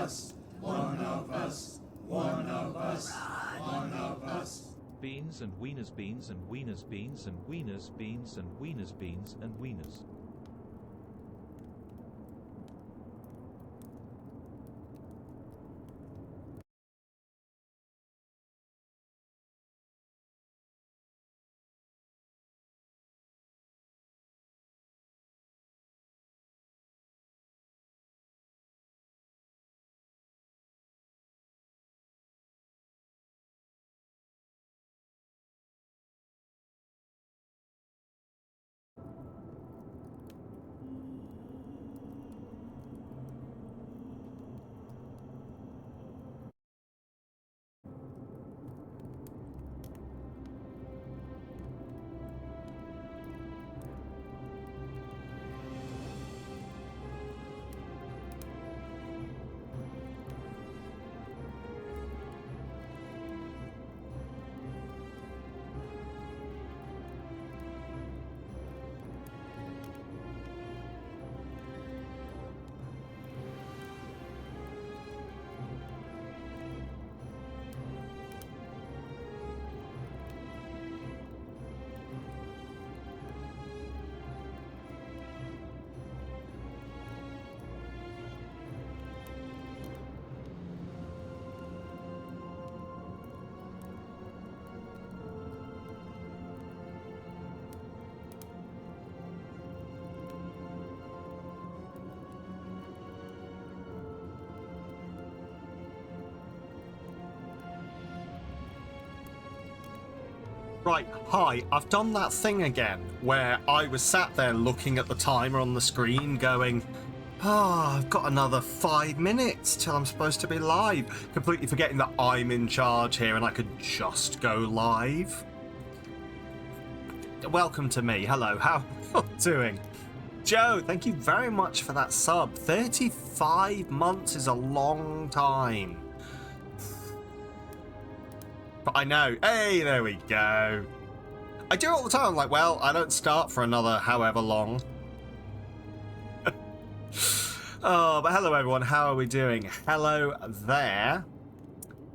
us, one of us, one of us, one of us. Beans and wieners, beans and wieners, beans and wieners, beans and wieners, beans and wieners. Right, hi, I've done that thing again, where I was sat there looking at the timer on the screen going, I've got another 5 minutes till I'm supposed to be live, completely forgetting that I'm in charge here and I could just go live. Welcome to me, hello, how are you doing? Joe, thank you very much for that sub. 35 months is a long time. I know. Hey, there we go. I do it all the time. I'm like, well, I don't start for another however long. Oh, but hello, everyone. How are we doing? Hello there.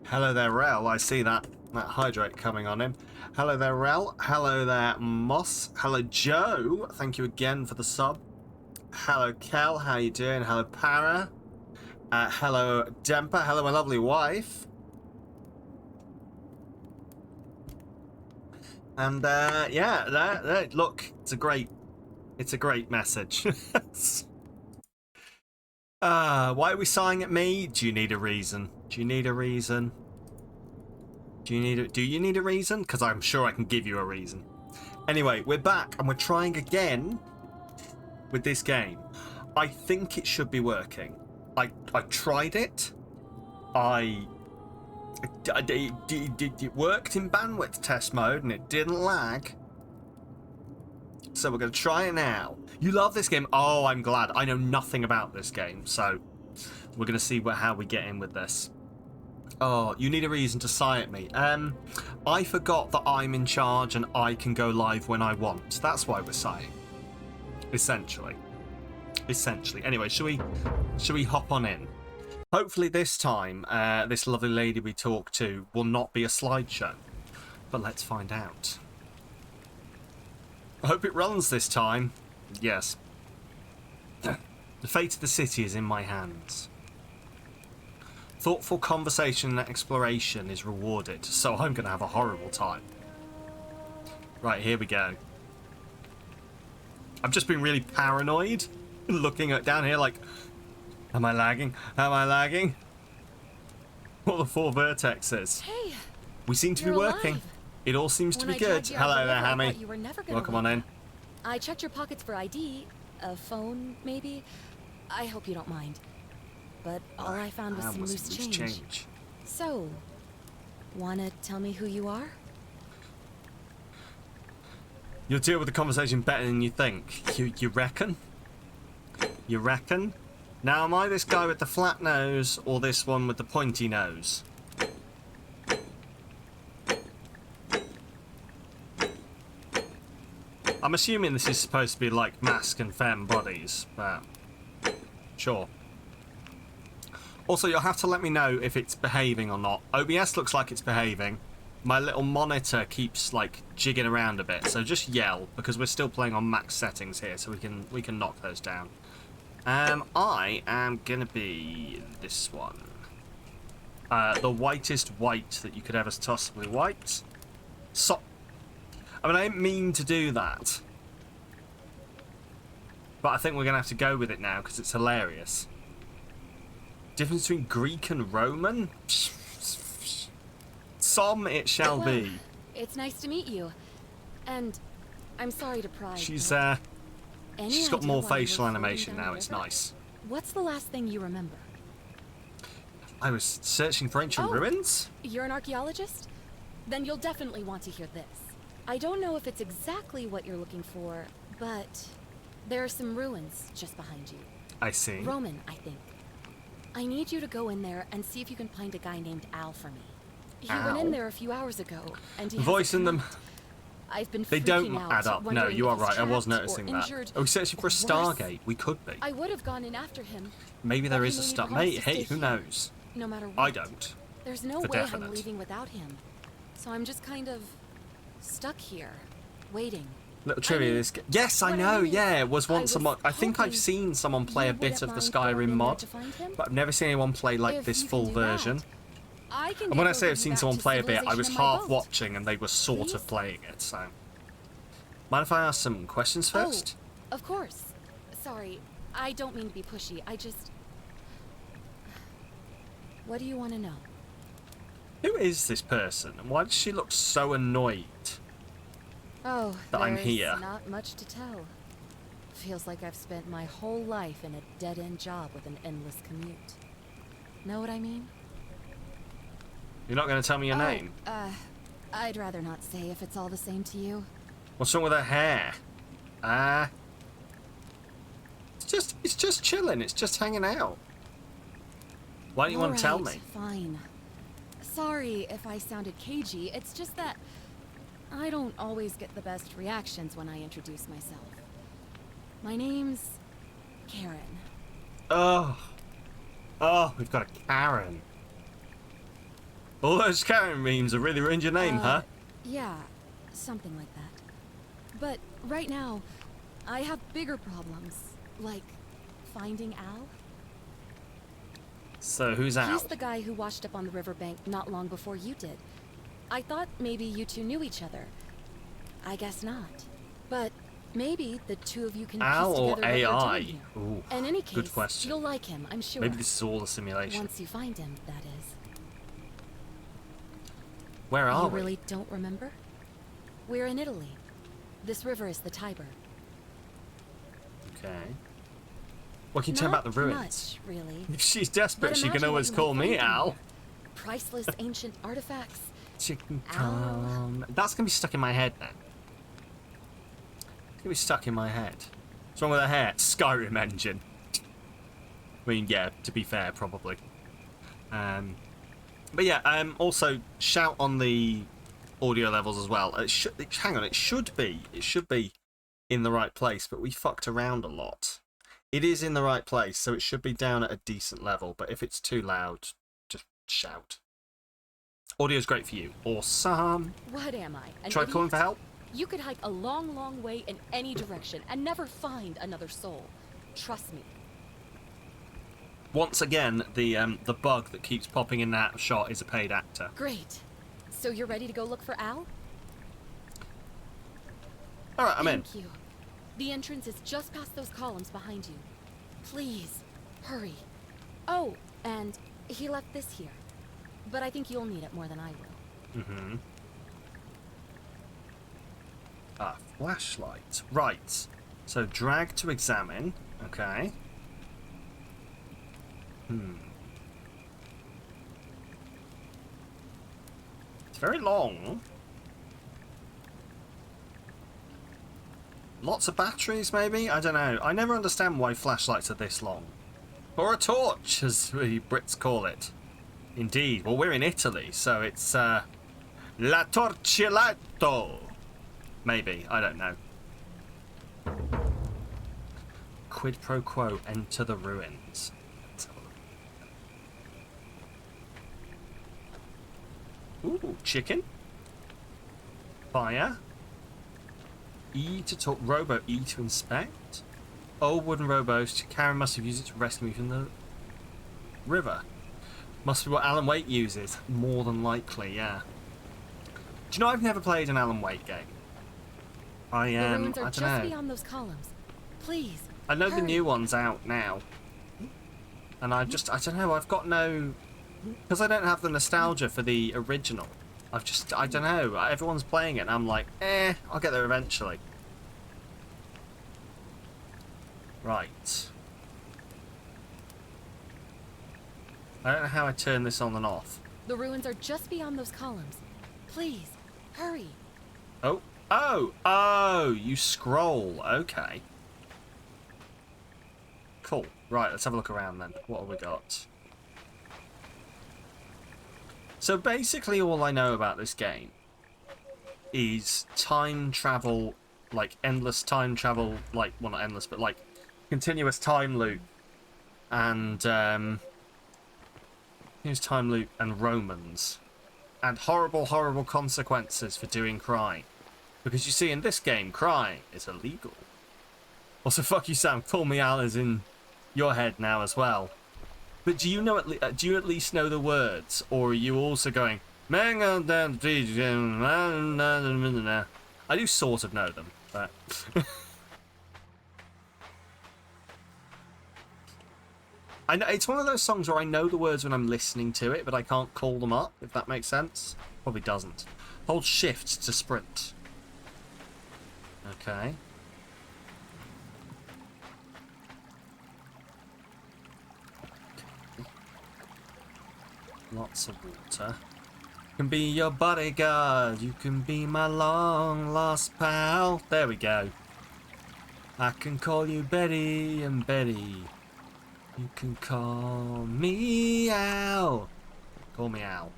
Hello there, Rel. I see that hydrate coming on in. Hello there, Rel. Hello there, Moss. Hello, Joe. Thank you again for the sub. Hello, Kel. How you doing? Hello, Para. Hello, Demper. Hello, my lovely wife. And yeah, look, it's a great message. Why are we sighing at me? Do you need a reason? Do you need a reason? Do you need a reason? Because I'm sure I can give you a reason. Anyway, we're back and we're trying again with this game. I think it should be working. I tried it. It worked in bandwidth test mode and it didn't lag. So we're going to try it now. You love this game? Oh, I'm glad. I know nothing about this game, so we're going to see how we get in with this. Oh, you need a reason to sigh at me. I forgot that I'm in charge and I can go live when I want. That's why we're sighing. Essentially. Anyway, should we hop on in? Hopefully this time, this lovely lady we talked to will not be a slideshow. But let's find out. I hope it runs this time. Yes. The fate of the city is in my hands. Thoughtful conversation and exploration is rewarded, so I'm going to have a horrible time. Right, here we go. I've just been really paranoid, looking down here like, am I lagging? Am I lagging? What are the 4 vertexes? Hey, we seem to be working. Alive. It all seems to be good. Hello there, Hammy. Welcome on in. I checked your pockets for ID, a phone, maybe. I hope you don't mind. But all I found was some loose change. So, wanna tell me who you are? You'll deal with the conversation better than you think. You reckon? You reckon? Now, am I this guy with the flat nose or this one with the pointy nose? I'm assuming this is supposed to be like mask and femme bodies, but sure. Also, you'll have to let me know if it's behaving or not. OBS looks like it's behaving. My little monitor keeps like jigging around a bit, so just yell because we're still playing on max settings here, so we can knock those down. I am gonna be this one. The whitest white that you could ever possibly white. So, I mean, I didn't mean to do that, but I think we're gonna have to go with it now because it's hilarious. Difference between Greek and Roman? Some it shall be. It's nice to meet you. And I'm sorry to pry. She's got more facial animation now, it's nice. What's the last thing you remember? I was searching for ancient ruins? You're an archaeologist? Then you'll definitely want to hear this. I don't know if it's exactly what you're looking for, but there are some ruins just behind you. I see. Roman, I think. I need you to go in there and see if you can find a guy named Al for me. He went in there a few hours ago, and he voicing them. I've been They don't add up. No, you are right. I was trapped noticing or that. injured, Are we searching for a or Stargate? We could be. I would have gone in after him. Maybe there but is he a made me Star. promise Hey, to hey, stay who here, knows? No matter what. I don't. There's no For way definite. I'm leaving without him. So I'm just kind of stuck here, waiting. Little trivia. mean, This. Yes, I what know. mean is, Yeah, it was I once a was mod. I think I've hoping seen someone play a you bit of wouldn't the mind going Skyrim in there mod, to find him? but I've never seen anyone play like If this you can full do that, version. I can And when I get say I've you seen back someone to play a bit, I was civilization in my half boat. watching and they were sort Please? of playing it. So, mind if I ask some questions first? Oh, of course. Sorry, I don't mean to be pushy. I just... What do you want to know? Who is this person, and why does she look so annoyed? Oh, That I'm there's here. not much to tell. Feels like I've spent my whole life in a dead-end job with an endless commute. Know what I mean? You're not going to tell me your name? I'd rather not say if it's all the same to you. What's wrong with her hair? It's just chilling. It's just hanging out. Why don't you want to tell me? Fine. Sorry if I sounded cagey. It's just that I don't always get the best reactions when I introduce myself. My name's Karen. Oh, we've got a Karen. All those Karen memes have really ruined your name, huh? Yeah, something like that. But right now, I have bigger problems, like finding Al. So who's Al? He's the guy who washed up on the riverbank not long before you did. I thought maybe you two knew each other. I guess not. But maybe the two of you can Al piece or together what you're AI? doing here. Ooh, In any case, good question. you'll like him, I'm sure. Maybe this is all a simulation. Once you find him, that is. Where are You we? really don't remember? We're in Italy. This river is the Tiber. Okay. What can you tell me about the ruins? Much, really. If she's desperate, But she can imagine always what you call might me find in Al. there. Priceless ancient artifacts. Chicken Al. come. That's gonna be stuck in my head now. It's gonna be stuck in my head. What's wrong with her hair? Skyrim engine. I mean, yeah. To be fair, probably. But yeah. Also, shout on the audio levels as well. Hang on. It should be in the right place, but we fucked around a lot. It is in the right place, so it should be down at a decent level. But if it's too loud, just shout. Audio's great for you. Awesome. What am I? An Try calling idiot? for help? You could hike a long, long way in any direction and never find another soul. Trust me. Once again, the bug that keeps popping in and out of shot is a paid actor. Great. So you're ready to go look for Al? Alright, I'm in. Thank you. The entrance is just past those columns behind you. Please, hurry. Oh, and he left this here. But I think you'll need it more than I will. Mm-hmm. Ah, flashlight. Right. So drag to examine. Okay. It's very long. Lots of batteries, maybe? I don't know. I never understand why flashlights are this long. Or a torch, as we Brits call it. Indeed. Well, we're in Italy, so it's, La Torciolato. Maybe. I don't know. Quid pro quo. Enter the ruins. Let's have a look. Ooh, chicken. Fire. E to talk. Robo. E to inspect. Old wooden robos. Karen must have used it to rescue me from the river. Must be what Alan Wake uses. More than likely, yeah. Do you know I've never played an Alan Wake game? The ruins are I just don't know. beyond those columns. Please. I know the hurry. new one's out now. And I don't know, I've got no... Because I don't have the nostalgia for the original. I don't know, everyone's playing it and I'm like, I'll get there eventually. Right. I don't know how I turn this on and off. The ruins are just beyond those columns. Please, hurry. Oh, you scroll, okay. Cool, right, let's have a look around then. What have we got? So basically all I know about this game is time travel, like endless time travel, like, well not endless, but like continuous time loop and here's time loop and Romans and horrible consequences for doing crime, because you see in this game crime is illegal. Also, fuck you Sam, call me Al is in your head now as well. But do you know do you at least know the words, or are you also going I do sort of know them, but I know it's one of those songs where I know the words when I'm listening to it, but I can't call them up, if that makes sense. Probably doesn't. Hold shift to sprint. Okay. Lots of water. Can be your bodyguard. You can be my long lost pal. There we go. I can call you Betty and Betty. You can call me Al. Call me Al.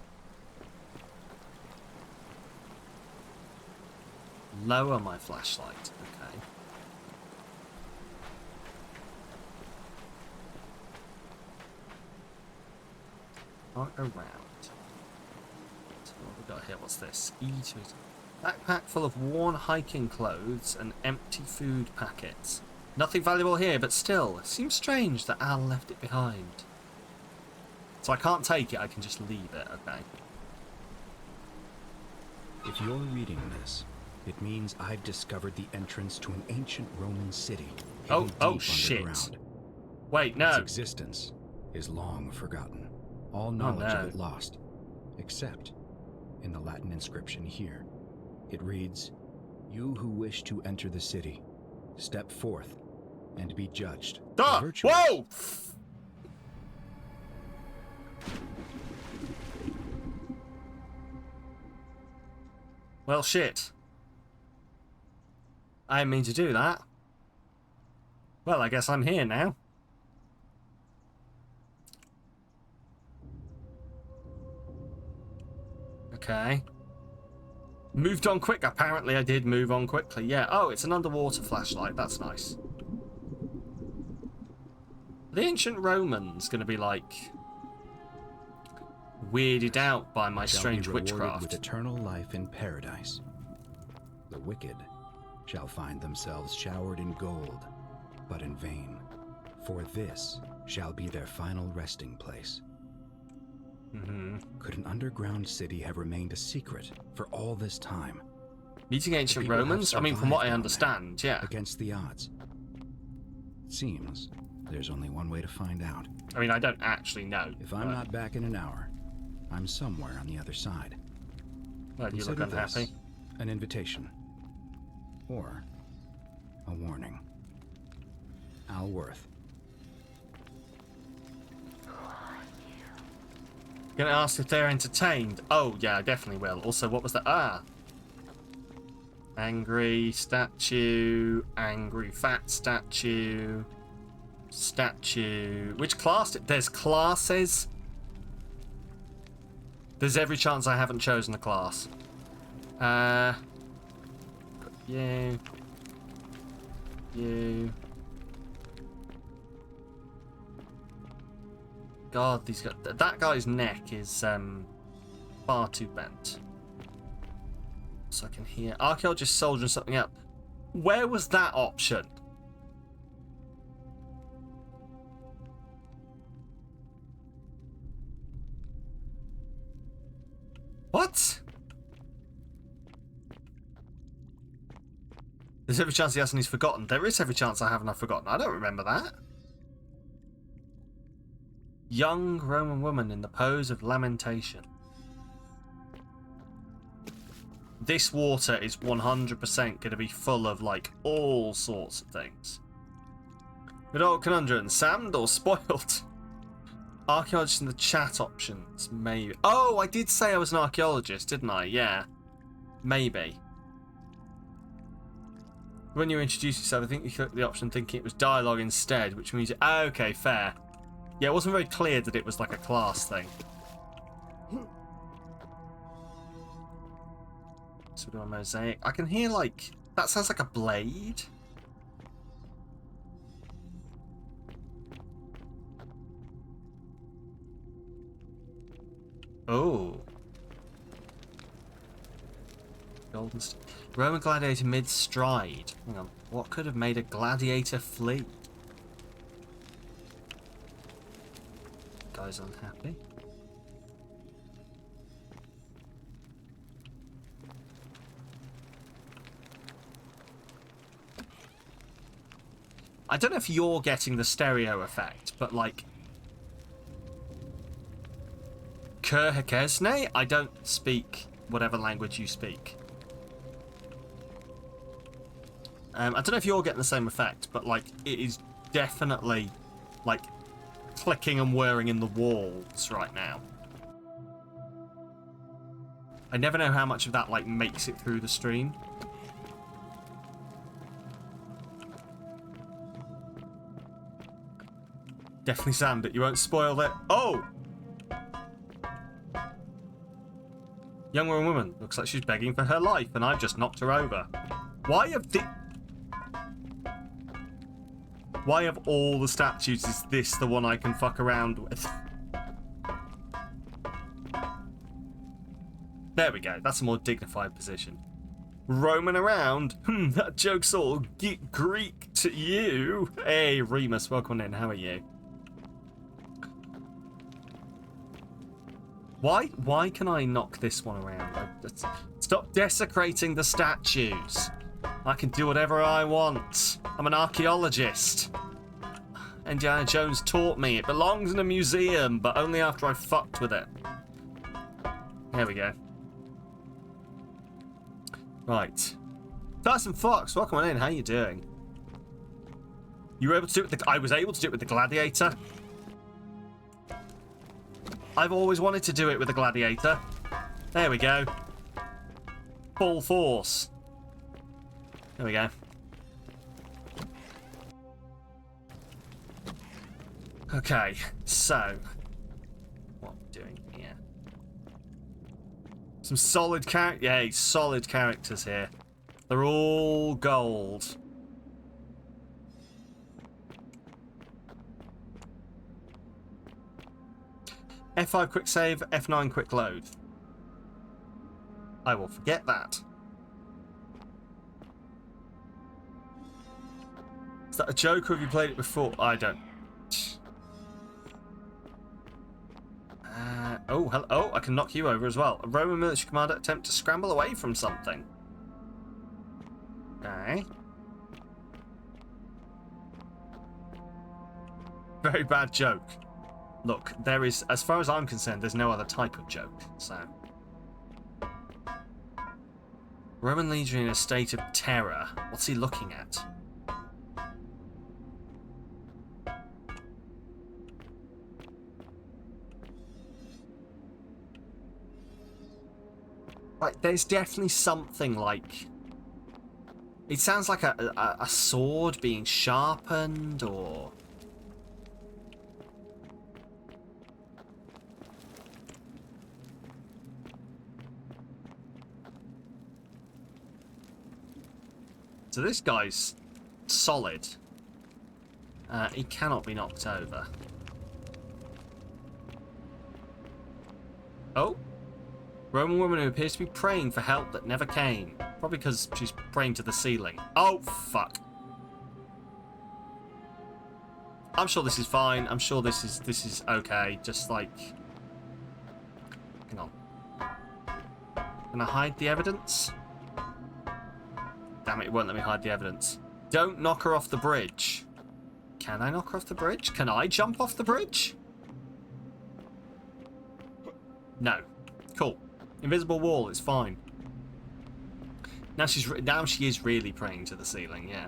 Lower my flashlight. Okay. Right around. So what we got here? What's this? E2. Backpack full of worn hiking clothes and empty food packets. Nothing valuable here, but still, it seems strange that Al left it behind. So I can't take it, I can just leave it, okay. If you're reading this, it means I've discovered the entrance to an ancient Roman city. Oh shit. Underground. Wait, no. Its existence is long forgotten. All knowledge of it lost, except in the Latin inscription here. It reads, "You who wish to enter the city, step forth and be judged." Whoa! Well, shit. I didn't mean to do that. Well, I guess I'm here now. Okay. Moved on quick. Apparently I did move on quickly. Yeah. Oh, it's an underwater flashlight. That's nice. The ancient Romans going to be like weirded out by my strange witchcraft. With eternal life in paradise. The wicked shall find themselves showered in gold, but in vain, for this shall be their final resting place. Could an underground city have remained a secret for all this time? Meeting ancient Romans? I mean, from what I understand, yeah. Against the odds. It seems there's only one way to find out. I mean, I don't actually know. If I'm not back in an hour, I'm somewhere on the other side. Well, you look Consider unhappy. this an invitation. Or a warning. Al Worth. Gonna ask if they're entertained. Oh, yeah, I definitely will. Also, what was that? Ah. Angry statue. Angry fat statue. Statue. Which class? There's classes. There's every chance I haven't chosen a class. You. You. God, these guys, that guy's neck is far too bent. So I can hear archaeologists soldiering something up. Where was that option? What? There's every chance he hasn't, he's forgotten. There is every chance I haven't, I've forgotten. I don't remember that. Young Roman woman in the pose of lamentation. This water is 100% going to be full of, like, all sorts of things. Good old conundrum. Sand or spoiled? Archaeologist in the chat options. Maybe. Oh, I did say I was an archaeologist, didn't I? Yeah. Maybe. When you introduce yourself, I think you clicked the option thinking it was dialogue instead, which means... Okay, fair. Yeah, it wasn't very clear that it was like a class thing. So we do a mosaic. I can hear, like... That sounds like a blade. Oh. Golden... Roman gladiator mid-stride. Hang on. What could have made a gladiator flee? Guy's unhappy. I don't know if you're getting the stereo effect, but like... Kerhekesne? I don't speak whatever language you speak. I don't know if you're getting the same effect, but like it is definitely like clicking and whirring in the walls right now. I never know how much of that like makes it through the stream. Definitely Sam, but you won't spoil it. Oh! Young woman. Looks like she's begging for her life, and I've just knocked her over. Why of all the statues is this the one I can fuck around with? There we go. That's a more dignified position. Roaming around? That joke's all Greek to you. Hey, Remus, welcome in. How are you? Why can I knock this one around? Stop desecrating the statues. I can do whatever I want. I'm an archaeologist. Indiana Jones taught me it belongs in a museum, but only after I fucked with it. There we go. Right. Tyson Fox, welcome on in. How you doing? You were able to do it with the... I was able to do it with the Gladiator. I've always wanted to do it with the Gladiator. There we go. Full force. There we go. Okay, so what are we doing here? Some solid solid characters here. They're all gold. F5 quick save, F9 quick load. I will forget that. Is that a joke or have you played it before? I don't. Oh, hello. Oh, I can knock you over as well. A Roman military commander attempt to scramble away from something. Okay. Very bad joke. Look, there is, as far as I'm concerned, there's no other type of joke, so. Roman leader in a state of terror. What's he looking at? Like, there's definitely something like... It sounds like a sword being sharpened, or... So this guy's solid. He cannot be knocked over. Oh. Roman woman who appears to be praying for help that never came. Probably because she's praying to the ceiling. Oh, fuck. I'm sure this is fine. I'm sure this is okay. Just like... Hang on. Can I hide the evidence? Damn it, it won't let me hide the evidence. Don't knock her off the bridge. Can I knock her off the bridge? Can I jump off the bridge? No. Cool. Invisible wall, it's fine. Now she is really praying to the ceiling, yeah.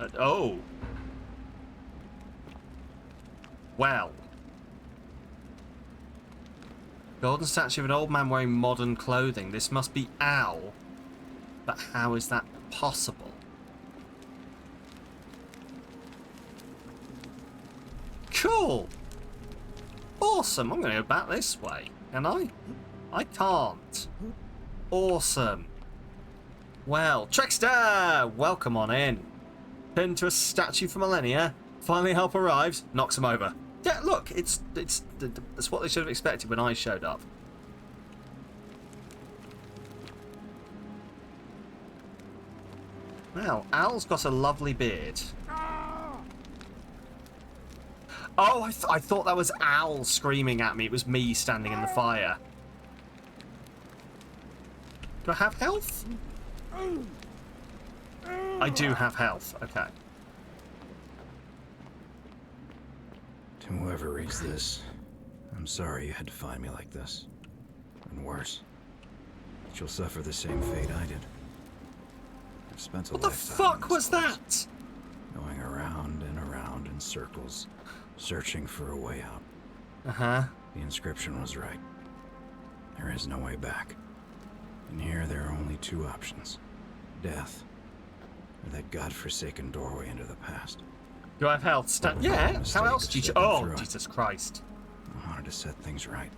Okay. Oh. Well. Golden statue of an old man wearing modern clothing. This must be Al. But how is that possible? Cool. Awesome. I'm going to go back this way. Can I? I can't. Awesome. Well, Trickster! Welcome on in. Pinned to a statue for millennia. Finally help arrives. Knocks him over. Yeah, look. It's what they should have expected when I showed up. Well, Al's got a lovely beard. Oh, I thought that was Al screaming at me. It was me standing in the fire. Do I have health? I do have health. Okay. To whoever reads this, I'm sorry you had to find me like this. And worse, that you'll suffer the same fate I did. I've spent a What the fuck was that? Going around and around in circles, searching for a way out. Uh-huh. The inscription was right. There is no way back. And here there are only two options. Death, or that godforsaken doorway into the past. Do I have health? Yeah, how else do you... Oh, Jesus Christ. I wanted to set things right.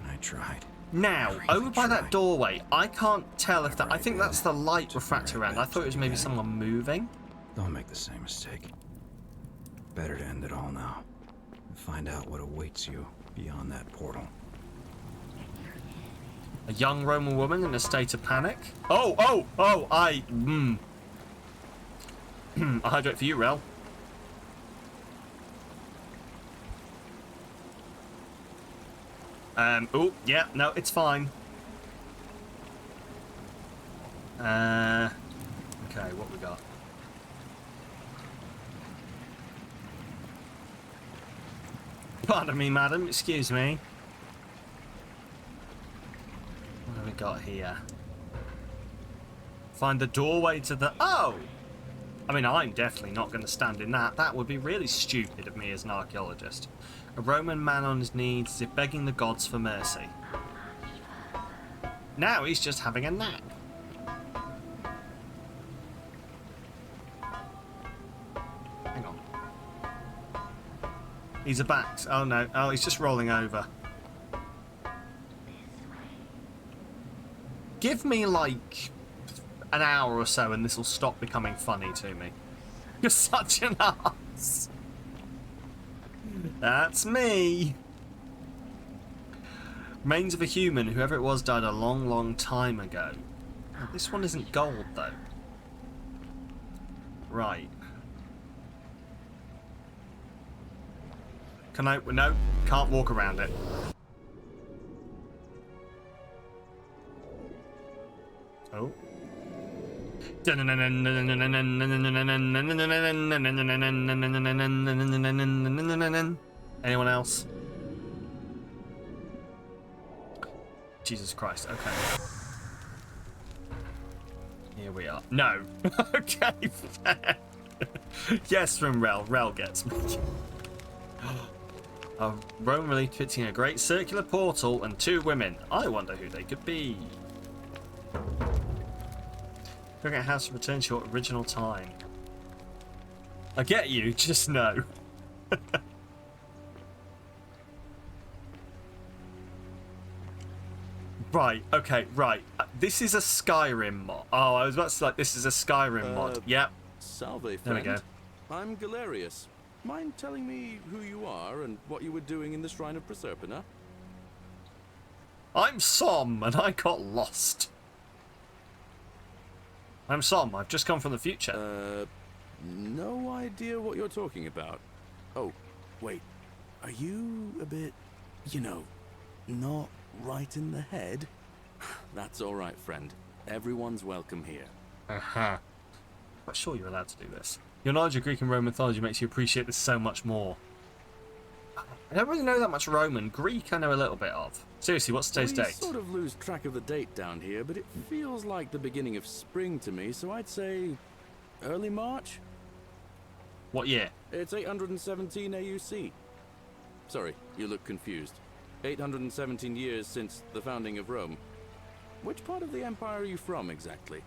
And I tried. Now, over by that doorway, I can't tell if that... I think that's the light refracting around. I thought it was maybe someone moving. Don't make the same mistake. Better to end it all now. And find out what awaits you beyond that portal. A young Roman woman in a state of panic. Oh, I hydrate for you, Rel. Oh, yeah, no, it's fine. Okay, what we got? Pardon me, madam, excuse me. What have we got here? Find the doorway to the... Oh! I mean, I'm definitely not going to stand in that. That would be really stupid of me as an archaeologist. A Roman man on his knees as if begging the gods for mercy. Now he's just having a nap. Hang on. He's a bat. Oh no. Oh, he's just rolling over. Give me like an hour or so and this will stop becoming funny to me. You're such an ass. That's me. Remains of a human, whoever it was, died a long, long time ago. Oh, this one isn't gold, though. Right. Can I... No, can't walk around it. Oh. Anyone else? Jesus Christ, okay. Here we are. No. Okay, fair. Yes, from Rel. Rel gets me. A Rome relief fitting a great circular portal and two women. I wonder who they could be. Figure out how to return to your original time. I get you, just no. Right, okay, right. This is a Skyrim mod. Oh, I was about to say, like, this is a Skyrim mod. Yep. Salve, friend. There we go. I'm Galerius. mind telling me who you are and what you were doing in the Shrine of Proserpina? I'm Som, and I got lost. I'm Som. I've just come from the future. No idea what you're talking about. Oh, wait. Are you a bit, not right in the head? That's all right, friend. Everyone's welcome here. Uh-huh. But sure you're allowed to do this. Your knowledge of Greek and Roman mythology makes you appreciate this so much more. I don't really know that much Roman. Greek I know a little bit of. Seriously, what's today's date? We sort of lose track of the date down here, but it feels like the beginning of spring to me, so I'd say early March? What year? It's 817 AUC. Sorry, you look confused. 817 years since the founding of Rome. Which part of the empire are you from, exactly?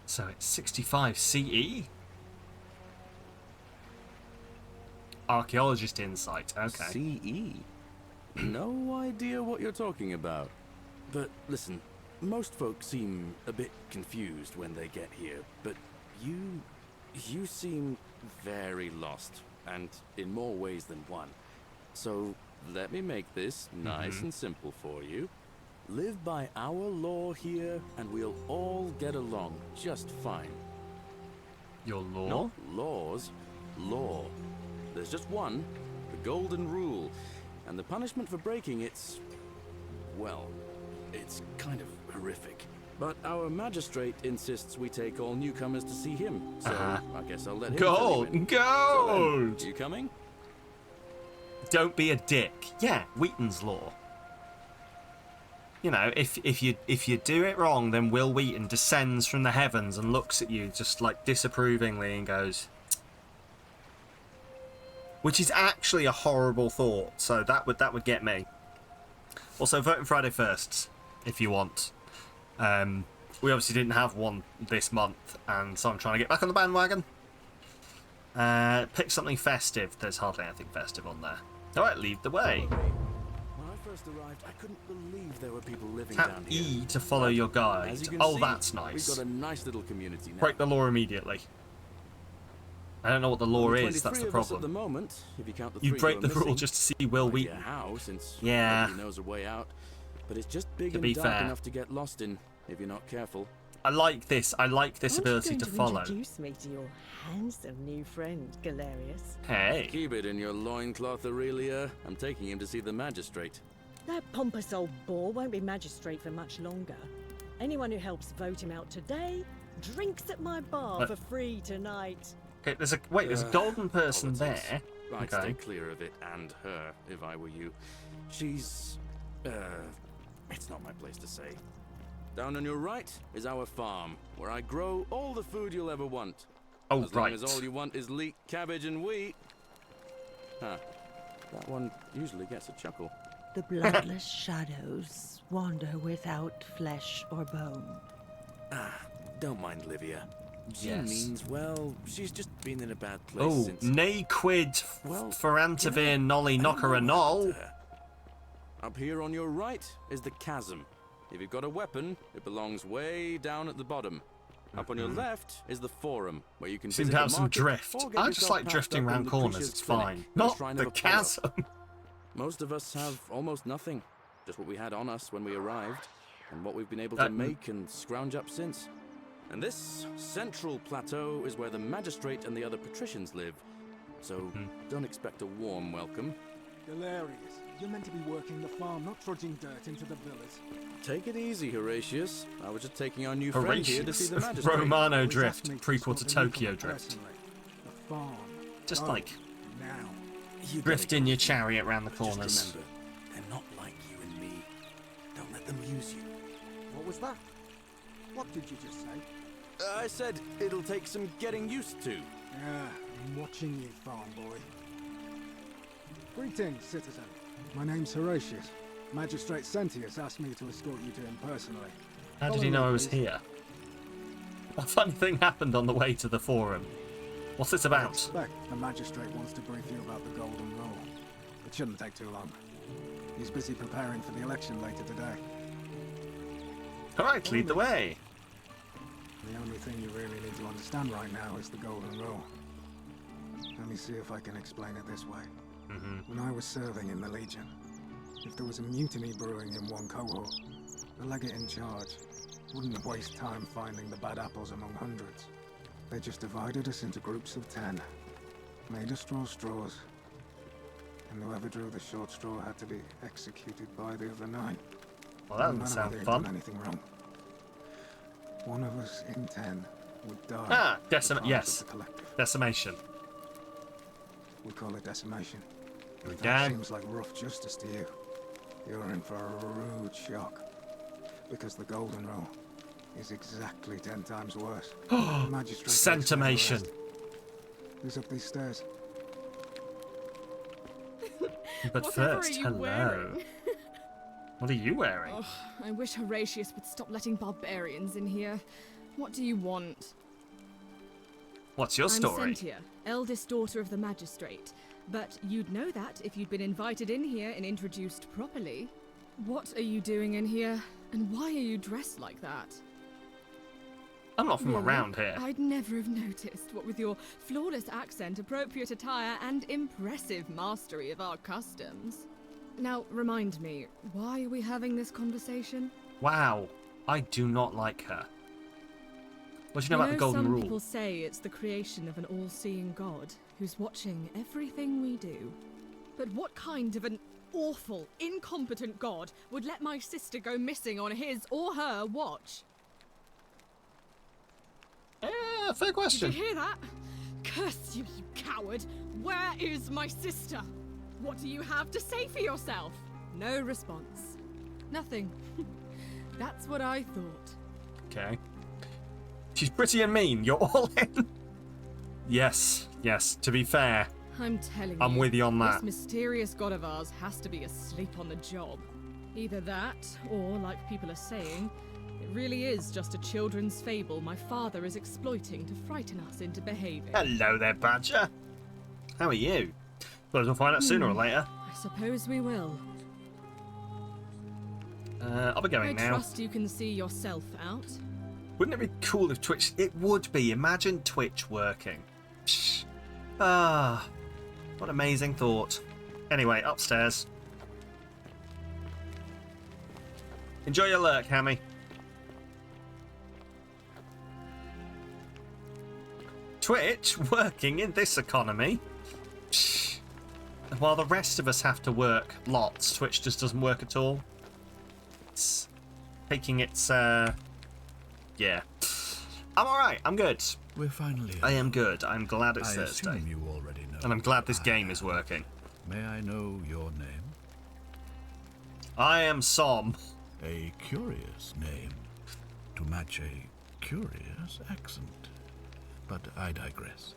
So it's 65 CE? Archaeologist insight, okay. CE? No idea what you're talking about. But listen, most folks seem a bit confused when they get here, but you seem very lost, and in more ways than one. So let me make this nice and simple for you. Live by our law here, and we'll all get along just fine. Your law? Not laws, law. There's just one, the golden rule, and the punishment for breaking it's kind of horrific. But our magistrate insists we take all newcomers to see him, so I guess I'll let him fill you in. Gold! So then, you coming? Don't be a dick. Yeah, Wheaton's law. You know, if you do it wrong, then Will Wheaton descends from the heavens and looks at you just like disapprovingly and goes, which is actually a horrible thought. So that would get me. Also, voting Friday firsts if you want. We obviously didn't have one this month, and so I'm trying to get back on the bandwagon. Pick something festive. There's hardly anything festive on there. All right, lead the way. When I first arrived, I couldn't believe there were people living Tap down here. E to follow your guide. As you can Oh, see, that's nice. We've got a nice little community now. Break the law immediately. I don't know what the law is. That's the problem. At the moment, if you count the You three break who the are rule missing. just to see Will Wheaton. How, since Yeah. nobody knows a way out. But it's just big To and be dark fair. enough to get lost in if you're not careful. I like this. I like this ability to follow. Introduce me to your handsome new friend, Galerius. Hey. Keep it in your loincloth, Aurelia. I'm taking him to see the magistrate. That pompous old bore won't be magistrate for much longer. Anyone who helps vote him out today drinks at my bar for free tonight. Okay, there's a golden person Politics. there. I'd Okay. stay clear of it and her if I were you. She's it's not my place to say. Down on your right is our farm, where I grow all the food you'll ever want. Oh, As long right. as all you want is leek, cabbage, and wheat. Huh. That one usually gets a chuckle. The bloodless shadows wander without flesh or bone. Don't mind Livia. She Yes. means well. She's just been in a bad place Oh, since. nay quid Well, ferantavir nolly I don't knocker a know what happened null. to her. Up here on your right is the chasm. If you've got a weapon, it belongs way down at the bottom. Up on your left is the forum, where you can Seem visit to have the some market drift. or get I just yourself like patched drifting up in around the corners. Lucius It's Clinic, fine. the Not Shrine the of Apollo. chasm. Most of us have almost nothing. Just what we had on us when we arrived, and what we've been able to make and scrounge up since. And this central plateau is where the magistrate and the other patricians live. So don't expect a warm welcome. Galerius, you're meant to be working the farm, not trudging dirt into the villas. Take it easy, Horatius. I was just taking our new friend here to see Horatius. the magistrate. Romano Always Drift, ask me to prequel swap to a new Tokyo farm Drift. personally. The farm. Just Oh, like now. You drift gotta in go. your chariot around the Just corners. remember, they're not like you and me. Don't let them use you. What was that? What did you just say? I said it'll take some getting used to. Yeah, I'm watching you, farm boy. Greetings, citizen. My name's Horatius. Magistrate Sentius asked me to escort you to him personally. How did Follow he know me, I was please. here? A funny thing happened on the way to the forum. What's this I about? expect the magistrate wants to brief you about the Golden Rule. It shouldn't take too long. He's busy preparing for the election later today. Alright, lead the way. The only thing you really need to understand right now is the Golden Rule. Let me see if I can explain it this way. When I was serving in the Legion, if there was a mutiny brewing in one cohort, the legate in charge wouldn't waste time finding the bad apples among hundreds. They just divided us into groups of 10, made us draw straws, and whoever drew the short straw had to be executed by the other 9. Well, that doesn't sound fun. Done anything wrong. One of us in 10 would die. Ah, yes. Decimation. We call it decimation. If Okay. that seems like rough justice to you, you're in for a rude shock. Because the golden rule is exactly 10 times worse. Centimation. Who's up these stairs? But first, hello. What are you wearing? Oh, I wish Horatius would stop letting barbarians in here. What do you want? What's your story? I'm Sentia, eldest daughter of the magistrate. But you'd know that if you'd been invited in here and introduced properly. What are you doing in here? And why are you dressed like that? I'm not from Really? around here. I'd never have noticed, what with your flawless accent, appropriate attire, and impressive mastery of our customs. Now, remind me, why are we having this conversation? Wow, I do not like her. What do you know about the golden some rule? People say it's the creation of an all-seeing god who's watching everything we do. But what kind of an awful, incompetent god would let my sister go missing on his or her watch? Fair question. Did you hear that? Curse you, you coward! Where is my sister? What do you have to say for yourself? No response. Nothing. That's what I thought. Okay. She's pretty and mean. You're all in. Yes, to be fair. I'm telling you. I'm with you on that. This mysterious god of ours has to be asleep on the job. Either that, or, like people are saying, it really is just a children's fable my father is exploiting to frighten us into behaving. Hello there, Badger. How are you? Well, we'll find out sooner or later. I suppose we will. I'll be going I now. trust you can see yourself out. Wouldn't it be cool if Twitch... It would be. Imagine Twitch working. Psh. Ah, what amazing thought. Anyway, upstairs. Enjoy your lurk, Hammy. Twitch working in this economy. Psh. While the rest of us have to work lots, Twitch just doesn't work at all. It's taking its, yeah. I'm alright, I'm good. We're finally I am good. I'm glad it's I Thursday. assume you already know. And I'm glad this game is working. May I know your name? I am Som. A curious name to match a curious accent. But I digress.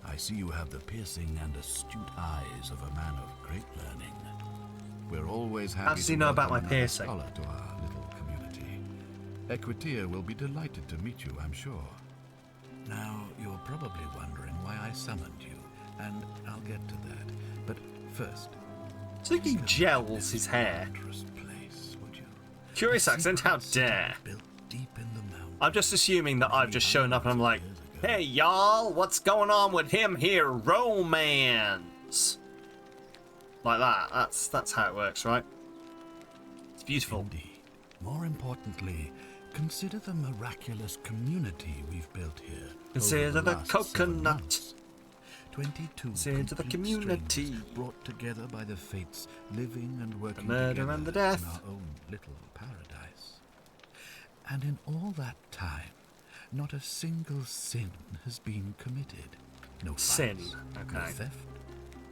I see you have the piercing and astute eyes of a man of great learning. We're always happy How does he know about my welcome another piercing? scholar to our little community. Equitia will be delighted to meet you, I'm sure. Now, you're probably wondering why I summoned you, and I'll get to that. But first, Do you think he gels his hair? place, would you? Curious accent, how dare. Built deep in the mountain. I'm just assuming that I've just shown up and I'm like, hey y'all, what's going on with him here? Romance. Like that. That's how it works, right? It's beautiful. Indeed. More importantly, consider the miraculous community we've built here. Consider over the last 7 coconut. months. 22 Consider the complete community. strangers brought together by the fates, living and working The murder together and the death. in our own little paradise. And in all that time, not a single sin has been committed. No Sin, fights, no okay. theft,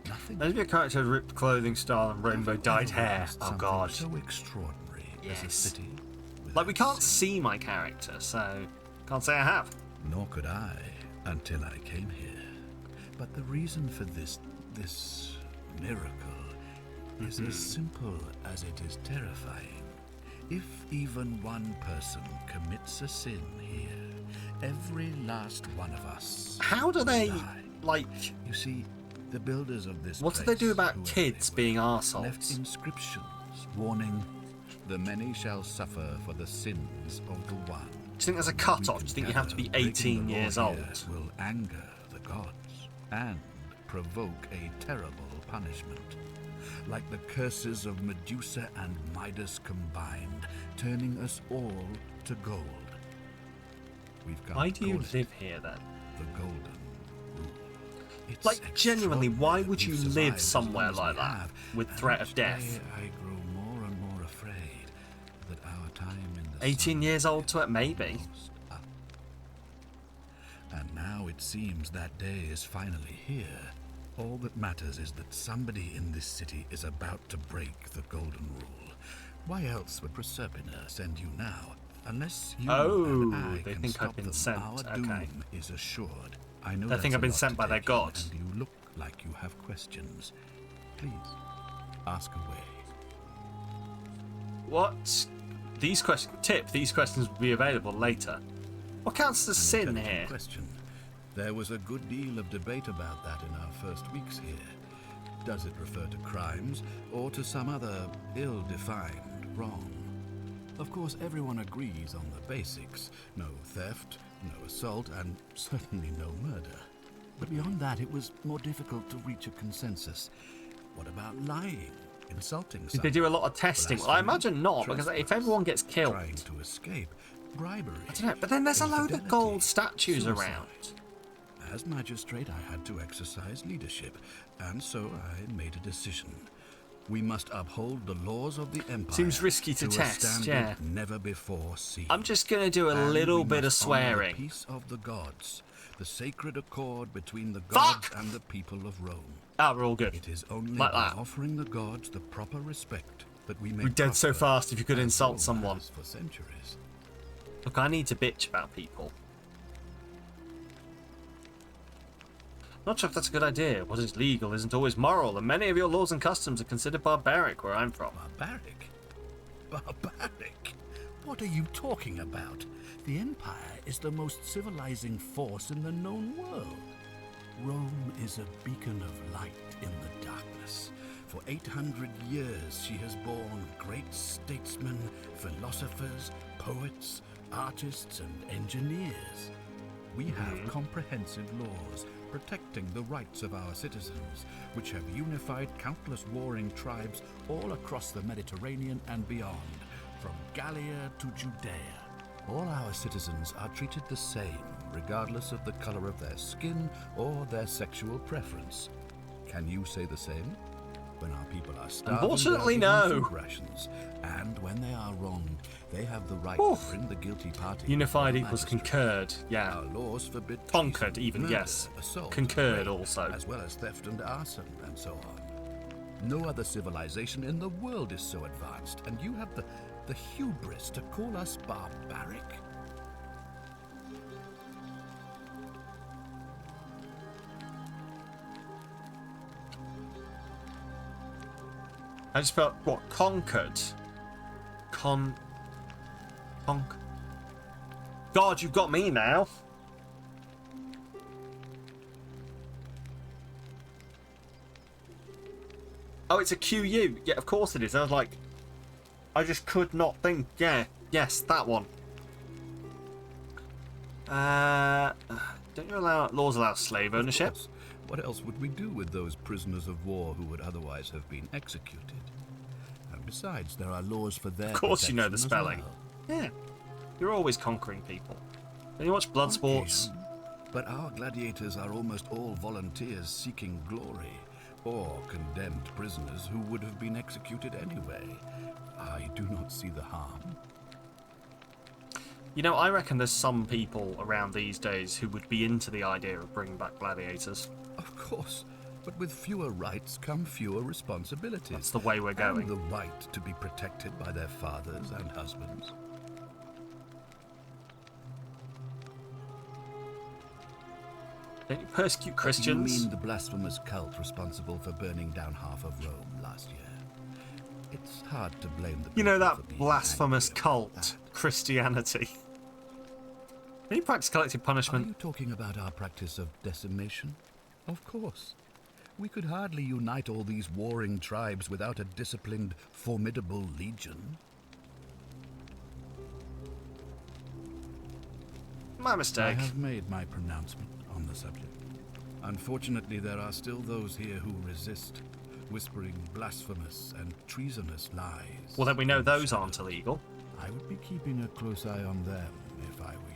nothing. There's your character with ripped clothing style and rainbow dyed hair. Oh Something god. So extraordinary as a Yes. city. Like we without can't sin. see my character, so can't say I have. Nor could I until I came here. But the reason for this miracle is as simple as it is terrifying. If even one person commits a sin here, every last one of us How do will they, die. like, You see, the builders of this what do they place, do about whoever kids they being were, arseholes? left inscriptions warning, the many shall suffer for the sins of the one. Do you think there's a cut-off? Do you think you have to be 18 years old? Will anger the gods and provoke a terrible punishment. Like the curses of Medusa and Midas combined, turning us all to gold. We've got Why do you live here then? The golden rule. It's like, genuinely, why would you live survived somewhere as long like as we that have, with and threat each of death? day I grow more and more afraid that our time in the 18 sun years old to is it, maybe. almost up. And now it seems that day is finally here. All that matters is that somebody in this city is about to break the golden rule. Why else would Proserpina send you now? Unless you and I they can think stop I've been them, sent. our Okay. doom is assured. I know They think that's I've a been lot sent to by their take in, god. and you look like you have questions. Please, ask away. What? These questions. Tip: these questions will be available later. What counts as sin Intelligent here? Question. There was a good deal of debate about that in our first weeks here. Does it refer to crimes or to some other ill-defined wrong? Of course, everyone agrees on the basics. No theft, no assault, and certainly no murder. But beyond that, it was more difficult to reach a consensus. What about lying, insulting Did someone? they do a lot of testing? Well, I imagine not, because if trespass, everyone gets killed, trying to escape, bribery. I don't know. But then there's a load of infidelity, gold statues suicide. around. As magistrate, I had to exercise leadership, and so I made a decision. We must uphold the laws of the Empire. Seems risky to a test, standard yeah. never before seen. I'm just gonna do a And little we bit of must honor swearing. The peace of the gods, the sacred accord between the Fuck! gods and the people of Rome. Ah, we're all good. It is only Like by that. offering the gods the proper respect that we may We're dead so prosper fast if you could as insult Rome someone. has for centuries. Look, I need to bitch about people. Not sure if that's a good idea. What is legal isn't always moral, and many of your laws and customs are considered barbaric where I'm from. Barbaric? Barbaric? What are you talking about? The Empire is the most civilizing force in the known world. Rome is a beacon of light in the darkness. For 800 years she has borne great statesmen, philosophers, poets, artists, and engineers. We have comprehensive laws protecting the rights of our citizens, which have unified countless warring tribes all across the Mediterranean and beyond, from Gallia to Judea. All our citizens are treated the same, regardless of the color of their skin or their sexual preference. Can you say the same? When our people are starving, Unfortunately, they are no. given food rations, and when they are wronged, they have the right to bring the guilty party. Unified before the equals magistrate. concurred, yeah. Our laws forbid Conquered treason, even, murder, yes. assault, Concurred rape, also. as well as theft and arson, and so on. No other civilization in the world is so advanced, and you have the hubris to call us barbaric? I just felt, what, conquered? Conk. God, you've got me now. Oh, it's a QU. Yeah, of course it is. I was like, I just could not think. Yeah, yes, that one. Don't you allow laws allow slave ownership? What else would we do with those prisoners of war who would otherwise have been executed? And besides, there are laws for their Of course you know the protection as spelling. well. Yeah. You're always conquering people. Don't you watch blood sports? But our gladiators are almost all volunteers seeking glory, or condemned prisoners who would have been executed anyway. I do not see the harm. You know, I reckon there's some people around these days who would be into the idea of bringing back gladiators. Of course, but with fewer rights come fewer responsibilities. That's the way we're going. And the right to be protected by their fathers and husbands. Don't you persecute Christians? You mean the blasphemous cult responsible for burning down half of Rome last year? It's hard to blame the You know people that for being blasphemous angry about cult, that. Christianity. Can you practice collective punishment? Are you talking about our practice of decimation? Of course. We could hardly unite all these warring tribes without a disciplined, formidable legion. My mistake. I have made my pronouncement on the subject. Unfortunately, there are still those here who resist, whispering blasphemous and treasonous lies. Well, then we know in the those aren't shadows. illegal. I would be keeping a close eye on them if I were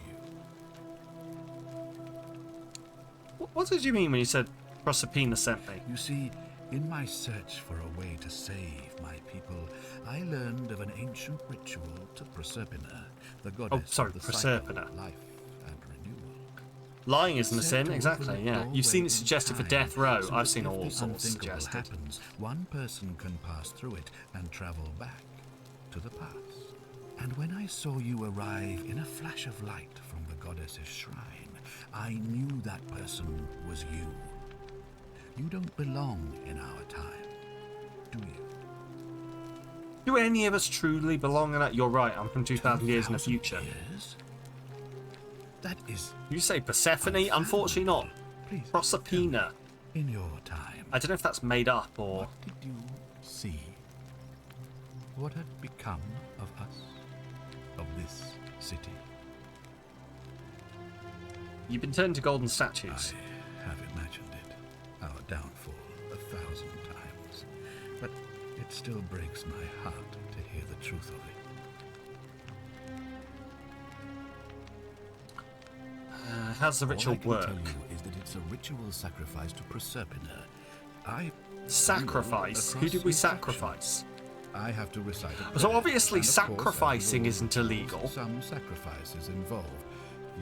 you. What did you mean when you said Proserpina sent me? You see, in my search for a way to save my people, I learned of an ancient ritual to Proserpina, the goddess of the cycle Proserpina. of life and renewal. Lying isn't a It's sin, said to exactly, open a yeah. You've seen doorway it suggested for in death time, row. so I've that seen if all the sorts unthinkable suggested. happens, one person can pass through it and travel back to the past. And when I saw you arrive in a flash of light from the goddess's shrine, I knew that person was you. You don't belong in our time, do you? Do any of us truly belong in that? You're right, I'm from 2,000 years in the 2,000 future. years? That is... You say Persephone? Unfortunately not. Please, Proserpina. in your time, I don't know if that's made up or... what did you see? What had become of us? Of this city? You've been turned to golden statues. I have imagined it, our downfall 1,000 times, but it still breaks my heart to hear the truth of it. How's the ritual All I work? can tell you is that it's a ritual sacrifice to Proserpina. Sacrifice? Who did we sacrifice? I have to recite it. So obviously And of course, sacrificing as with all isn't illegal. Some sacrifices involved.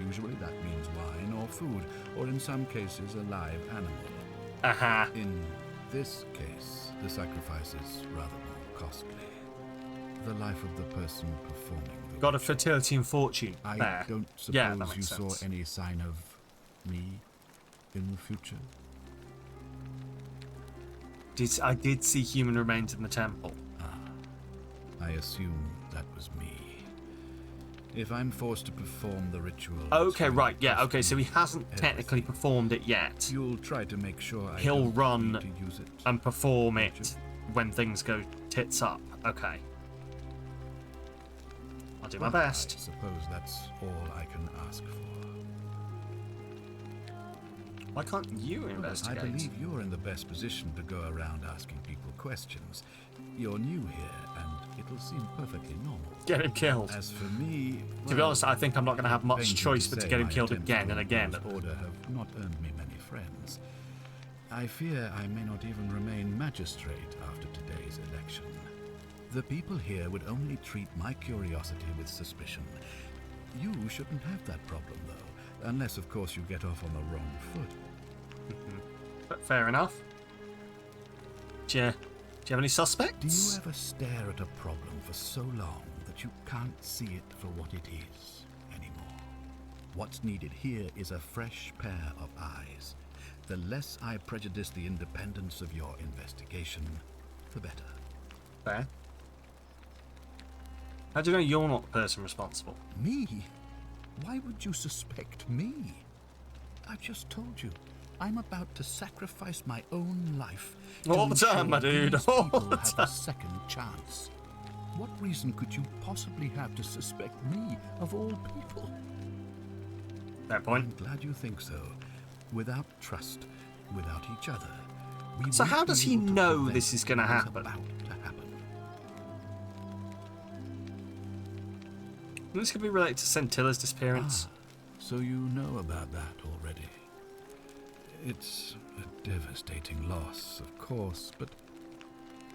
Usually that means wine or food, or in some cases a live animal. Uh-huh. In this case, the sacrifice is rather more costly. The life of the person performing the God of fertility and fortune. I There. don't Yeah, that suppose you makes saw sense. any sign of me in the future. I did see human remains in the temple. I assume that was me. If I'm forced to perform the ritual... Okay, to right, yeah, okay, so he custom hasn't technically everything, performed it yet. You'll try to make sure I He'll don't run need to use it. and perform won't it you? when things go tits up. Okay. I'll do my Well, best. I suppose that's all I can ask for. Why can't you I investigate? believe you're in the best position to go around asking people questions. You're new here, and it'll seem perfectly normal. Get him killed. As for me, To be honest, I think I'm not going to have much painful choice to but to say get him my killed attempts again to and again. impose order have not earned me many friends. I fear I may not even remain magistrate after today's election. The people here would only treat my curiosity with suspicion. You shouldn't have that problem, though, unless, of course, you get off on the wrong foot. But fair enough. Do you have any suspects? Do you ever stare at a problem for so long that you can't see it for what it is anymore? What's needed here is a fresh pair of eyes. The less I prejudice the independence of your investigation, the better. Fair. How do you know you're not the person responsible? Me? Why would you suspect me? I just told you. I'm about to sacrifice my own life. All the to time, my ensure dude, these all people the have time. a second chance. What reason could you possibly have to suspect me, of all people? Fair point. I'm glad you think so. Without trust, without each other, we So won't how be does he able to know prevent this is gonna what is happen? about to happen. This could be related to Centilla's disappearance. So you know about that already. It's a devastating loss, of course, but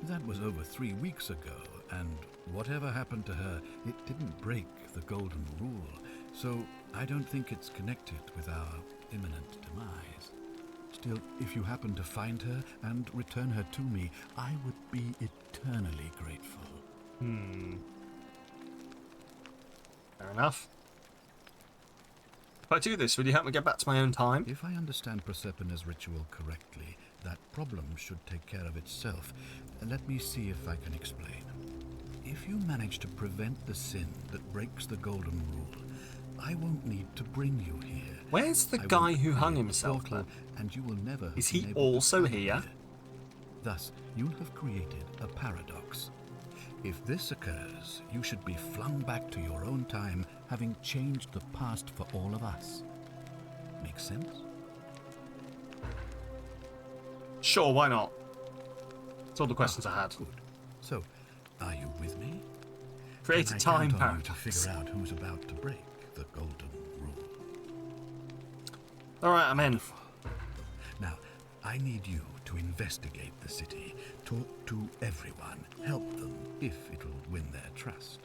that was over 3 weeks ago, and whatever happened to her, it didn't break the golden rule, so I don't think it's connected with our imminent demise. Still, if you happen to find her and return her to me, I would be eternally grateful. Fair enough. If I do this, will you help me get back to my own time? If I understand Proserpina's ritual correctly, that problem should take care of itself. Let me see if I can explain. If you manage to prevent the sin that breaks the golden rule, I won't need to bring you here. Where's the I guy won't who hung create a himself, portal, then? and you will never have Is been he able to also come here? Thus, you'll have created a paradox. If this occurs, you should be flung back to your own time, having changed the past for all of us. Make sense? Sure, why not? That's all the questions I had. Good. So, are you with me? Create a Can I time count on you to paradox. figure out who's about to break the golden rule? Alright, I'm in. Now, I need you to investigate the city, talk to everyone, help them if it'll win their trust.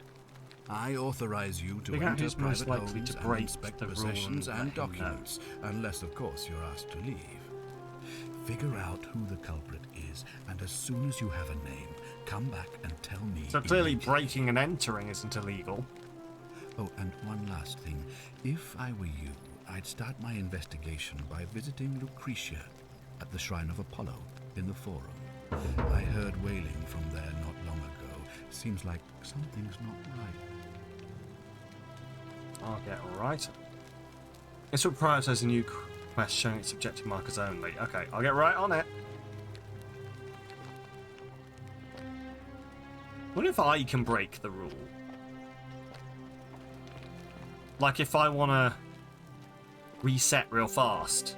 I authorize you to Figure out enter who's most private likely homes to and break inspect the rule possessions and and let him know. documents, unless, of course, you're asked to leave. Figure out who the culprit is, and as soon as you have a name, come back and tell me. So clearly immediately. breaking and entering isn't illegal. Oh, and one last thing. If I were you, I'd start my investigation by visiting Lucretia at the Shrine of Apollo in the Forum. I heard wailing from there not long ago. Seems like something's not right. I'll get right. This will prioritize a new quest showing its objective markers only. Okay, I'll get right on it. What if I can break the rule? Like if I want to reset real fast.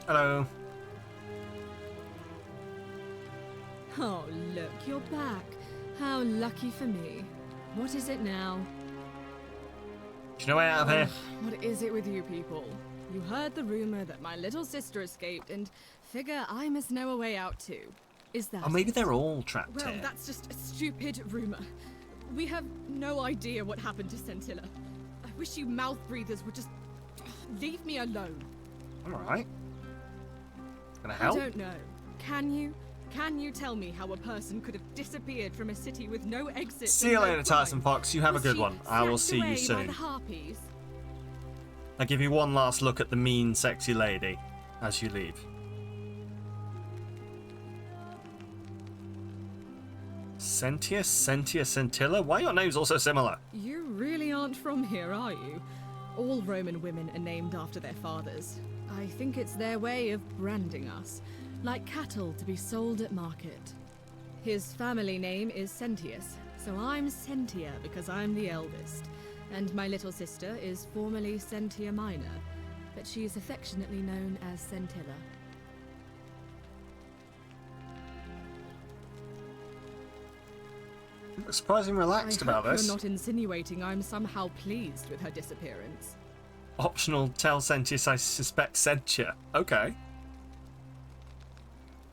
Hello. Oh, look, you're back. How lucky for me. What is it now? Do you know way out of here? What is it with you people? You heard the rumor that my little sister escaped and figure I must know a way out too. Is that Or maybe it? they're all trapped Well, here. that's just a stupid rumor. We have no idea what happened to Scintilla. I wish you mouth breathers would just leave me alone. Alright. Can I help? I don't know. Can you? Can you tell me how a person could have disappeared from a city with no exit? See you and no later, Tyson crime? Fox. You have a Was good she one. I will snatched see you away by soon. the harpies? I give you one last look at the mean, sexy lady as you leave. Sentia, Scintilla? Why are your names all so similar? You really aren't from here, are you? All Roman women are named after their fathers. I think it's their way of branding us, like cattle to be sold at market. His family name is Sentius, so I'm Sentia because I'm the eldest. And my little sister is formerly Sentia Minor, but she's affectionately known as Scintilla. You look surprisingly relaxed about I hope this. you're not insinuating I'm somehow pleased with her disappearance. Optional, tell Sentius I suspect Sentia. Okay.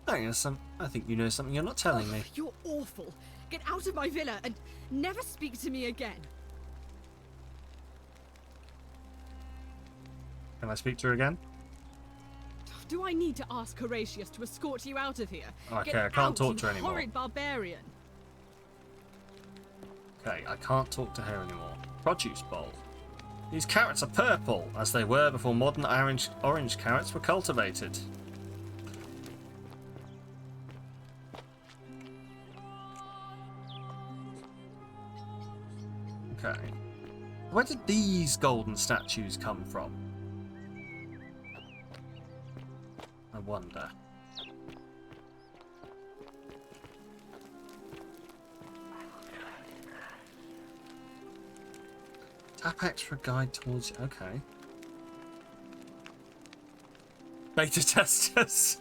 I think you know something you're not telling me. You're awful. Get out of my villa and never speak to me again. Can I speak to her again? Do I need to ask Horatius to escort you out of here? Okay, Get I can't out, talk you to her anymore. horrid barbarian. Okay, I can't talk to her anymore. Produce bowl. These carrots are purple, as they were before modern orange carrots were cultivated. Okay. Where did these golden statues come from? I wonder. Tap X for a guide towards... Okay. Beta testers.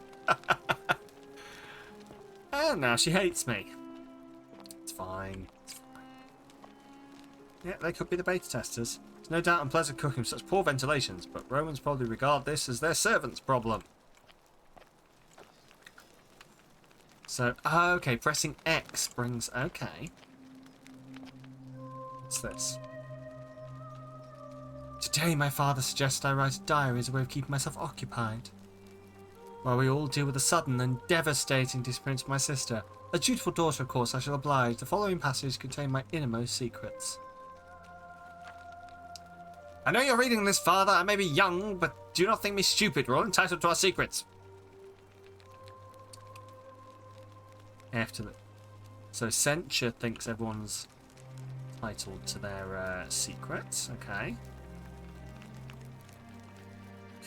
Oh, now she hates me. It's fine. It's fine. Yeah, they could be the beta testers. There's no doubt unpleasant cooking with such poor ventilations, but Romans probably regard this as their servant's problem. So, okay, pressing X brings... Okay. What's this? Today my father suggested I write a diary as a way of keeping myself occupied. While we all deal with the sudden and devastating disappearance of my sister. A dutiful daughter, of course, I shall oblige. The following passages contain my innermost secrets. I know you're reading this, Father. I may be young, but do not think me stupid. We're all entitled to our secrets. After the... So Censure thinks everyone's entitled to their secrets. Okay.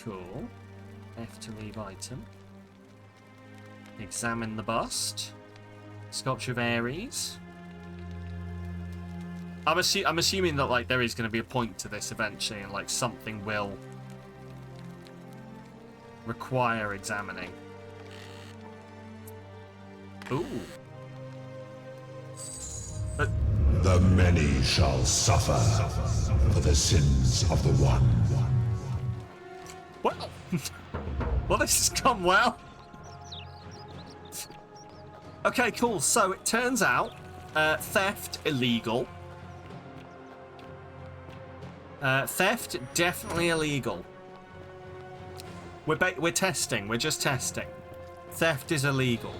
Cool. F to leave item. Examine the bust. Sculpture of Ares. I'm assuming that like there is going to be a point to this eventually, and like something will require examining. Ooh. But the many shall suffer for the sins of the one. Well, well, this has gone well. Okay, cool. So it turns out theft illegal. Theft definitely illegal. We're testing. We're just testing. Theft is illegal.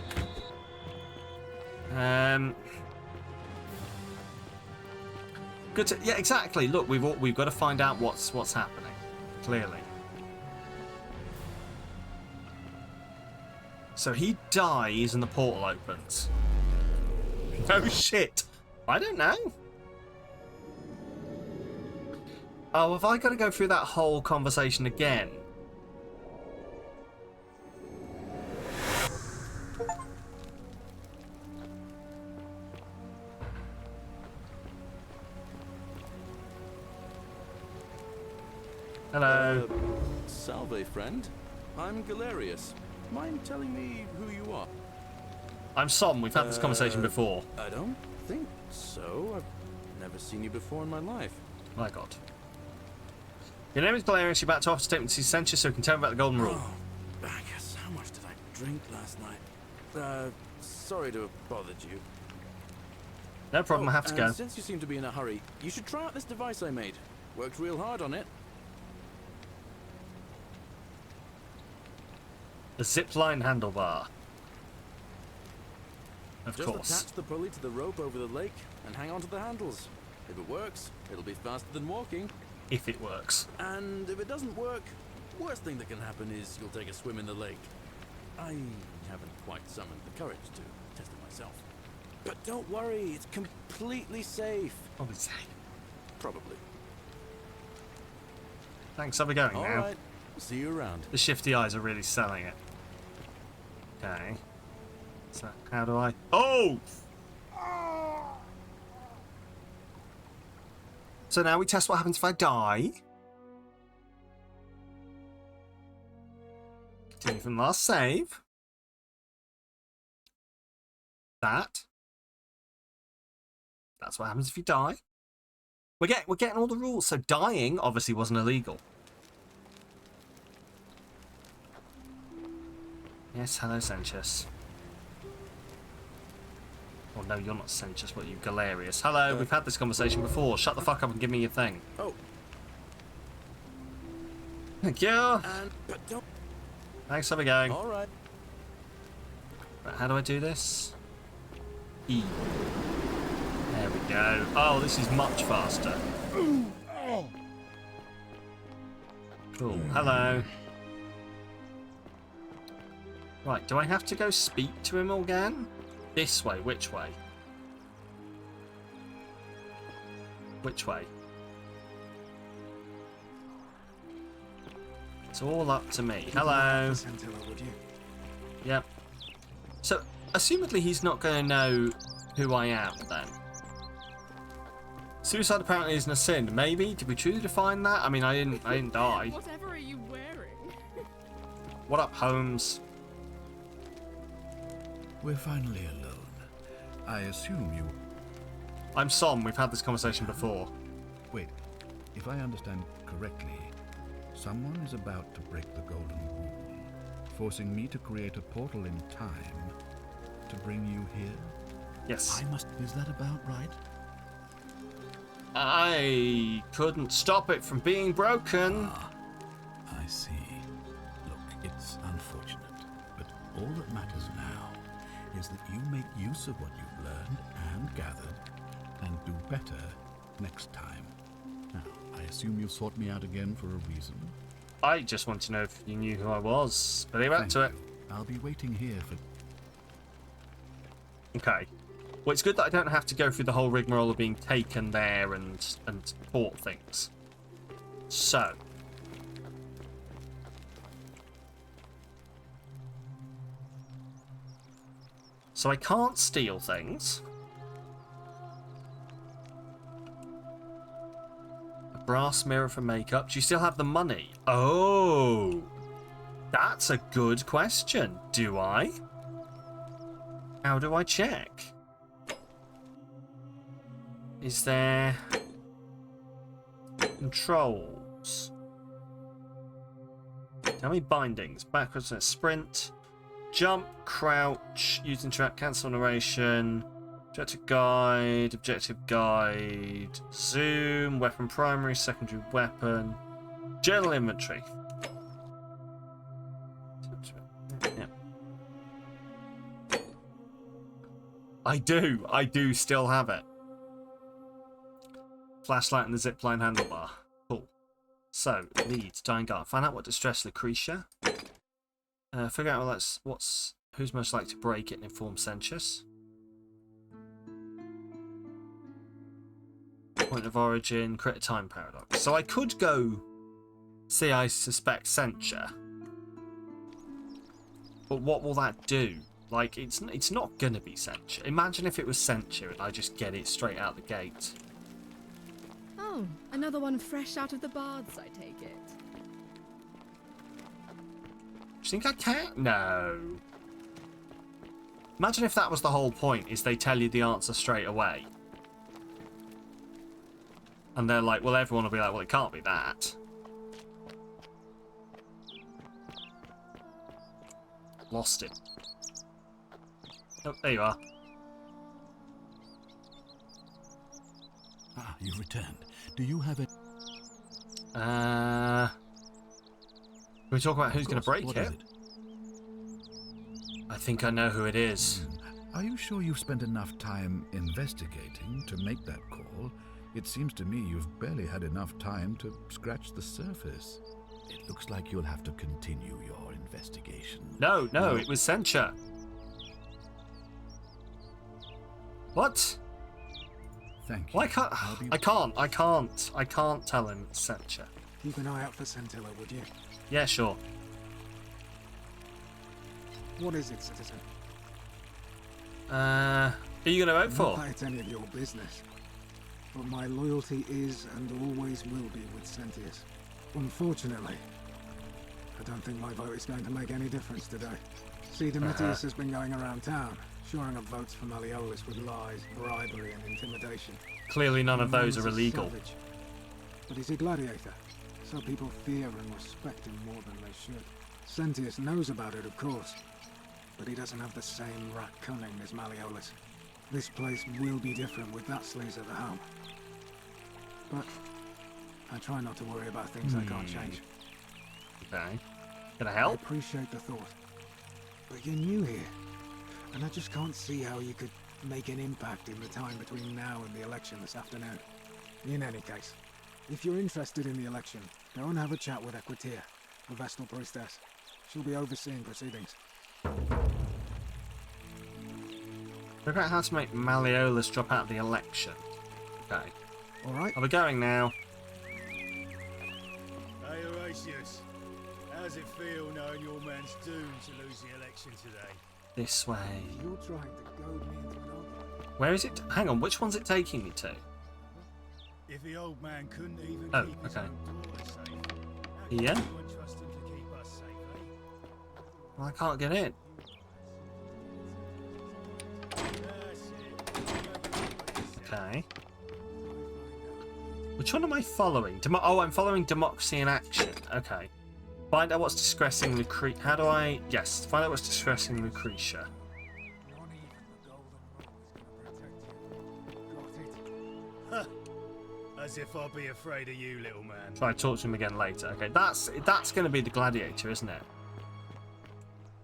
Good. Yeah, exactly. Look, we've got to find out what's happening. Clearly. So he dies and the portal opens. Oh shit! I don't know. Oh, have I got to go through that whole conversation again? Hello. Salve, friend. I'm Galerius. Mind telling me who you are? I'm Som. We've had this conversation before. I don't think so. I've never seen you before in my life. My God. Your name is Galerius. You're about to offer a statement to Sentia so we can tell him about the golden rule. Oh, Bacchus, how much did I drink last night? Sorry to have bothered you. No problem. I have to go. Since you seem to be in a hurry, you should try out this device I made. Worked real hard on it. The zipline handlebar. Of Just course. attach the pulley to the rope over the lake and hang on to the handles. If it works, it'll be faster than walking. If it works. And if it doesn't work, worst thing that can happen is you'll take a swim in the lake. I haven't quite summoned the courage to test it myself. But don't worry, it's completely safe. Probably safe. Probably. Thanks, I'll be going All now. right. See you around. The shifty eyes are really selling it. Okay. So, how do I... Oh! So now we test what happens if I die. Continue from last save. That's what happens if you die. We're getting all the rules. So dying obviously wasn't illegal. Yes, hello, Sentius. Oh no, you're not Sentius, what are you, Galerius? Hello, we've had this conversation before. Shut the fuck up and give me your thing. Oh. Thank you. But don't... Thanks for going. All right. Right, how do I do this? E. There we go. Oh, this is much faster. Cool. Hello. Right, do I have to go speak to him again? This way, which way? Which way? It's all up to me. Hello. Yep. So, assumedly he's not going to know who I am then. Suicide apparently isn't a sin. Maybe? Did we truly define that? I mean, I didn't die. Whatever are you wearing? What up, Holmes? We're finally alone. I assume you... I'm Som. We've had this conversation before. Wait, if I understand correctly, someone is about to break the golden rule, forcing me to create a portal in time to bring you here? Yes. Is that about right? I couldn't stop it from being broken. Ah, I see. Look, it's unfortunate, but all that matters now is that you make use of what you've learned and gathered and do better next time. Now, I assume you'll sort me out again for a reason. I just want to know if you knew who I was. But leave back to it. I'll be waiting here for... Okay. Well, it's good that I don't have to go through the whole rigmarole of being taken there and bought things. So. So I can't steal things. Brass mirror for makeup. Do you still have the money? Oh, that's a good question. Do I? How do I check? Is there controls? Tell me bindings. Backwards and sprint. Jump, crouch, use interact, cancel narration. Objective guide, zoom, weapon primary, secondary weapon, journal inventory. Yeah. I do still have it. Flashlight and the zipline handlebar. Cool. So, leads, dying guard. Find out what distressed Lucretia. Figure out who's most likely to break it and inform Sentius. Point of origin, create a time paradox. So I could go see I suspect Sentia. But what will that do? Like, it's not gonna be Sentia. Imagine if it was Sentia and I just get it straight out the gate. Oh, another one fresh out of the baths, I take it. Do you think I can? No. Imagine if that was the whole point, is they tell you the answer straight away. And they're like, well, everyone will be like, well, it can't be that. Lost it. Oh, there you are. Ah, you've returned. Do you have it? Can we talk about who's going to break What it? is it? I think I know who it is. Are you sure you've spent enough time investigating to make that call? It seems to me you've barely had enough time to scratch the surface. It looks like you'll have to continue your investigation. No, it was Sentia. What? Thank you. Why can't I can't tell him it's Sentia. Keep an eye out for Scintilla, would you? Yeah, sure. What is it, citizen? Who are you gonna vote for? Not that it's any of your business. But my loyalty is and always will be with Sentius. Unfortunately, I don't think my vote is going to make any difference today. See, Domitius has been going around town, shoring up votes for Malleolus with lies, bribery, and intimidation. Clearly none of those are illegal. Savage. But he's a gladiator, so people fear and respect him more than they should. Sentius knows about it, of course, but he doesn't have the same rat cunning as Malleolus. This place will be different with that sleaze at the helm. But I try not to worry about things I can't change. Okay. Can I I help? appreciate the thought. But you're new here, and I just can't see how you could make an impact in the time between now and the election this afternoon. In any case, if you're interested in the election, go and have a chat with Equitia, the Vestal Priestess. She'll be overseeing proceedings. Figure out how to make Malleolus drop out of the election. Okay. Alright? I'll be going now. Hey Horatius, how's it feel knowing your man's doomed to lose the election today? This way. You're trying to goad me into an argument. Where is it? Hang on, which one's it taking me to? If the old man couldn't even Oh, keep his okay. own daughter safe, how Here? can anyone trust him to keep us safe, eh? Well, I can't get in. That's it. Okay. Which one am I following? I'm following Democracy in Action. Okay. Find out what's distressing Lucretia. How do I... Yes, find out what's distressing Lucretia. Not even the golden rule is gonna protect you. Got it. As if I'll be afraid of you, little man. Try to talk to him again later. Okay, that's going to be the gladiator, isn't it?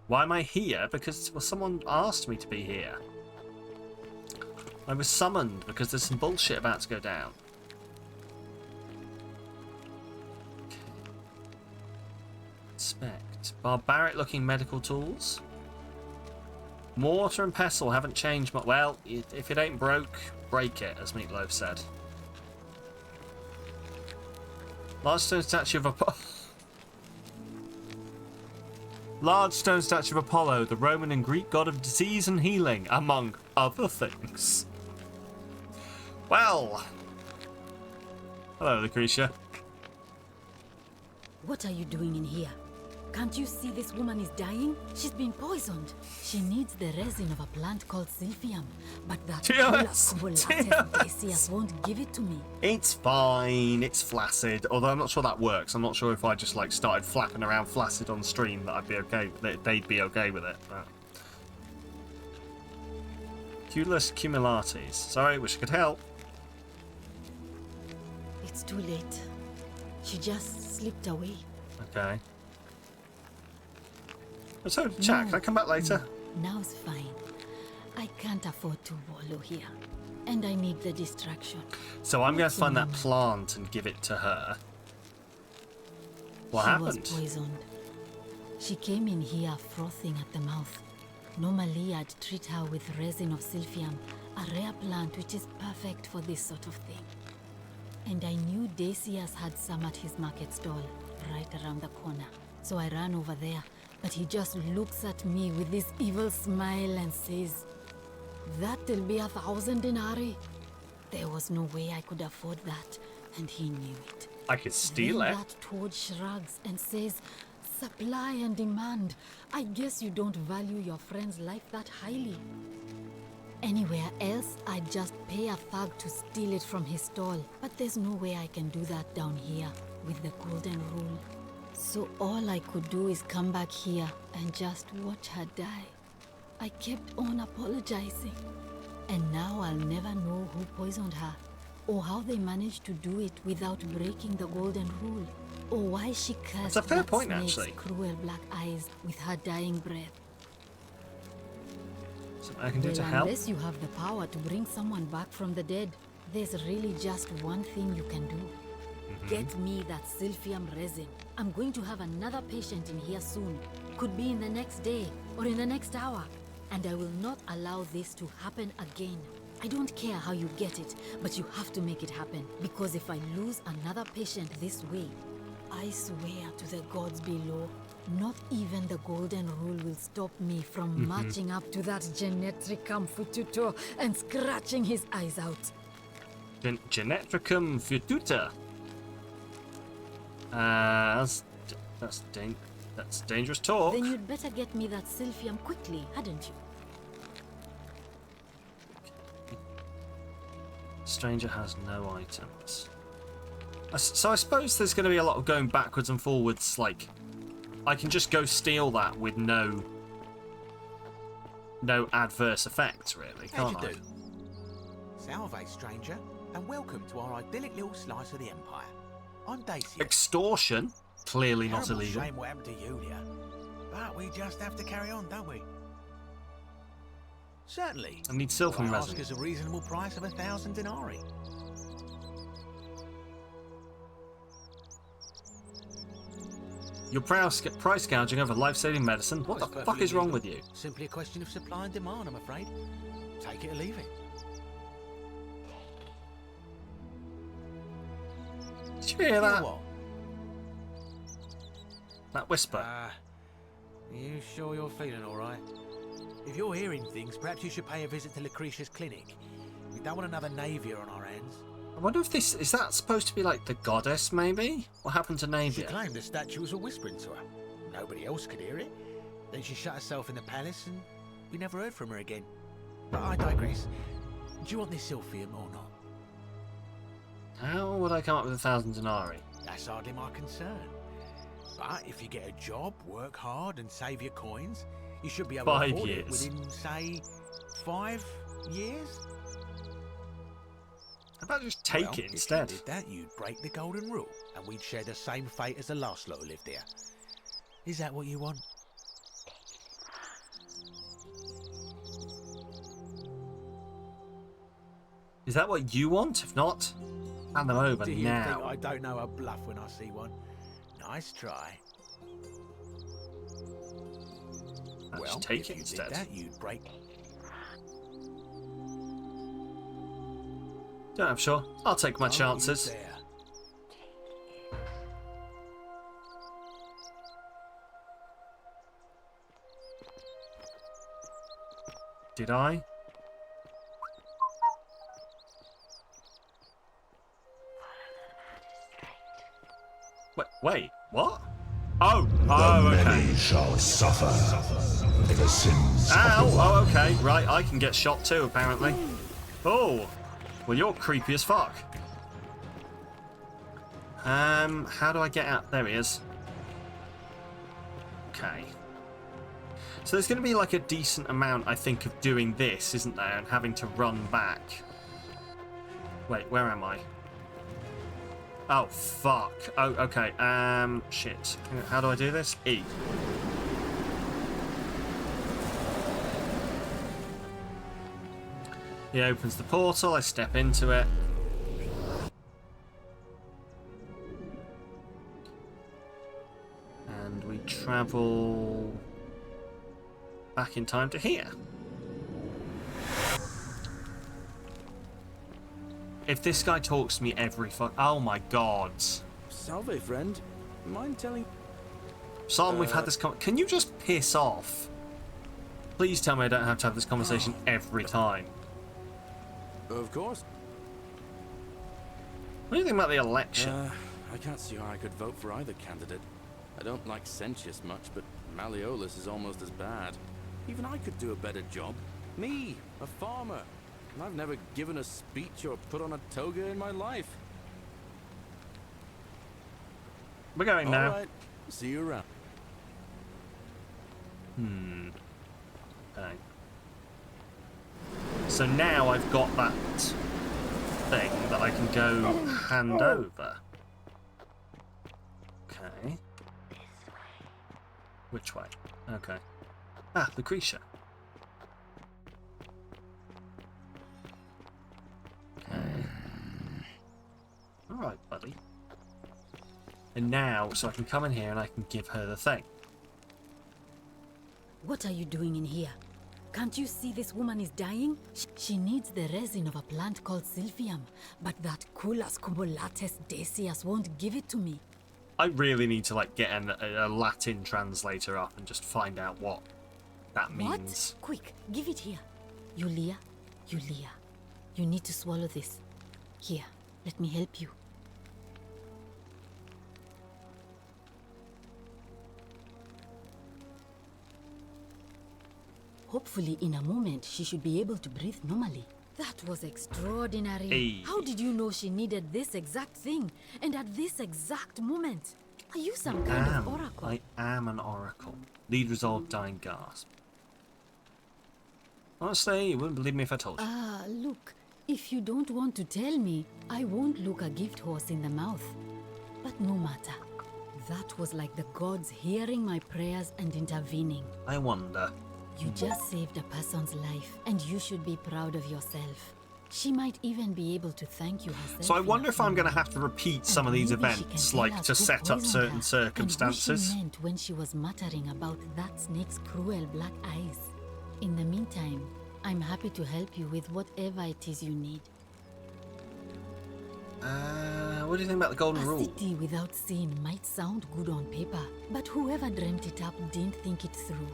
Why am I here? Because, well, someone asked me to be here. I was summoned because there's some bullshit about to go down. Okay. Inspect. Barbaric looking medical tools. Mortar and pestle haven't changed much. Well, if it ain't broke, break it, as Meatloaf said. Large stone statue of Apollo. Large stone statue of Apollo, the Roman and Greek god of disease and healing, among other things. Well, Hello, Lucretia. What are you doing in here? Can't you see this woman is dying? She's been poisoned. She needs the resin of a plant called Silphium, but that Decius won't give it to me. It's fine. It's flaccid. Although I'm not sure that works. I'm not sure if I just like started flapping around flaccid on stream that I'd be okay. That they'd be okay with it. But... Culus cumulatis. Sorry, wish I could help. It's too late. She just slipped away. Okay. So, chat, can I come back later? Now's fine. I can't afford to wallow here. And I need the distraction. So I'm going to find that plant and give it to her. What happened? She was poisoned. She came in here frothing at the mouth. Normally I'd treat her with resin of Silphium, a rare plant which is perfect for this sort of thing. And I knew Decius had some at his market stall, right around the corner. So I ran over there. But he just looks at me with this evil smile and says, "That'll be 1,000 denarii." There was no way I could afford that, and he knew it. I could steal then it. That toad shrugs and says, "Supply and demand. I guess you don't value your friend's life that highly." Anywhere else, I'd just pay a thug to steal it from his stall. But there's no way I can do that down here with the golden rule. So all I could do is come back here and just watch her die. I kept on apologizing. And now I'll never know who poisoned her, or how they managed to do it without breaking the golden rule, or why she cursed That's a fair that point, snake's actually. cruel black eyes with her dying breath. Something I can do to Well, help? unless you have the power to bring someone back from the dead, there's really just one thing you can do. Get me that Silphium resin. I'm going to have another patient in here soon. Could be in the next day or in the next hour. And I will not allow this to happen again. I don't care how you get it, but you have to make it happen. Because if I lose another patient this way, I swear to the gods below, not even the golden rule will stop me from marching up to that Genetricum Fututo and scratching his eyes out. Genetricum fututa. That's dangerous talk. Then you'd better get me that Silphium quickly, hadn't you? Stranger has no items. So I suppose there's going to be a lot of going backwards and forwards. Like, I can just go steal that with no adverse effects, really, can't I? Salve, stranger, and welcome to our idyllic little slice of the Empire. I'm Dacius. Extortion? Clearly not Terrible illegal. shame what happened to Yulia, but we just have to carry on, don't we? Certainly. I need Silphium Ask resin. us a reasonable price of 1,000 denarii. You're price gouging over life-saving medicine? What the fuck is wrong with you? Simply a question of supply and demand, I'm afraid. Take it or leave it. Did you hear that? What? That whisper. You sure you're feeling all right? If you're hearing things, perhaps you should pay a visit to Lucretia's clinic. We don't want another Navia on our hands. I wonder if this is that supposed to be like the goddess, maybe? What happened to She Navia? claimed the statues were whispering to her. Nobody else could hear it. Then she shut herself in the palace and we never heard from her again. But I digress. Do you want this Silphium or not? How would I come up with 1,000 denarii? That's hardly my concern. But if you get a job, work hard and save your coins, you should be able to 5 afford it years. within, say, 5 years? How about just take Well, it instead? If you did that, you'd break the golden rule, and we'd share the same fate as the last lot who lived here. Is that what you want? Is that what you want? If not, hand them over Do you now. think I don't know a bluff when I see one? Nice try. Let's Well, take if it you instead. did that, you'd break. Don't have sure. I'll take my Don't you chances. dare. Did I? Wait, what? Oh, okay. Many shall suffer for the sins of the Ow! one. Oh, okay. Right, I can get shot too, apparently. Oh, well, you're creepy as fuck. How do I get out? There he is. Okay. So there's going to be like a decent amount, I think, of doing this, isn't there? And having to run back. Wait, where am I? Oh, fuck. Oh, okay. Shit. How do I do this? E. He opens the portal, I step into it. And we travel back in time to here. If this guy talks to me every oh my god. Salve, friend. Mind telling... Sam, we've had this can you just piss off? Please tell me I don't have to have this conversation every time. Of course. What do you think about the election? I can't see how I could vote for either candidate. I don't like Sentius much, but Malleolus is almost as bad. Even I could do a better job. Me, a farmer. And I've never given a speech or put on a toga in my life. We're going now. All right. See you around. Okay. So now I've got that thing that I can go hand over. Okay. Which way? Okay. Ah, Lucretia. Okay. Alright, buddy. And now, so I can come in here and I can give her the thing. What are you doing in here? Can't you see this woman is dying? She needs the resin of a plant called Silphium, but that Culus cubulatus Decius won't give it to me. I really need to like get a Latin translator up and just find out what that means. What? Quick, give it here. Yulia, you need to swallow this. Here, let me help you. Hopefully, in a moment, she should be able to breathe normally. That was extraordinary. Hey. How did you know she needed this exact thing? And at this exact moment? Are you some kind of oracle? I am an oracle. Lead resolve, dying gasp. Honestly, you wouldn't believe me if I told you. Look, if you don't want to tell me, I won't look a gift horse in the mouth. But no matter. That was like the gods hearing my prayers and intervening. I wonder. You just saved a person's life, and you should be proud of yourself. She might even be able to thank you herself. So I wonder if I'm going to have to repeat some of these events, like to set up certain circumstances. And what she meant when she was muttering about that snake's cruel black eyes. In the meantime, I'm happy to help you with whatever it is you need. What do you think about the golden rule? A city without sin might sound good on paper, but whoever dreamt it up didn't think it through.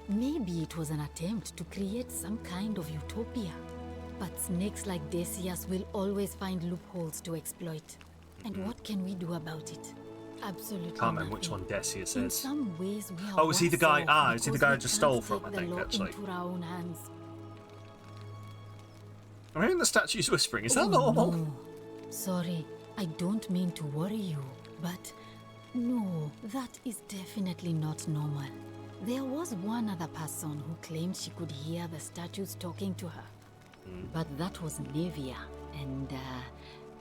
Maybe it was an attempt to create some kind of utopia. But snakes like Decius will always find loopholes to exploit. And what can we do about it? Absolutely Can't remember nothing. which one Decius In is. some ways, we are Oh, is he the guy? worse off Is he the because guy I we just can't stole from, take I the think, law actually. into our own hands. I'm hearing the statues whispering. Is that Oh, normal? no. Sorry, I don't mean to worry you, but no, that is definitely not normal. There was one other person who claimed she could hear the statues talking to her. But that was Nevia, and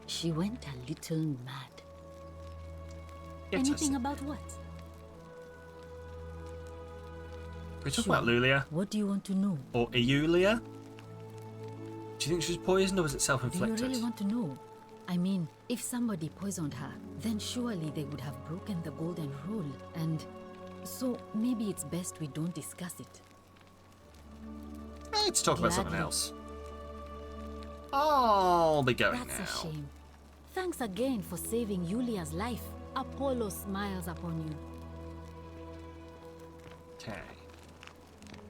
she went a little mad. Anything about what? We're talking about Lulia. What do you want to know? Or Eulia? Do you think she was poisoned or was it Do self-inflicted? you really want to know? I mean, if somebody poisoned her, then surely they would have broken the golden rule, and so maybe it's best we don't discuss it. Let's talk about something Gladly. else. I'll be going That's now. a shame. Thanks again for saving Yulia's life. Apollo smiles upon you. Okay.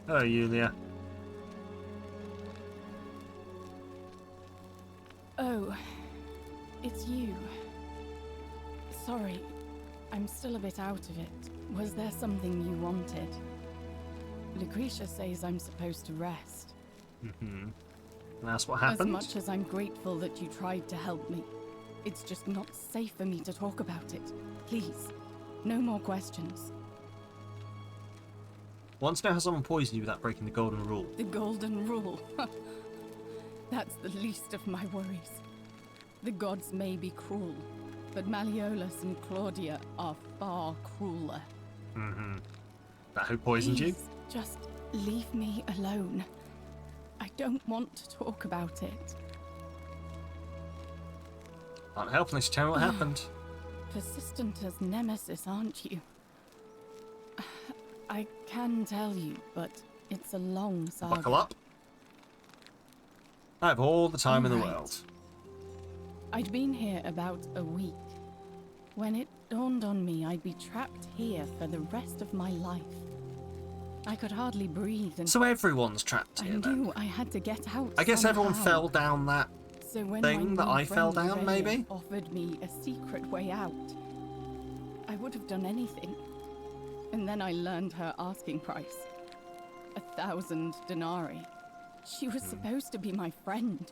Hello, Yulia. Oh, it's you. Sorry, I'm still a bit out of it. Was there something you wanted? Lucretia says I'm supposed to rest. And that's what happened? As much as I'm grateful that you tried to help me, it's just not safe for me to talk about it. Please, no more questions. Want to know how someone poisoned you without breaking the golden rule? The golden rule. That's the least of my worries. The gods may be cruel, but Malleolus and Claudia are far crueler. That who poisoned you? Please, just leave me alone. I don't want to talk about it. Can't help unless you tell me what happened. Persistent as Nemesis, aren't you? I can tell you, but it's a long saga. Buckle up. I have all the time in the Right. world. I'd been here about a week when it dawned on me I'd be trapped here for the rest of my life. I could hardly breathe, and So everyone's trapped I here knew then? I had to get out. I guess everyone somehow. fell down that So when thing my that new I fell friend down, Aurelia maybe? offered me a secret way out, I would have done anything. And then I learned her asking price. 1,000 denarii. She was supposed to be my friend.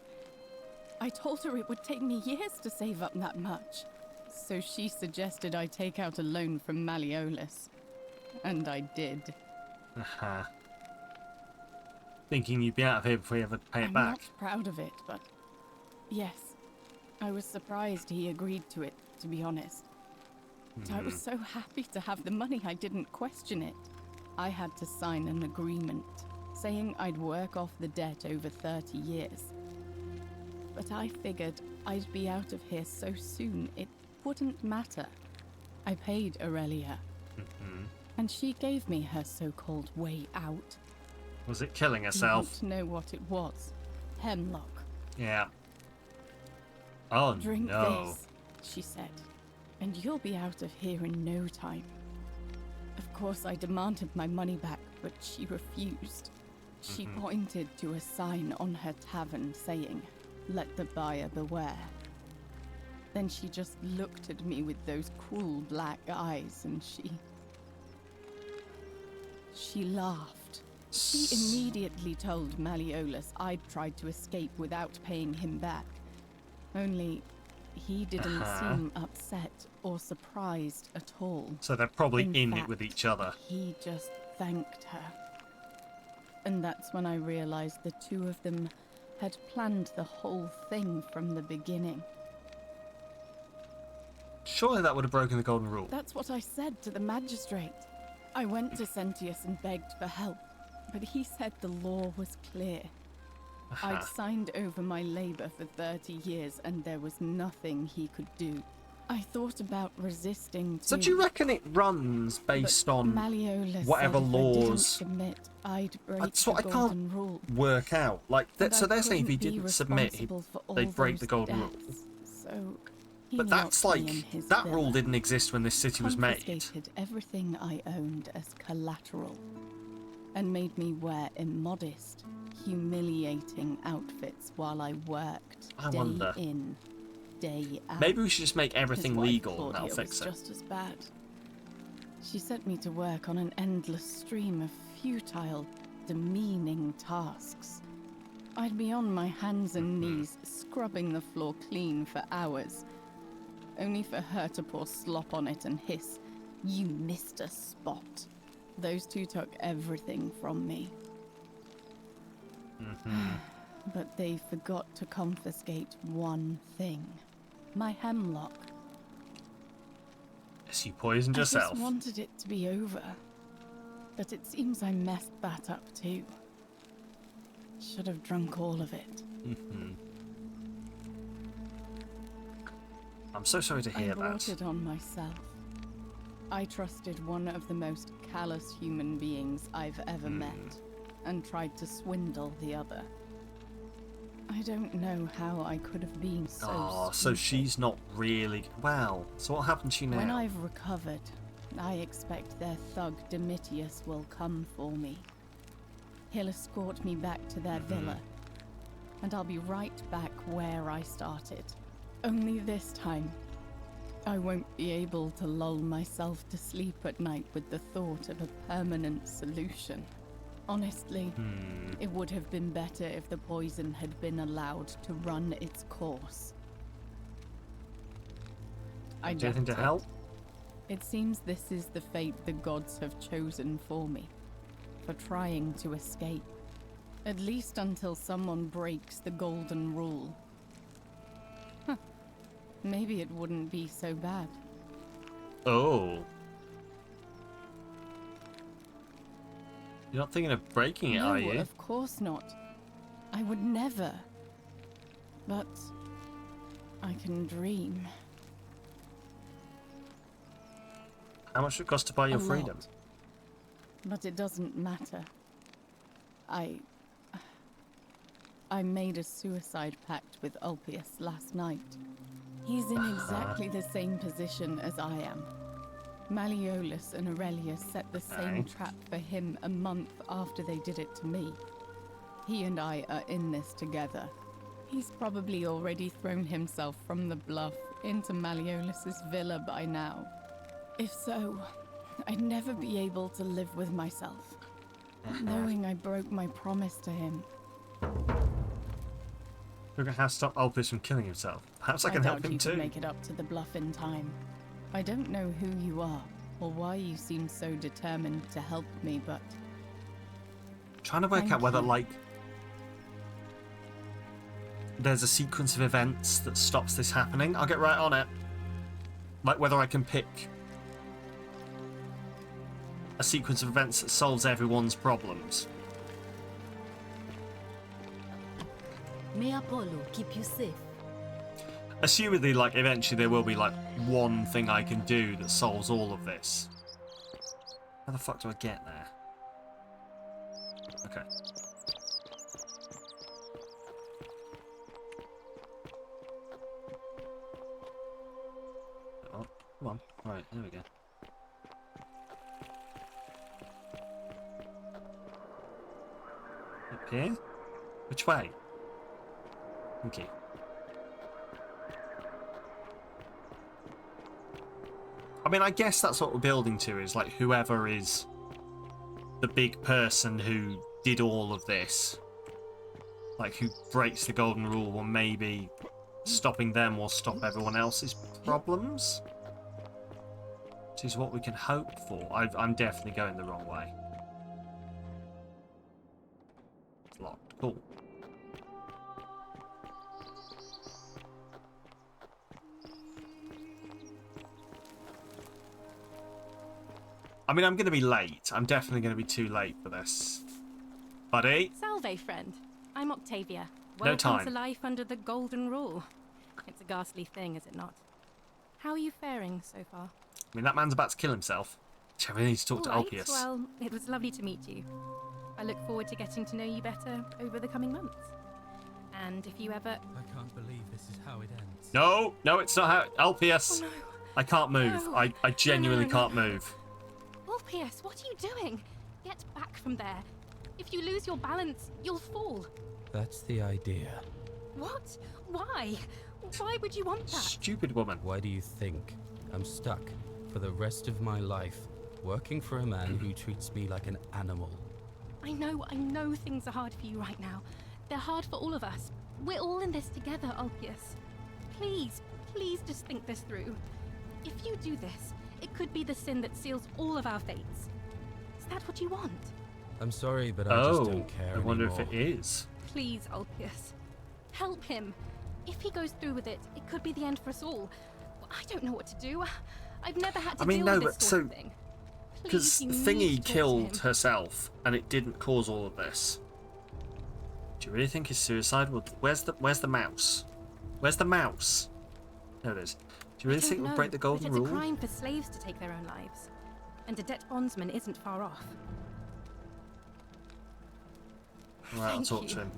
I told her it would take me years to save up that much. So she suggested I take out a loan from Malleolus. And I did. Thinking you'd be out of here before you ever pay it I'm back. not proud of it, but yes. I was surprised he agreed to it, to be honest. But I was so happy to have the money I didn't question it. I had to sign an agreement, saying I'd work off the debt over 30 years. But I figured I'd be out of here so soon it wouldn't matter. I paid Aurelia, and she gave me her so-called way out. Was it killing You herself? want to know what it was? Hemlock. Yeah. Oh Drink no. this, she said, and you'll be out of here in no time. Of course, I demanded my money back, but she refused. She pointed to a sign on her tavern saying, "Let the buyer beware." Then she just looked at me with those cruel black eyes, and she laughed. She immediately told Malleolus I'd tried to escape without paying him back. Only he didn't seem upset or surprised at all. So they're probably in fact, it with each other. He just thanked her. And that's when I realized the two of them had planned the whole thing from the beginning. Surely that would have broken the golden rule. That's what I said to the magistrate. I went to Sentius and begged for help, but he said the law was clear. I'd signed over my labor for 30 years and there was nothing he could do. I thought about resisting too. So do you reckon it runs based on Malleolus whatever said if I didn't laws? submit, I'd break That's the what I golden can't rule. work out. Like, And so I they're saying if he couldn't be didn't submit, responsible for all they'd break those the golden deaths, rule. So he But that's locked me like, in his that villa, rule didn't exist when this city was made. confiscated everything I owned as collateral, and made me wear immodest, humiliating outfits while I worked I day wonder. in, day out. Maybe we should just make everything His wife, legal and Claudia, that'll fix was it. just as bad. She sent me to work on an endless stream of futile, demeaning tasks. I'd be on my hands and knees, scrubbing the floor clean for hours, only for her to pour slop on it and hiss, "You missed a spot." Those two took everything from me. But they forgot to confiscate one thing. My hemlock. Yes, you poisoned I yourself. just wanted it to be over. But it seems I messed that up too. Should have drunk all of it. I'm so sorry to hear I brought that. it on myself. I trusted one of the most callous human beings I've ever met, and tried to swindle the other. I don't know how I could have been so Oh, so stupid. she's not really... Well, so what happened to you now? When I've recovered, I expect their thug Domitius will come for me. He'll escort me back to their villa, and I'll be right back where I started. Only this time, I won't be able to lull myself to sleep at night with the thought of a permanent solution. Honestly, it would have been better if the poison had been allowed to run its course. I Do anything to help? It seems this is the fate the gods have chosen for me, for trying to escape. At least until someone breaks the golden rule. Huh. Maybe it wouldn't be so bad. Oh. You're not thinking of breaking it, No, are you? of course not. I would never. But I can dream. How much would it cost to buy your A freedom? lot. But it doesn't matter. I made a suicide pact with Ulpius last night. He's in exactly the same position as I am. Malleolus and Aurelius set the same trap for him a month after they did it to me. He and I are in this together. He's probably already thrown himself from the bluff into Malleolus's villa by now. If so, I'd never be able to live with myself, knowing I broke my promise to him. Look at how to stop Ulpius from killing himself. Perhaps I can help doubt him you too. could make it up to the bluff in time. I don't know who you are, or why you seem so determined to help me, but... Trying to work Thank out whether, you. like, there's a sequence of events that stops this happening. I'll get right on it. Like whether I can pick a sequence of events that solves everyone's problems. May Apollo keep you safe. Assumedly, like, eventually there will be, like, one thing I can do that solves all of this. How the fuck do I get there? Okay. Oh, come on. Right, there we go. Up here? Which way? Okay. I mean, I guess that's what we're building to, is like whoever is the big person who did all of this, like who breaks the golden rule, or maybe stopping them will stop everyone else's problems, which is what we can hope for. I'm definitely going the wrong way. It's locked. Cool. I mean, I'm going to be late. I'm definitely going to be too late for this. Buddy? Salve, friend. I'm Octavia. No Welcome time. to life under the golden rule. It's a ghastly thing, is it not? How are you faring so far? I mean, that man's about to kill himself. I really need to talk to All right, Ulpius. well, it was lovely to meet you. I look forward to getting to know you better over the coming months. And if you ever... I can't believe this is how it ends. No, no, it's not how... Ulpius! Oh, no. I can't move. No. I genuinely No. can't move. Ulpius, what are you doing? Get back from there. If you lose your balance, you'll fall. That's the idea. What? Why? Why would you want that? Stupid woman. Why do you think I'm stuck for the rest of my life working for a man who treats me like an animal? I know things are hard for you right now. They're hard for all of us. We're all in this together, Ulpius. Please, please just think this through. If you do this, it could be the sin that seals all of our fates. Is that what you want? I'm sorry, but I just don't care I wonder anymore. if it is. Please, Ulpius. Help him. If he goes through with it, it could be the end for us all. I don't know what to do. I've never had to deal with this sort of thing. Because Please, you need Thingy to talk to killed him. herself, and it didn't cause all of this. Do you really think it's suicide? Well, where's the mouse? Where's the mouse? There it is. Do you really think it would break the golden but rule? it's a crime for slaves to take their own lives. And a debt bondsman isn't far off. Right, I'll Thank talk you. to him.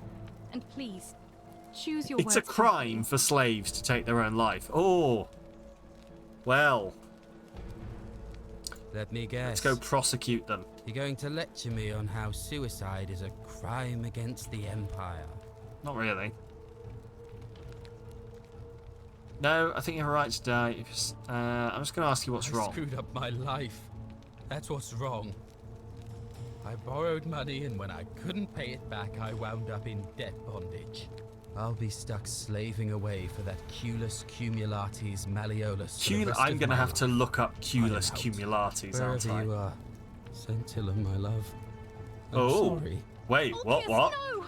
And please, choose your It's words a crime for slaves to take their own life. Oh. Well. Let me guess. Let's go prosecute them. You're going to lecture me on how suicide is a crime against the Empire. Not really. No, I think you have a right to die. I'm just going to ask you what's wrong. I screwed up my life. That's what's wrong. I borrowed money, and when I couldn't pay it back, I wound up in debt bondage. I'll be stuck slaving away for that Culus Cumulatis Malleolus. I'm going to have to look up Culus Cumulatis, aren't I? Wherever you are, Scintilla, my love. I'm sorry. Wait, what? No!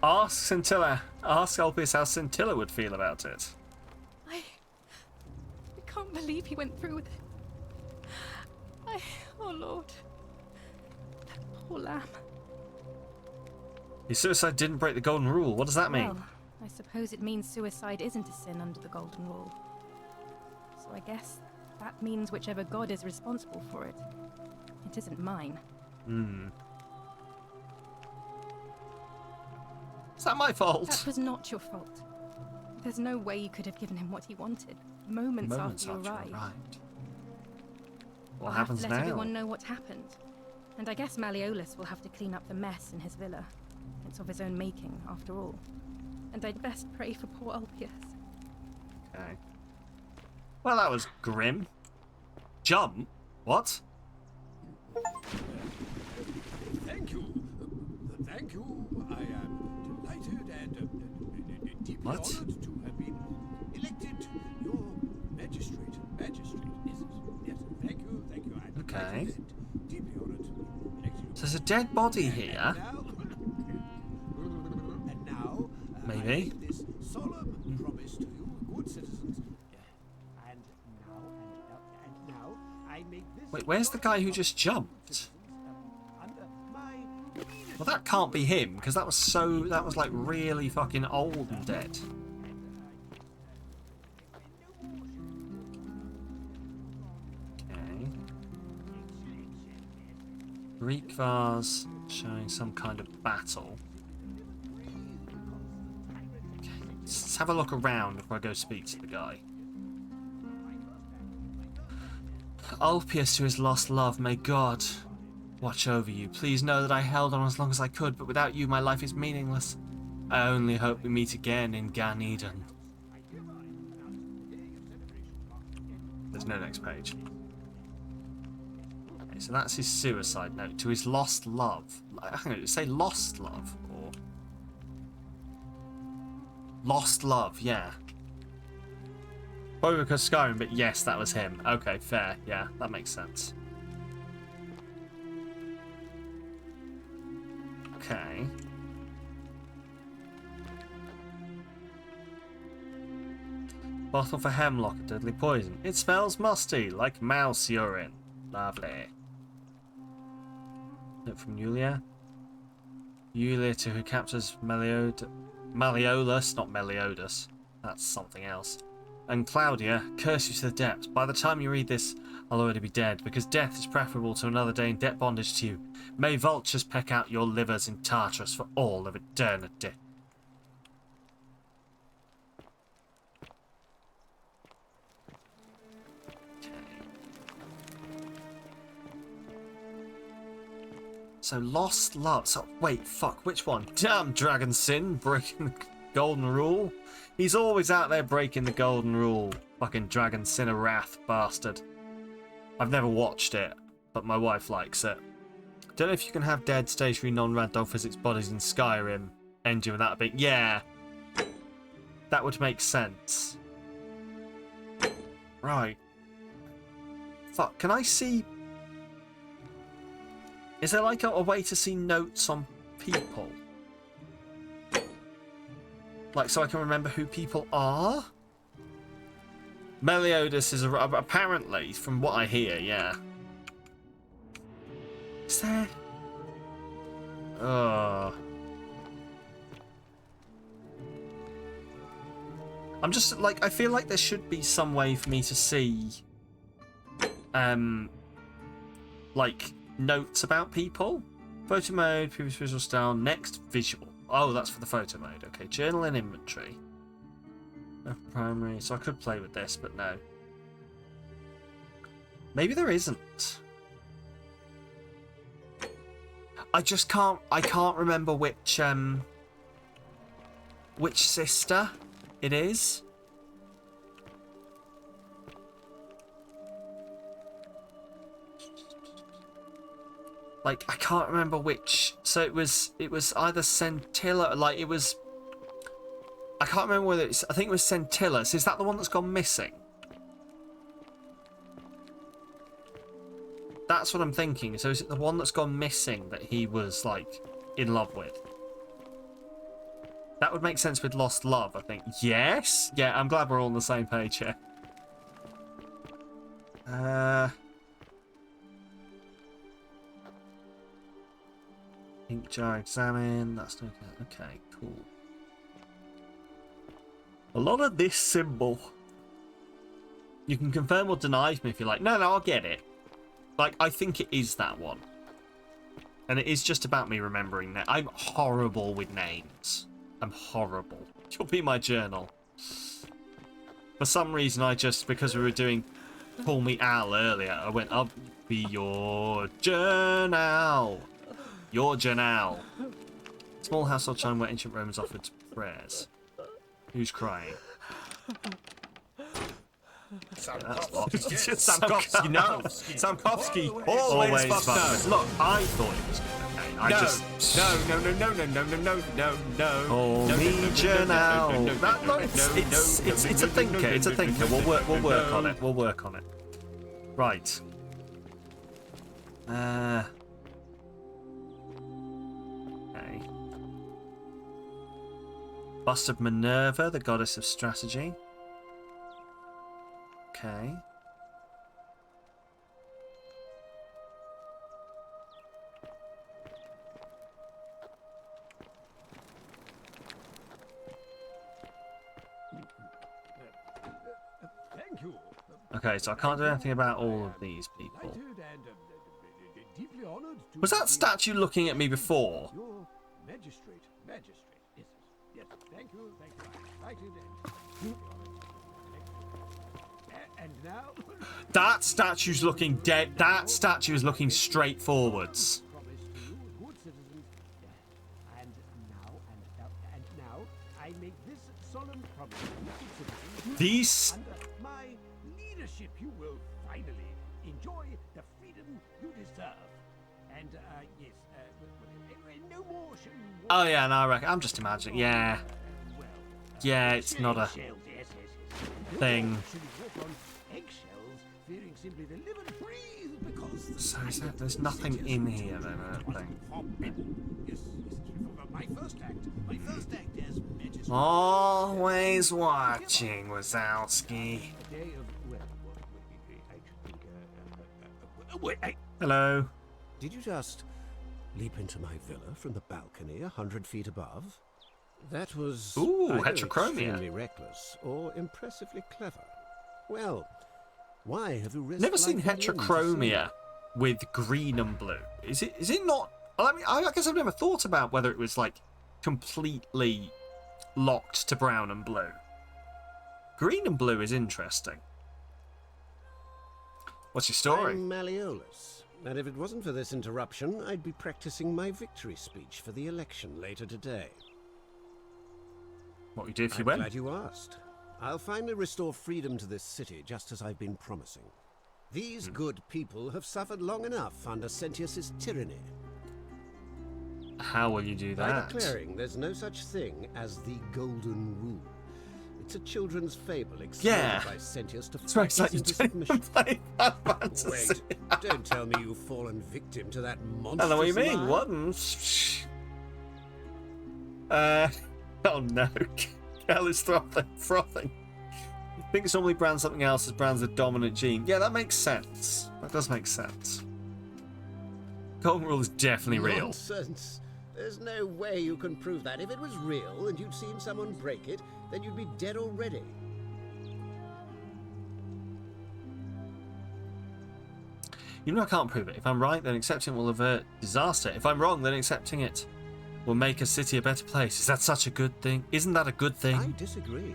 Ask Scintilla. Ask Ulpius how Scintilla would feel about it. I can't believe he went through with it. Oh Lord. That poor lamb. His suicide didn't break the golden rule. What does that mean? Well, I suppose it means suicide isn't a sin under the golden rule. So I guess that means whichever god is responsible for it. It isn't mine. Is that my fault? That was not your fault. There's no way you could have given him what he wanted moments after you arrived. What I'll happens have to let now? everyone know what happened. And I guess Malleolus will have to clean up the mess in his villa. It's of his own making, after all. And I'd best pray for poor Ulpius. Okay. Well, that was grim. Jump? What? Thank you. Thank you. I am delighted and deeply honored to have been elected your magistrate. Magistrate, is it? Yes, thank you, thank you. I'm Okay. and deeply honored to be elected. So there's a dead body here. And now, I Maybe. make this solemn promise to you, good citizens. And now, I make this. Wait, where's the guy who just jumped? Well, that can't be him, because that was like really fucking old and dead. Okay. Greek vase showing some kind of battle. Okay, let's have a look around before I go speak to the guy. Ulpius to his lost love, may God watch over you. Please know that I held on as long as I could, but without you my life is meaningless. I only hope we meet again in Gan Eden. There's no next page. Okay, so that's his suicide note to his lost love. Hang on, did it say lost love? Or lost love, yeah. Probably because Skyrim, but yes, that was him. Okay, fair. Yeah, that makes sense. Okay. Bottle for hemlock, a deadly poison. It smells musty, like mouse urine. Lovely. Note from Yulia. Yulia to who captures Malleolus, not Meliodas. That's something else. And Claudia, curse you to the depths. By the time you read this, I'll already be dead, because death is preferable to another day in debt bondage to you. May vultures peck out your livers in Tartarus for all of eternity. So, lost love. So, wait, fuck, which one? Damn, Dragon Sin, breaking the golden rule. He's always out there breaking the golden rule. Fucking Dragon Sin of Wrath, bastard. I've never watched it, but my wife likes it. Don't know if you can have dead, stationary, non-ragdoll physics bodies in Skyrim engine without a bit. Yeah. That would make sense. Right. Fuck, can I see... Is there like a way to see notes on people? Like, so I can remember who people are? Meliodas is apparently, from what I hear, yeah. Is there... I'm just, like, I feel like there should be some way for me to see... like, notes about people. Photo mode, previous visual style, next visual. Oh, that's for the photo mode. Okay, journal and inventory. Primary. So I could play with this, but no. Maybe there isn't. I just can't. I can't remember which sister it is. Like, I can't remember which. So it was either Scintilla, like it was. I can't remember whether it's. I think it was Scintillus. Is that the one that's gone missing? That's what I'm thinking. So is it the one that's gone missing that he was like in love with? That would make sense with Lost Love, I think. Yes? Yeah, I'm glad we're all on the same page here. Ink jar examine. That's okay. Okay, cool. A lot of this symbol. You can confirm or deny me if you like. No, I'll get it. Like, I think it is that one. And it is just about me remembering that. I'm horrible with names. I'm horrible. You'll be my journal. For some reason, because we were doing Call Me Al earlier, I went, I'll be your journal. Your journal. Small household chime where ancient Romans offered prayers. Who's crying? Samkovsky, no. Samkovsky, always fuck no. Look, I thought it was good. No. Oh, me journal. It's a thinker. It's a thinker. We'll work on it. We'll work on it. Right. Okay. Bust of Minerva, the goddess of strategy. Okay. Thank you. Okay, so I can't do anything about all of these people. Was that statue looking at me before? Your magistrate. Yes. Thank you. And now. That statue's looking dead. That statue is looking straight forwards. And now, I make this solemn promise to you citizens. These. Under my leadership, you will finally enjoy the freedom you deserve. And yes, no more shall you. Oh yeah, no, I reckon. I'm just imagining. Yeah. Yeah, it's not a thing. So is that, there's nothing in here then, I don't think. Yes, my first act as Majesty. Always watching, Wazowski. Hello. Did you just leap into my villa from the balcony 100 feet above? That was either heterochromia. Extremely reckless or impressively clever. Well, why have you risked Never seen life and limb to heterochromia with green and blue. Is it not? I mean, I guess I've never thought about whether it was like completely locked to brown and blue. Green and blue is interesting. What's your story? I'm Malleolus, and if it wasn't for this interruption, I'd be practicing my victory speech for the election later today. What would you do if you I'm win? glad you asked. I'll finally restore freedom to this city, just as I've been promising. These good people have suffered long enough under Sentius's tyranny. How will you do By that? declaring there's no such thing as the Golden Rule. It's a children's fable explained Yeah. by Sentius to That's right, frighten us you into didn't submission. play Final Fantasy. Wait, don't tell me you've fallen victim to that monstrous I don't know what you mean. lie. What? Oh no. Kel is frothing. I think it's normally brand something else as brands the dominant gene. Yeah, that makes sense. That does make sense. Golden Rule is definitely real. Nonsense. There's no way you can prove that. If it was real and you'd seen someone break it, then you'd be dead already. You know I can't prove it. If I'm right, then accepting it will avert disaster. If I'm wrong, then accepting it will make a city a better place. Is that such a good thing? Isn't that a good thing? I disagree.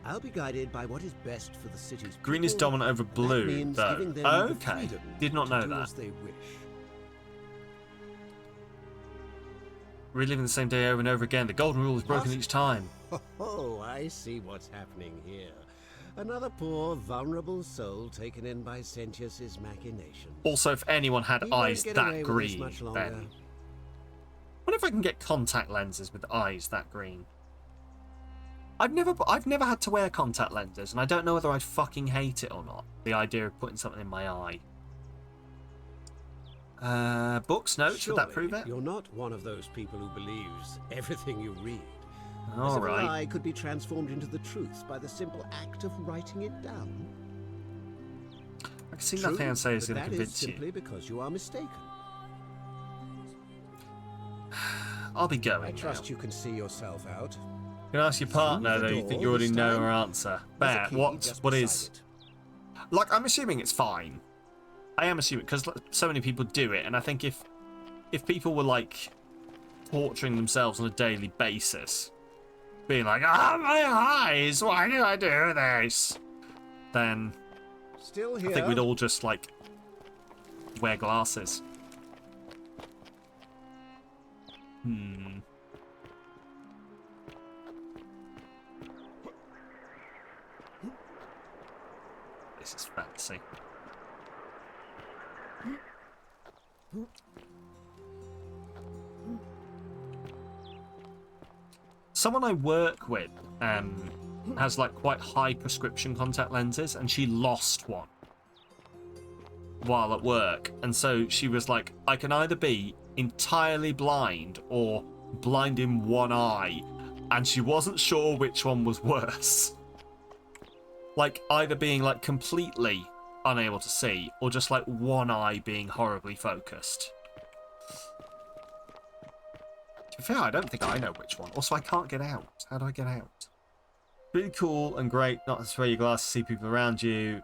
I'll be guided by what is best for the city's Green is people. dominant over That blue, means though. giving them the Okay. freedom Did not know to do that. as they wish. Reliving the same day over and over again. The golden rule is broken each time. Oh, I see what's happening here. Another poor, vulnerable soul taken in by Sentius's machinations. Also, if anyone had He won't eyes get that away with this green, much longer. then... What if I can get contact lenses with eyes that green? I've never had to wear contact lenses, and I don't know whether I'd fucking hate it or not. The idea of putting something in my eye. Books, notes, would that prove it? You're not one of those people who believes everything you read. All As if right. a lie could be transformed into the truth by the simple act of writing it down. I can see nothing I'd say is but going to that convince is simply because you are mistaken. I'll be going I trust now. you can see yourself out. You can ask your partner, Through the though. You think door you already this know time? her answer. There's a Bear, key what just is... beside it. Like, I'm assuming it's fine. I am assuming, because so many people do it, and I think if people were, like, torturing themselves on a daily basis, being like, my eyes, why do I do this? Then Still here. I think we'd all just, like, wear glasses. This is fancy. Someone I work with has like quite high prescription contact lenses, and she lost one while at work, and so she was like, I can either be entirely blind or blind in one eye, and she wasn't sure which one was worse. Like either being like completely unable to see or just like one eye being horribly focused. To be fair, I don't think I know which one. Also, I can't get out. How do I get out? Really cool and great not to wear your glasses to see people around you.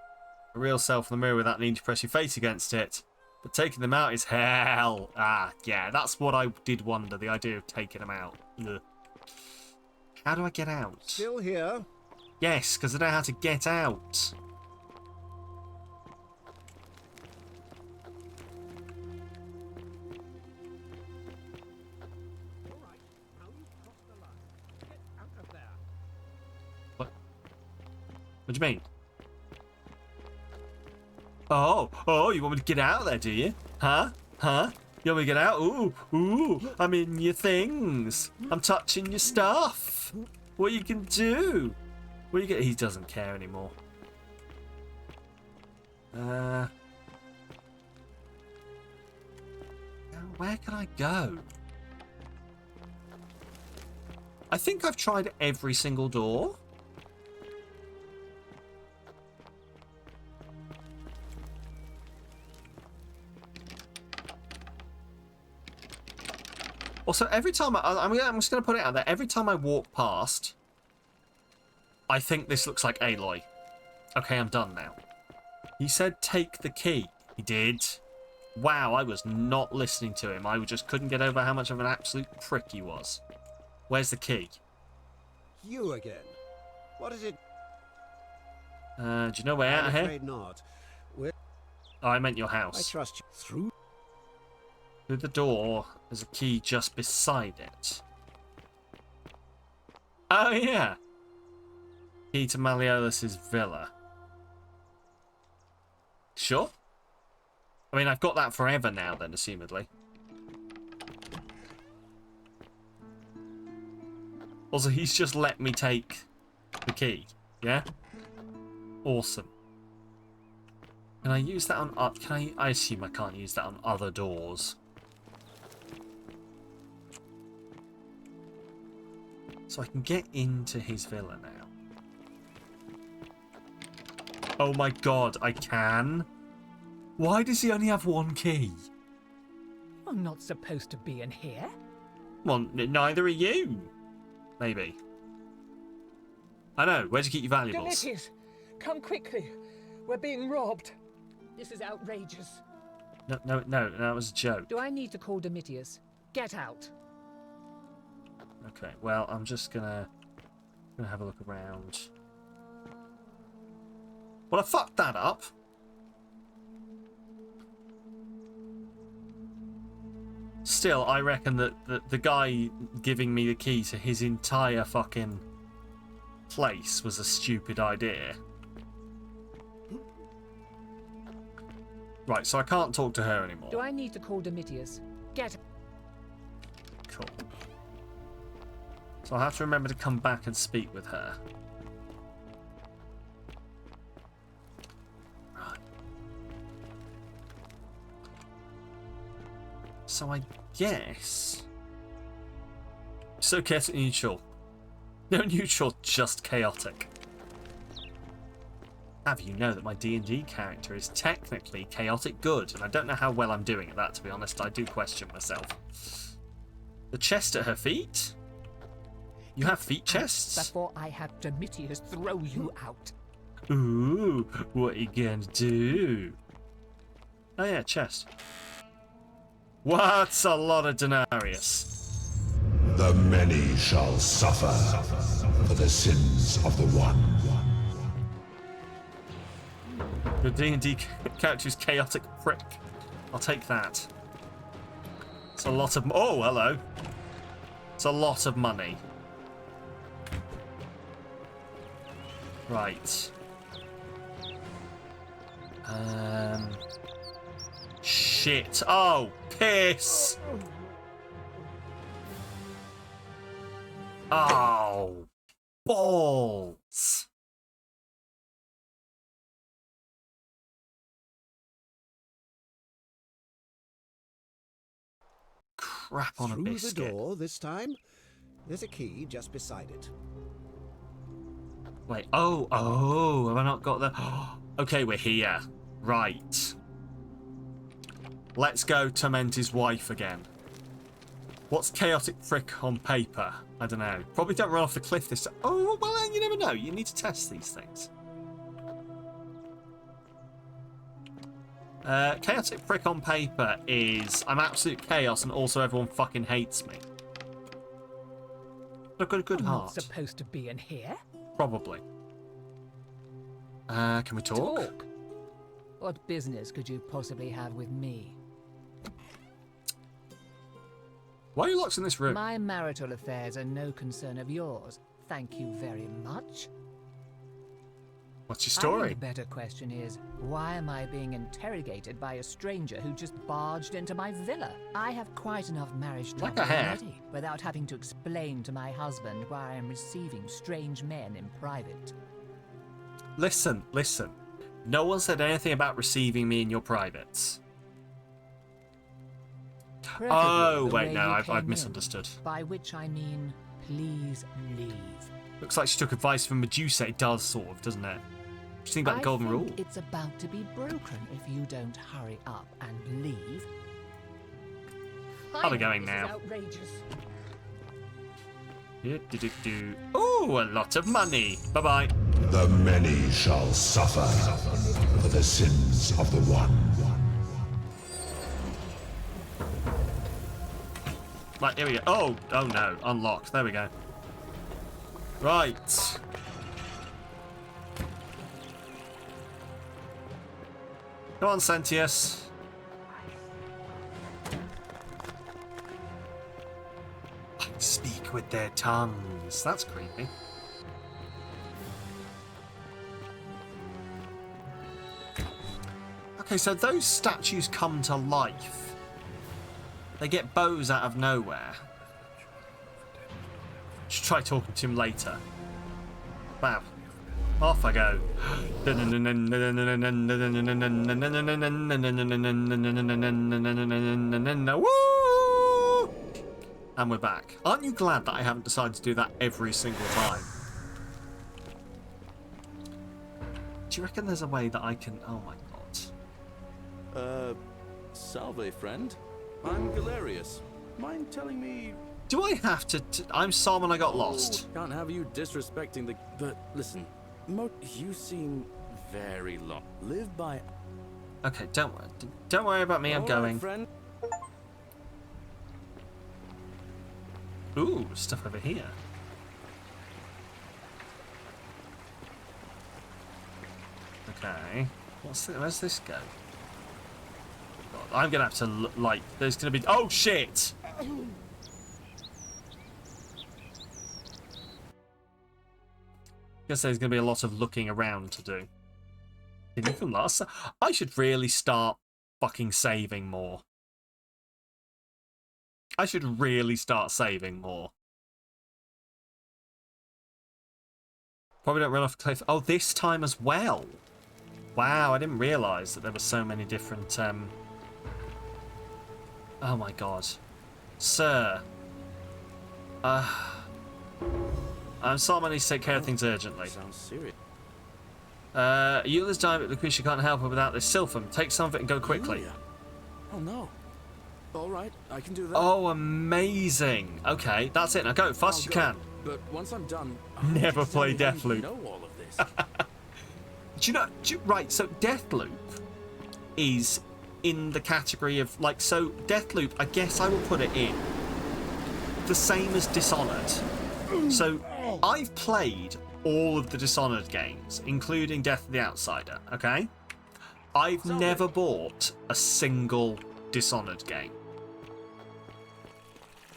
A real self in the mirror without needing to press your face against it. But taking them out is hell. Ah, yeah, that's what I did wonder. The idea of taking them out. Ugh. How do I get out? Still here. Yes, because I know how to get out. What do you mean? Oh, you want me to get out of there, do you? Huh? You want me to get out? Ooh, I'm in your things. I'm touching your stuff. What you can do? What you get? He doesn't care anymore. Where can I go? I think I've tried every single door. Also, every time I'm just going to put it out there. Every time I walk past, I think this looks like Aloy. Okay, I'm done now. He said take the key. He did. Wow, I was not listening to him. I just couldn't get over how much of an absolute prick he was. Where's the key? You again. What is it? Do you know where out I'm here? afraid not. Oh, I meant your house. I trust you. Through the door, there's a key just beside it. Oh, yeah. Key to Malleolus's villa. Sure. I mean, I've got that forever now, then, assumedly. Also, he's just let me take the key. Yeah? Awesome. Can I use that on... I assume I can't use that on other doors. So I can get into his villa now. Oh my god, I can? Why does he only have one key? You're not supposed to be in here. Well, neither are you. Maybe. I know, where'd you keep your valuables? Galitis, come quickly. We're being robbed. This is outrageous. No, that was a joke. Do I need to call Domitius? Get out. Okay, well, I'm just gonna have a look around. Well, I fucked that up. Still, I reckon that the guy giving me the key to his entire fucking place was a stupid idea. Right, so I can't talk to her anymore. Do I need to call Domitius? Get. Cool. So I'll have to remember to come back and speak with her. Right. So I guess... So chaotic neutral. No neutral, just chaotic. Have you know that my D&D character is technically chaotic good, and I don't know how well I'm doing at that, to be honest. I do question myself. The chest at her feet? You have feet chests? Before I have Domitius throw you out. Ooh, what are you going to do? Oh yeah, chest. What's a lot of denarius? The many shall suffer for the sins of the one. The D&D character is chaotic prick. I'll take that. It's a lot of... Oh, hello. It's a lot of money. Right. Shit. Oh, piss. Oh, balls. Crap on a biscuit. Through the door this time? There's a key just beside it. Wait, oh, have I not got the... Okay, we're here. Right. Let's go torment his wife again. What's chaotic prick on paper? I don't know. Probably don't run off the cliff this time. Oh, well, you never know. You need to test these things. Chaotic prick on paper is I'm absolute chaos and also everyone fucking hates me. I've got a good I'm heart. not supposed to be in here. Probably. Can we talk? Talk? What business could you possibly have with me? Why are you locked in this room? My marital affairs are no concern of yours. Thank you very much. What's your I story? think the better question is, why am I being interrogated by a stranger who just barged into my villa? I have quite enough marriage trouble already, without having to explain to my husband why I am receiving strange men in private. Listen. No one said anything about receiving me in your privates. Oh, wait, no, I've misunderstood. By which I mean, please leave. Looks like she took advice from Medusa. It does, sort of, doesn't it? What do you think about the golden rule? It's about to be broken if you don't hurry up and leave. I'll be going now. Outrageous. Oh, a lot of money. Bye-bye. The many shall suffer for the sins of the one. Right, here we go. Oh no, unlocked. There we go. Right. Come on, Sentius. I speak with their tongues. That's creepy. Okay, so those statues come to life. They get bows out of nowhere. Should try talking to him later. Wow. Off I go. Woo! And we're back. Aren't you glad that I haven't decided to do that every single time? Do you reckon there's a way that I can... Oh my god. Salve, friend. I'm Galerius. Mind telling me... Do I have to... I'm Salmon, I got lost. Can't have you disrespecting the... But listen, you seem very lost. Live by... Okay, don't worry about me, I'm going. Friend. Ooh, stuff over here. Okay. Where's this go? God, I'm gonna have to like. There's gonna be. Oh shit! Guess there's going to be a lot of looking around to do. Did you from last? I should really start fucking saving more. I should really start saving more. Probably don't run off a cliff. Oh, this time as well. Wow, I didn't realise that there were so many different... Oh my god. Sir. I'm sorry, I need to take care of things urgently. Sounds serious. Eula's dying, but Lucretia can't help her without this Sylphum. Take some of it and go quickly. Yulia? Oh no. All right, I can do that. Oh, amazing. Okay, that's it. Now go, fast as you can. But once I'm done, Never play Deathloop. know all of this. Do you know? Right, so Deathloop is in the category of, like, so Deathloop, I guess I will put it in the same as Dishonored. So I've played all of the Dishonored games, including Death of the Outsider, okay? I've never bought a single Dishonored game.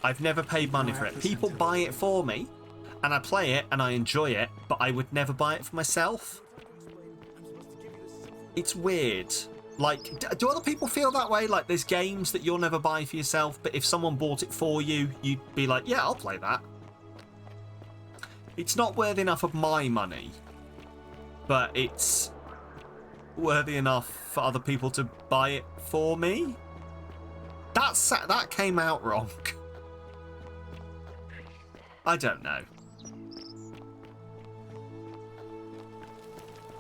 I've never paid money for it. People buy it for me, and I play it, and I enjoy it, but I would never buy it for myself. It's weird. Like, do other people feel that way? Like, there's games that you'll never buy for yourself, but if someone bought it for you, you'd be like, yeah, I'll play that. It's not worthy enough of my money, but it's worthy enough for other people to buy it for me. That came out wrong. I don't know.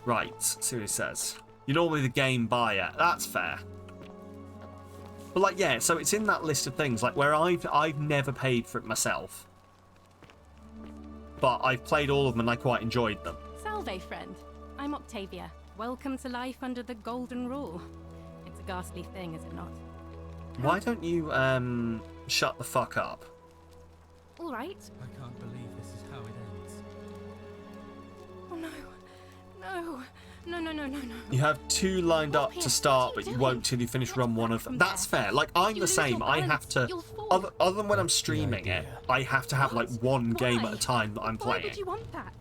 Right, see what he says. You're normally the game buyer. That's fair. But like, yeah, so it's in that list of things like where I've never paid for it myself, but I've played all of them and I quite enjoyed them. Salve, friend. I'm Octavia. Welcome to life under the Golden Rule. It's a ghastly thing, is it not? Why don't you shut the fuck up? All right. I can't believe this is how it ends. Oh no. No. No, no, no, no, no. You have two lined up to start, but you won't till you finish run one of them. That's fair. Like, I'm the same. I have to, other than when I'm streaming it, I have to have like one game at a time that I'm playing. Why would you want that?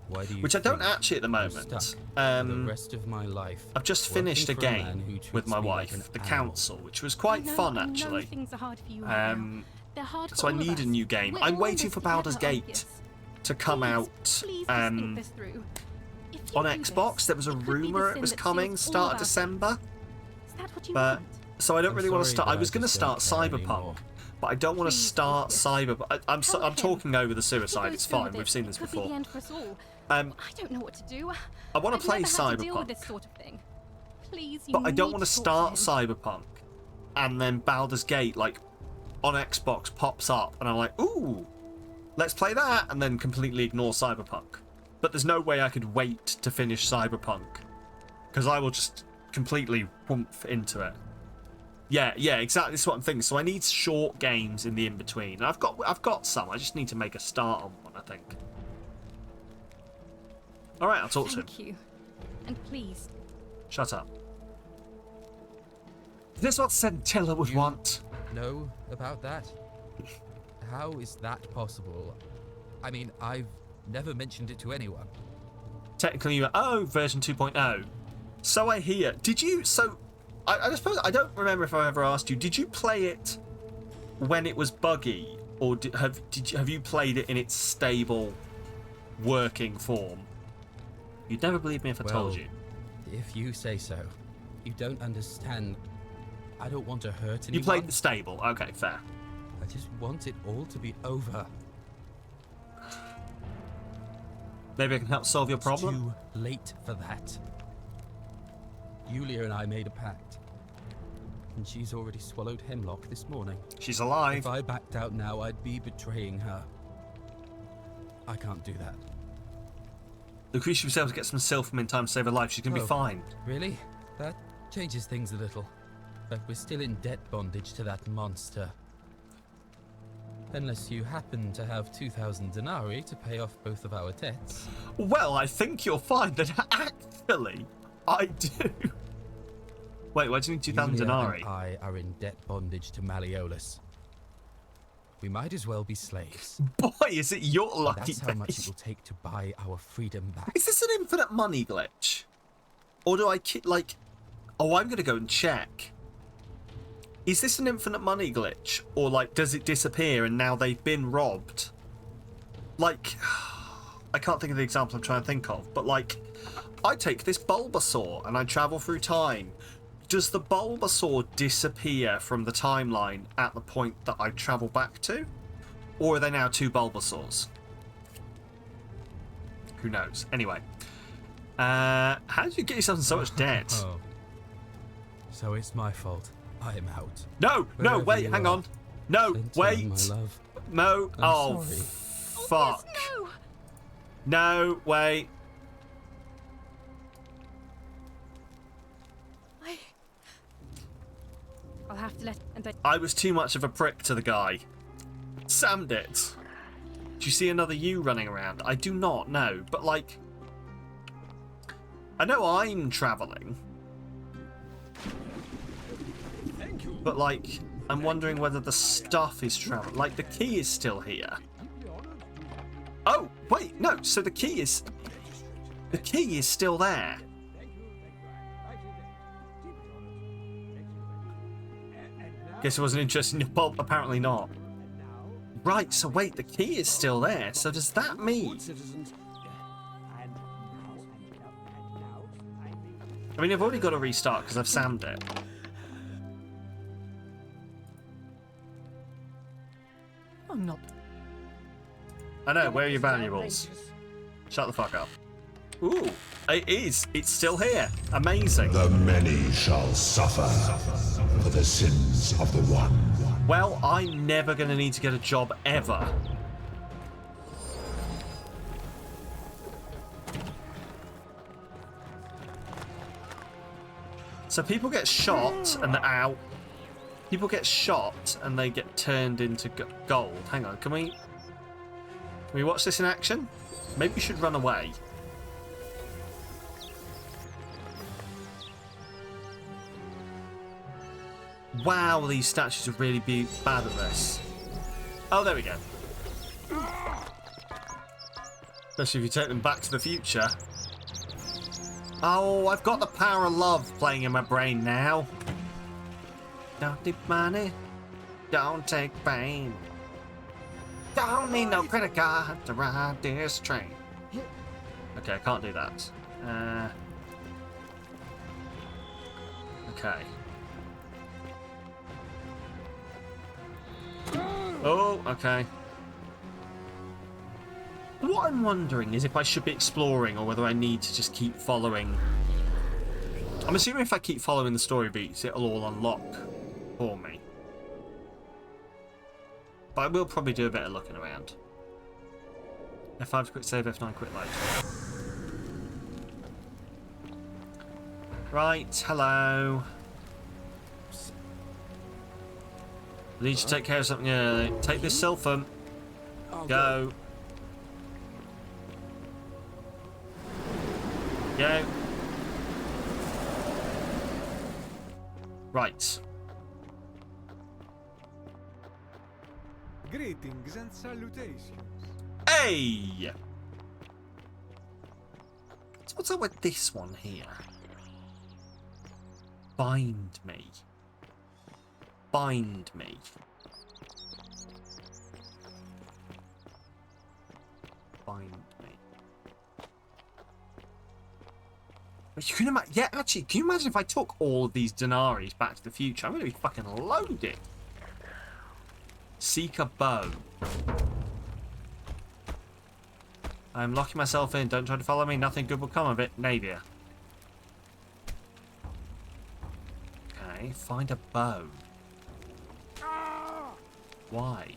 Why do you Which I don't actually at the moment. The rest of my life, I've just finished a game with my wife, The Council, which was quite fun actually. Things are hard for you right now. They're hard for So I all of need a us. new game. We're I'm all waiting in for this Baldur's together, Gate Arceus. to come out Please just think this through. If you on do Xbox. this, There was a it could be the rumour it sin was that coming seals all start of of our December. Is that what you But want? so I don't really want to sorry, start. I but was I going to just start don't care Cyberpunk, anymore. but I don't want to start Cyberpunk. I'm talking over the suicide. It's fine. We've seen this Could be the before. end for us all. I I don't know what to do. I want I've to play never had to deal with Cyberpunk, this sort of thing. Please, you but I don't need want to to talk start to him. Cyberpunk, and then Baldur's Gate like on Xbox pops up, and I'm like, ooh, let's play that, and then completely ignore Cyberpunk. But there's no way I could wait to finish Cyberpunk, because I will just completely whoomph into it. Yeah, exactly. That's what I'm thinking. So I need short games in the in between. I've got some. I just need to make a start on one, I think. All right, I'll talk to him. Thank you. And please, Shut up. Is this what Centilla would want? Know about that? How is that possible? I mean, I've never mentioned it to anyone. Technically, version 2.0. So I hear. Did you? So I suppose I don't remember if I ever asked you. Did you play it when it was buggy, or have you played it in its stable, working form? You'd never believe me if I told you. If you say so. You don't understand. I don't want to hurt anyone. You played the stable. Okay, fair. I just want it all to be over. Maybe I can help solve your problem. It's too late for that. Yulia and I made a pact. And she's already swallowed hemlock this morning. She's alive. If I backed out now, I'd be betraying her. I can't do that. Lucretia was able to get some Sylphum in time to save her life. She's going to be fine. Really? That changes things a little. But we're still in debt bondage to that monster. Unless you happen to have 2,000 denarii to pay off both of our debts. Well, I think you'll find that actually I do. Wait, why do you need 2,000 Yulia denarii? and I are in debt bondage to Malleolus. We might as well be slaves. Boy, is it your lucky That's how much it will take to buy our freedom back. Is this an infinite money glitch? Or do I keep, like... Oh, I'm going to go and check. Is this an infinite money glitch? Or, like, does it disappear and now they've been robbed? Like... I can't think of the example I'm trying to think of, but, like... I take this Bulbasaur and I travel through time. Does the Bulbasaur disappear from the timeline at the point that I travel back to? Or are there now two Bulbasaurs? Who knows? Anyway. How did you get yourself in so much debt? Oh. So it's my fault. I'm out. No! No, wait, hang on. No, wait! My love. No. I'm sorry. Fuck. No, wait. I'll have to let... I was too much of a prick to the guy. Sam did. Do you see another you running around? I do not know, but like... I know I'm travelling. But like, I'm wondering whether the stuff is travelling. Like, the key is still here. Oh, wait, no, so the key is... The key is still there. Guess I wasn't interested in your pulp. Apparently not. Right, so wait, the key is still there. So does that mean... I mean, I've already got to restart because I've Sammed it. I'm not. I know, where are your valuables? Shut the fuck up. Ooh, it is. It's still here. Amazing. The many shall suffer for the sins of the one. Well, I'm never going to need to get a job ever. So people get shot and ow. People get shot and they get turned into gold. Hang on, can we watch this in action? Maybe we should run away. Wow, these statues would really be bad at this. Oh, there we go. Especially if you take them back to the future. Oh, I've got the power of love playing in my brain now. Don't need money. Don't take pain. Don't need no credit card to ride this train. Okay, I can't do that. Okay. Oh, okay. What I'm wondering is if I should be exploring or whether I need to just keep following. I'm assuming if I keep following the story beats, it'll all unlock for me. But I will probably do a bit of looking around. F5 quick save, F9 quick load. Right, hello. I need you to take care of something early. Take this Sylphum. Go. Go. Right. Greetings and salutations. Hey! So what's up with this one here? Bind me. Bind me. Bind me. But you can imagine, yeah, actually, can you imagine if I took all of these denarii back to the future? I'm going to be fucking loaded. Seek a bow. I'm locking myself in. Don't try to follow me. Nothing good will come of it. Nadia. Okay, find a bow. Why?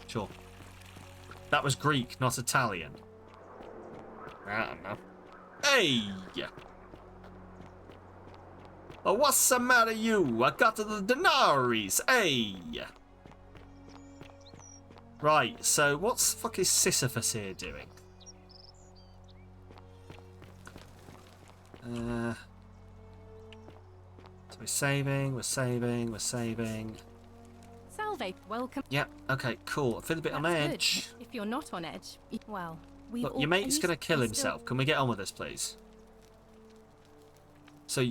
Sure. That was Greek, not Italian. I don't know. Hey! Oh, what's the matter, you? I got to the denaries. Hey! Right, so what's the fuck is Sisyphus here doing? So we're saving. they welcome. Yeah, okay, cool. I feel a bit on edge. Good. If you're not on edge, well, Look, your mate's gonna kill himself. Can we get on with this, please? So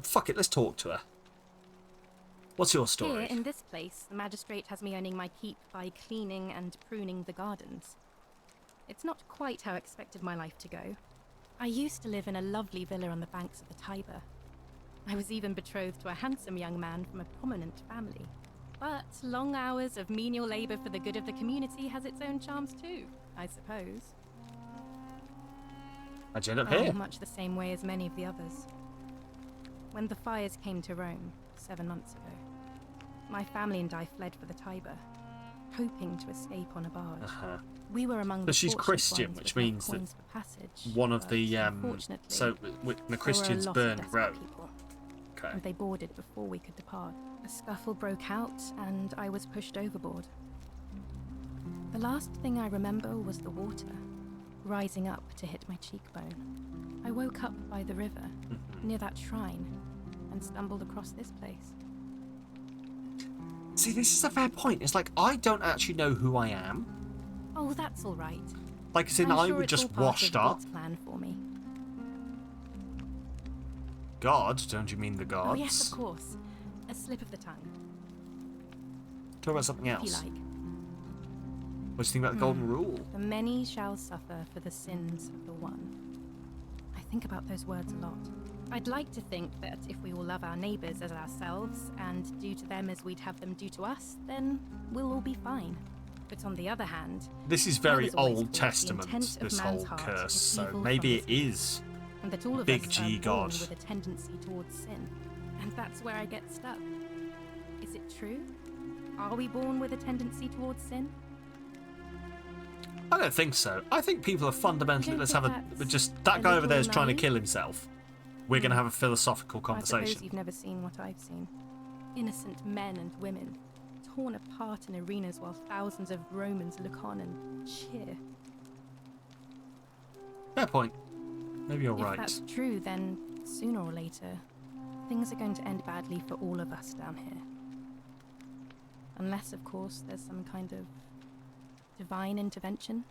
fuck it, let's talk to her. What's your story? Here, in this place, the magistrate has me earning my keep by cleaning and pruning the gardens. It's not quite how I expected my life to go. I used to live in a lovely villa on the banks of the Tiber. I was even betrothed to a handsome young man from a prominent family. But long hours of menial labor for the good of the community has its own charms too, I suppose. How'd you end up here? Much the same way as many of the others. When the fires came to Rome 7 months ago, my family and I fled for the Tiber, hoping to escape on a barge. We were among the she's Christian, which means that one of the so when the Christians burned Rome. Okay. And they boarded before we could depart. A scuffle broke out, and I was pushed overboard. The last thing I remember was the water rising up to hit my cheekbone. I woke up by the river, near that shrine, and stumbled across this place. See, this is a fair point. It's like, I don't actually know who I am. Oh, that's all right. Like, as in, I would just washed up. Plan for me. God? Don't you mean the gods? Oh, yes, of course. A slip of the tongue. Talk about something else. If you like. What do you think about the golden rule? The many shall suffer for the sins of the one. I think about those words a lot. I'd like to think that if we all love our neighbours as ourselves and do to them as we'd have them do to us, then we'll all be fine. But on the other hand, this is very Old Testament, this whole curse, so maybe it is and that all of Big us G are God. born with a tendency towards sin. And that's where I get stuck. Is it true? Are we born with a tendency towards sin? I don't think so. I think people are fundamentally. Let's have just that guy over there is trying to kill himself. We're going to have a philosophical I conversation. suppose you've never seen what I've seen. Innocent men and women, torn apart in arenas while thousands of Romans look on and cheer. Fair point. Maybe you're right. If that's true, then sooner or later, things are going to end badly for all of us down here. Unless, of course, there's some kind of divine intervention.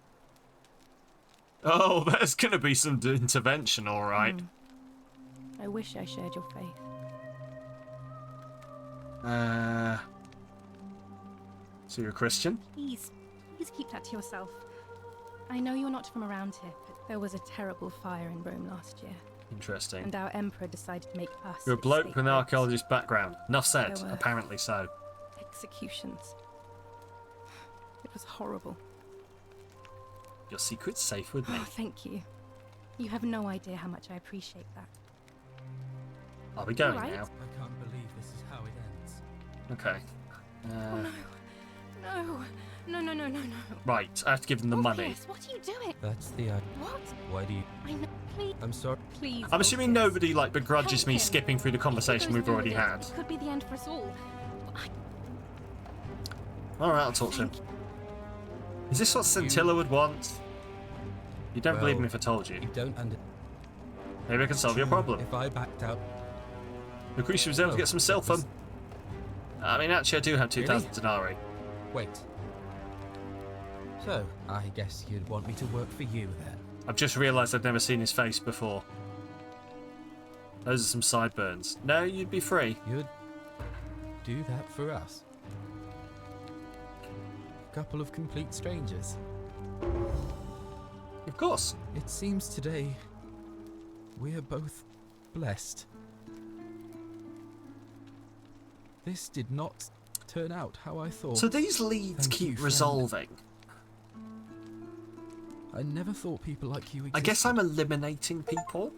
Oh, there's going to be some intervention, all right. I wish I shared your faith. So you're a Christian? Please keep that to yourself. I know you're not from around here, but there was a terrible fire in Rome last year. Interesting. And our emperor decided to make us. You're a bloke with an archaeologist background. Enough said. There were Apparently so. Executions. It was horrible. Your secret's safe with me. Oh, thank you. You have no idea how much I appreciate that. I'll be going All right. now. I can't believe this is how it ends. Okay. No. Right, I have to give them the money. Yes, what are you doing? That's the What? Why do you... I know. Please. I'm sorry. Please. I'm assuming nobody begrudges me skipping through the conversation we've already had. It could be the end for us all. Alright, I'll talk to him. Is this what Scintilla would want? You don't believe me if I told you. You don't Maybe I can solve your problem. If I backed out... Lucretia was able to get some silphum. I mean, actually, I do have 2,000 denarii. Wait. So, I guess you'd want me to work for you then? I've just realised I've never seen his face before. Those are some sideburns. No, you'd be free. You'd do that for us? A couple of complete strangers? Of course. It seems today we're both blessed. This did not turn out how I thought. So these leads keep resolving. I never thought people like you existed. I guess I'm eliminating people.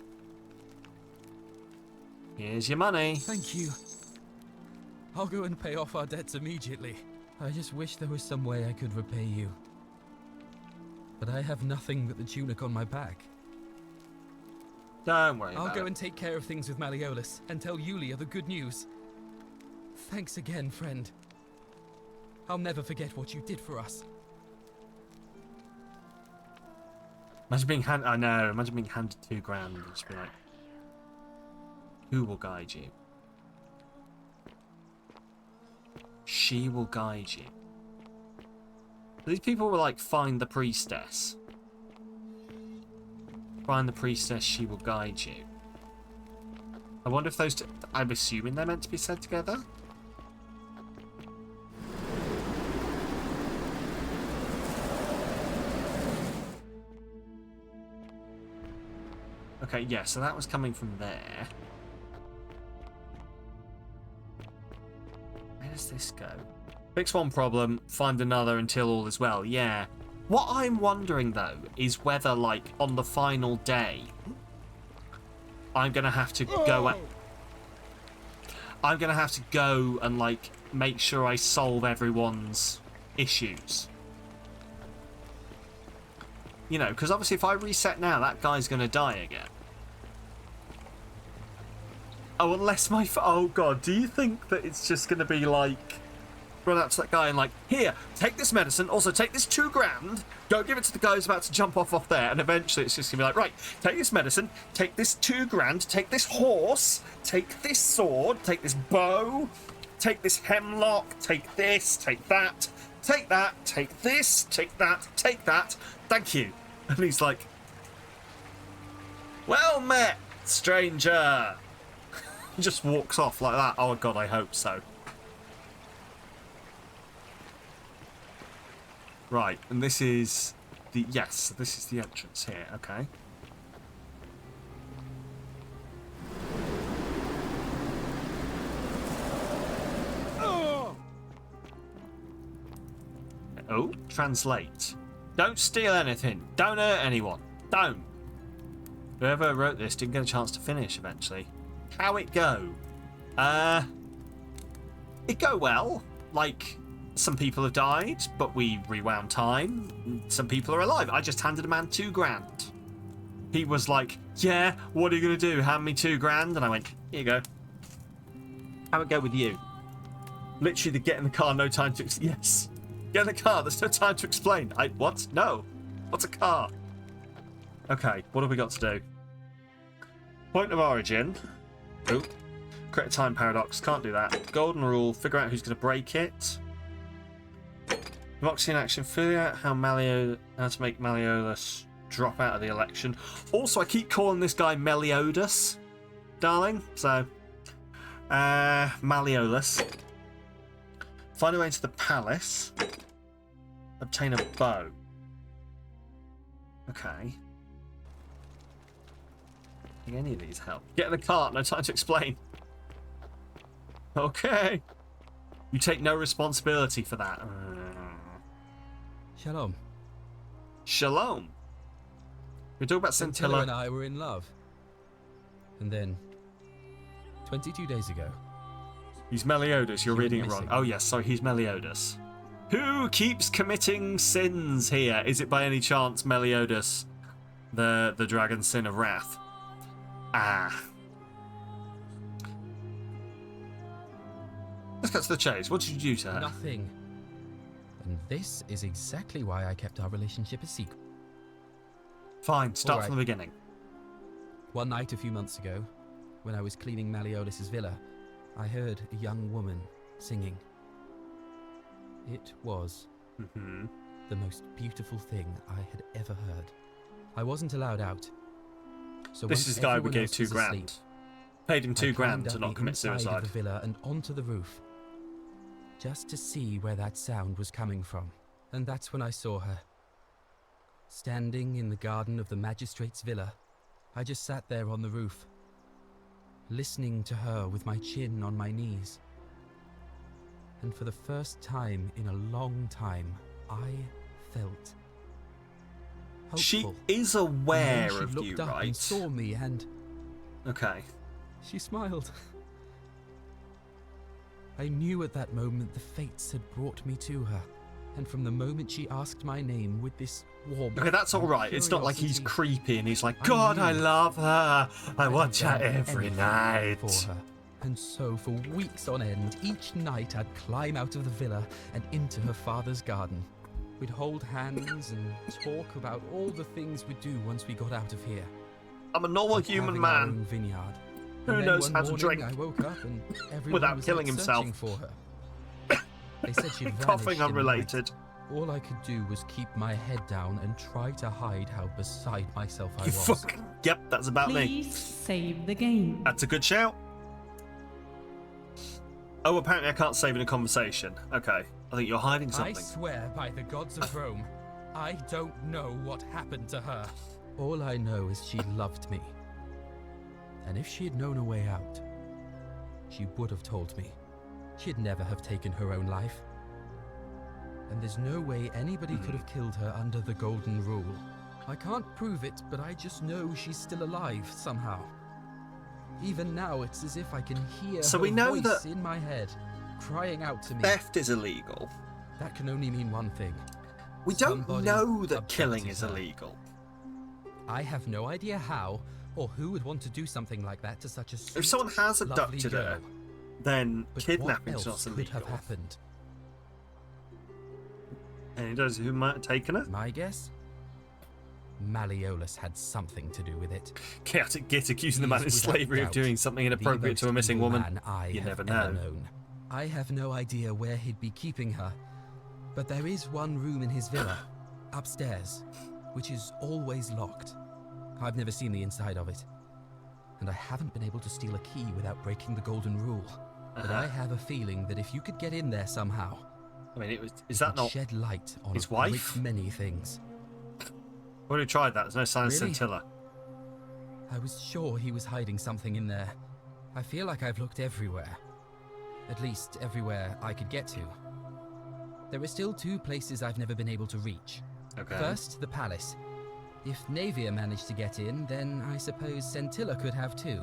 Here's your money. Thank you. I'll go and pay off our debts immediately. I just wish there was some way I could repay you. But I have nothing but the tunic on my back. Don't worry I'll about go it. and take care of things with Malleolus and tell Yulia the good news. Thanks again, friend. I'll never forget what you did for us. Imagine being handed. I know. Imagine being handed $2,000 and just be like, "Who will guide you?" She will guide you. These people were like, find the priestess. Find the priestess, she will guide you. I wonder if those two... I'm assuming they're meant to be said together. Okay, yeah, so that was coming from there. Where does this go? Fix one problem, find another until all is well. Yeah. What I'm wondering, though, is whether, like, on the final day, I'm going to have to go... I'm going to have to go and, like, make sure I solve everyone's issues. You know, because obviously if I reset now, that guy's going to die again. Oh, unless my... Oh, God, do you think that it's just going to be, like... Run up to that guy and like, here, take this medicine, also take this $2,000, go give it to the guy who's about to jump off there, and eventually it's just gonna be like, right, take this medicine, take this $2,000, take this horse, take this sword, take this bow, take this hemlock, take this, take that, take that, take this, take that, take that, thank you. And he's like, well met, stranger. He just walks off like that. Oh God, I hope so. Right, and this is the... Yes, this is the entrance here, okay. Oh, translate. Don't steal anything. Don't hurt anyone. Don't. Whoever wrote this didn't get a chance to finish eventually. How it go? It go well. Like... Some people have died, but we rewound time. Some people are alive. I just handed a man $2,000. He was like, yeah, what are you going to do? Hand me $2,000? And I went, here you go. How it go with you? Literally, the get in the car, no time to... Yes. Get in the car, there's no time to explain. What? No. What's a car? Okay, what have we got to do? Point of origin. Oh. Create a time paradox. Can't do that. Golden rule. Figure out who's going to break it. Democracy in action. Figure out how to make Meliodas drop out of the election. Also, I keep calling this guy Meliodas, darling. So, Malleolus. Find a way into the palace. Obtain a bow. Okay. I think any of these help. Get in the cart. No time to explain. Okay. You take no responsibility for that. Shalom. Shalom. We talk about Scintilla. And I were in love. And then, 22 days ago... He's Meliodas, you're reading it wrong. Oh yes, sorry, he's Meliodas. Who keeps committing sins here? Is it by any chance Meliodas, the dragon sin of wrath? Ah. Let's cut to the chase. What did you do to her? Nothing. And this is exactly why I kept our relationship a secret. Fine, start from the beginning. One night a few months ago, when I was cleaning Malleolus' villa, I heard a young woman singing. It was the most beautiful thing I had ever heard. I wasn't allowed out. So this is the guy we gave $2,000. Paid him $2,000 to not commit suicide. The villa and onto the roof, just to see where that sound was coming from. And that's when I saw her. Standing in the garden of the magistrate's villa, I just sat there on the roof, listening to her with my chin on my knees. And for the first time in a long time, I felt hopeful. She is aware of you, right? She looked up and saw me and... Okay. She smiled. I knew at that moment the fates had brought me to her. And from the moment she asked my name with this warmth... Okay, that's alright. It's not like he's creepy and he's like, God, I love her. I watch her every night. For her. And so for weeks on end, each night I'd climb out of the villa and into her father's garden. We'd hold hands and talk about all the things we'd do once we got out of here. I'm a normal like human man. Our man. Vineyard. Who knows how to drink I woke up and everyone without was killing out himself. searching for her. They said she'd vanished Coughing in the unrelated. night. All I could do was keep my head down and try to hide how beside myself I was. Fuck. Yep, that's about me. Please save the game. That's a good shout. Oh, apparently I can't save in a conversation. Okay. I think you're hiding something. I swear by the gods of Rome, I don't know what happened to her. All I know is she loved me. And if she had known a way out, she would have told me. She'd never have taken her own life. And there's no way anybody could have killed her under the Golden Rule. I can't prove it, but I just know she's still alive somehow. Even now, it's as if I can hear So her we know voice that in my head, crying out to me. Theft is illegal. That can only mean one thing. We don't Somebody know that abducted killing is her. illegal. I have no idea how or who would want to do something like that to such a sweet, If someone has lovely abducted her, girl. then But kidnapping's what else not could have illegal. happened? And he knows who might have taken her? My guess? Malleolus had something to do with it. Chaotic Git accusing the man in He's without slavery of doubt doing something the inappropriate to a most missing evil woman. man I You have never ever know. known. I have no idea where he'd be keeping her, but there is one room in his villa, upstairs, which is always locked. I've never seen the inside of it, and I haven't been able to steal a key without breaking the Golden Rule. But I have a feeling that if you could get in there somehow, I mean, is it that would not shed light on his a wife? great many things. Already tried that. There's no sign of Really? scintilla. I was sure he was hiding something in there. I feel like I've looked everywhere. At least everywhere I could get to. There are still two places I've never been able to reach. Okay. First, the palace. If Navia managed to get in, then I suppose Scintilla could have too.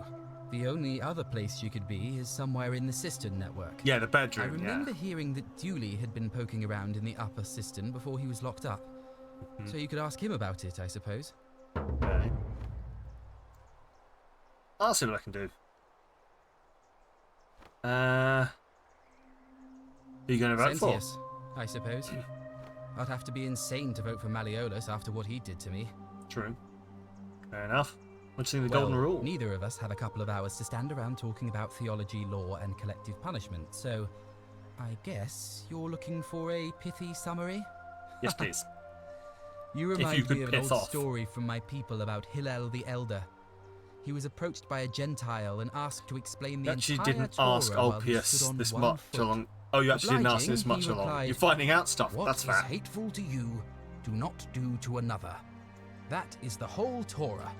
The only other place she could be is somewhere in the cistern network. Yeah, the bedroom, I remember hearing that Dooley had been poking around in the upper cistern before he was locked up. So you could ask him about it, I suppose. Okay. I'll see what I can do. Who are you going to vote for? Sentius, I suppose. I'd have to be insane to vote for Malleolus after what he did to me. True. Fair enough. What do you think of the Golden Rule? Neither of us have a couple of hours to stand around talking about theology, law, and collective punishment, so I guess you're looking for a pithy summary? Yes, please. You If remind you could me of an piss old off. story from my people about Hillel the Elder. He was approached by a Gentile and asked to explain You the actually entire didn't Torah ask while he Ulpius stood on this one much foot. along. Oh, you actually didn't ask him this Obliging, much he along. replied, You're finding out stuff. "What That's is fair. hateful to you, do not do to another. That is the whole Torah.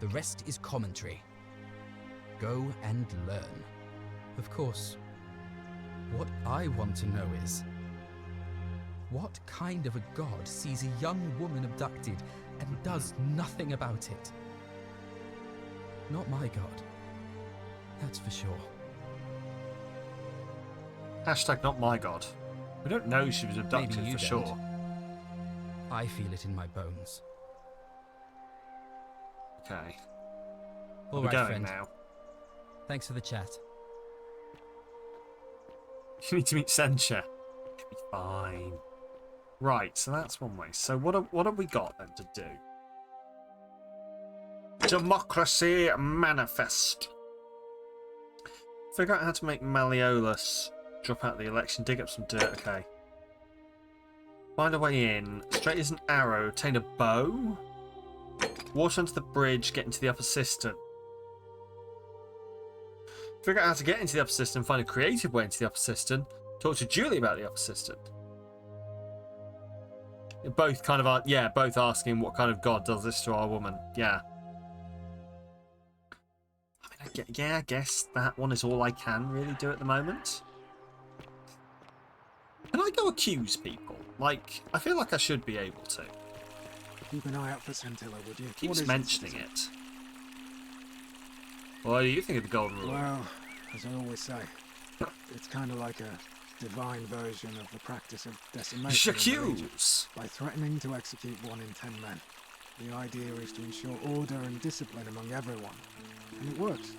The rest is commentary. Go and learn." Of course, what I want to know is, what kind of a god sees a young woman abducted and does nothing about it? Not my god. That's for sure. Hashtag not my god. We don't know she was abducted Maybe you for don't. sure. I feel it in my bones. Okay. All We're right, going friend. now. Thanks for the chat. You need to meet Sencha. It'll be fine. Right, so that's one way. So what have we got then to do? Democracy Manifest. Figure out how to make Malleolus drop out of the election, dig up some dirt, okay. Find a way in. Straight as an arrow, obtain a bow. Water onto the bridge, get into the upper cistern. Figure out how to get into the upper cistern, find a creative way into the upper cistern. Talk to Julie about the upper cistern. Both kind of are, yeah, both asking what kind of god does this to our woman. Yeah. I guess that one is all I can really do at the moment. Can I go accuse people? Like, I feel like I should be able to. Keep an eye out for Scintilla, would you? Keeps mentioning it. What do you think of the Golden Rule? Well, as I always say, it's kind of like a divine version of the practice of decimation. Accuse! By threatening to execute 1 in 10 men. The idea is to ensure order and discipline among everyone. And it works.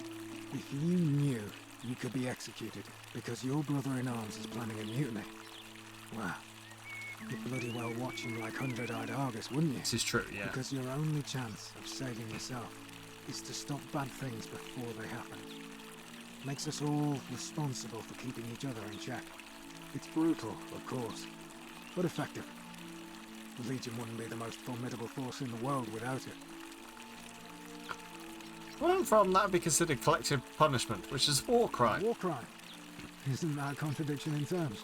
If you knew you could be executed because your brother-in-arms is planning a mutiny, well, you'd bloody well watch him like 100-eyed Argus, wouldn't you? This is true, yeah. Because your only chance of saving yourself is to stop bad things before they happen. Makes us all responsible for keeping each other in check. It's brutal, of course, but effective. The Legion wouldn't be the most formidable force in the world without it. Well, from that would be considered collective punishment, which is war crime. War crime? Isn't that a contradiction in terms?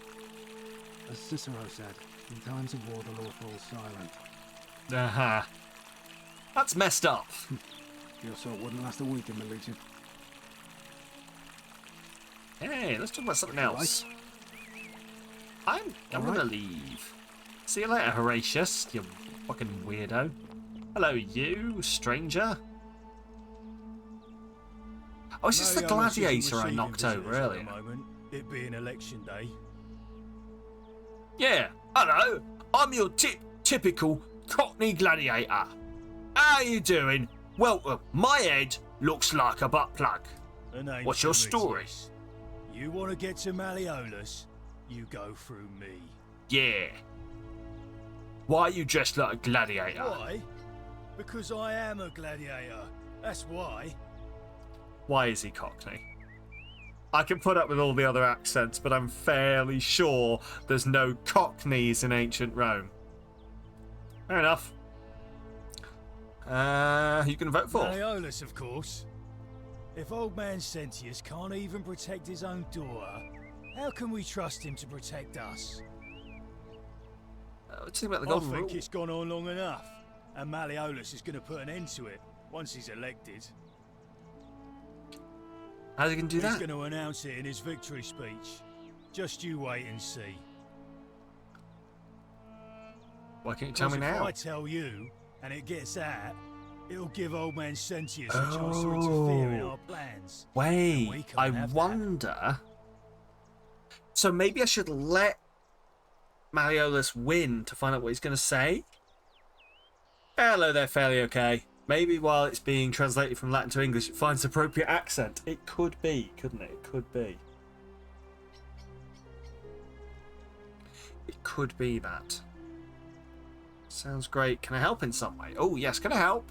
As Cicero said, in times of war the law falls silent. Aha. That's messed up. Your assault wouldn't last a week in the Legion. Hey, let's talk about something else. I'm gonna leave. See you later, Horatius, you fucking weirdo. Hello, you stranger. Oh, it's just the gladiator I knocked over earlier. It being election day. Yeah, hello. I'm your typical Cockney gladiator. How you doing? Welcome. My head looks like a butt plug. What's your story? You want to get to Malleolus? You go through me. Yeah. Why are you dressed like a gladiator? Why? Because I am a gladiator. That's why. Why is he Cockney? I can put up with all the other accents, but I'm fairly sure there's no Cockneys in ancient Rome. Fair enough. Who can vote for? Malleolus, of course. If old man Sentius can't even protect his own daughter, how can we trust him to protect us? What do you think about the I golden think rule? it's gone on long enough, and Malleolus is going to put an end to it once he's elected. How's he going to do that? He's going to announce it in his victory speech. Just you wait and see. Why can't you tell me now? If I tell you, and it gets out, it'll give old man Sentius a chance to interfere in our plans. Wait, I wonder... So maybe I should let Malleolus win to find out what he's going to say? Hello there, fairly okay. Maybe while it's being translated from Latin to English, it finds appropriate accent. It could be, couldn't it? It could be. It could be that. Sounds great. Can I help in some way? Oh, yes, can I help?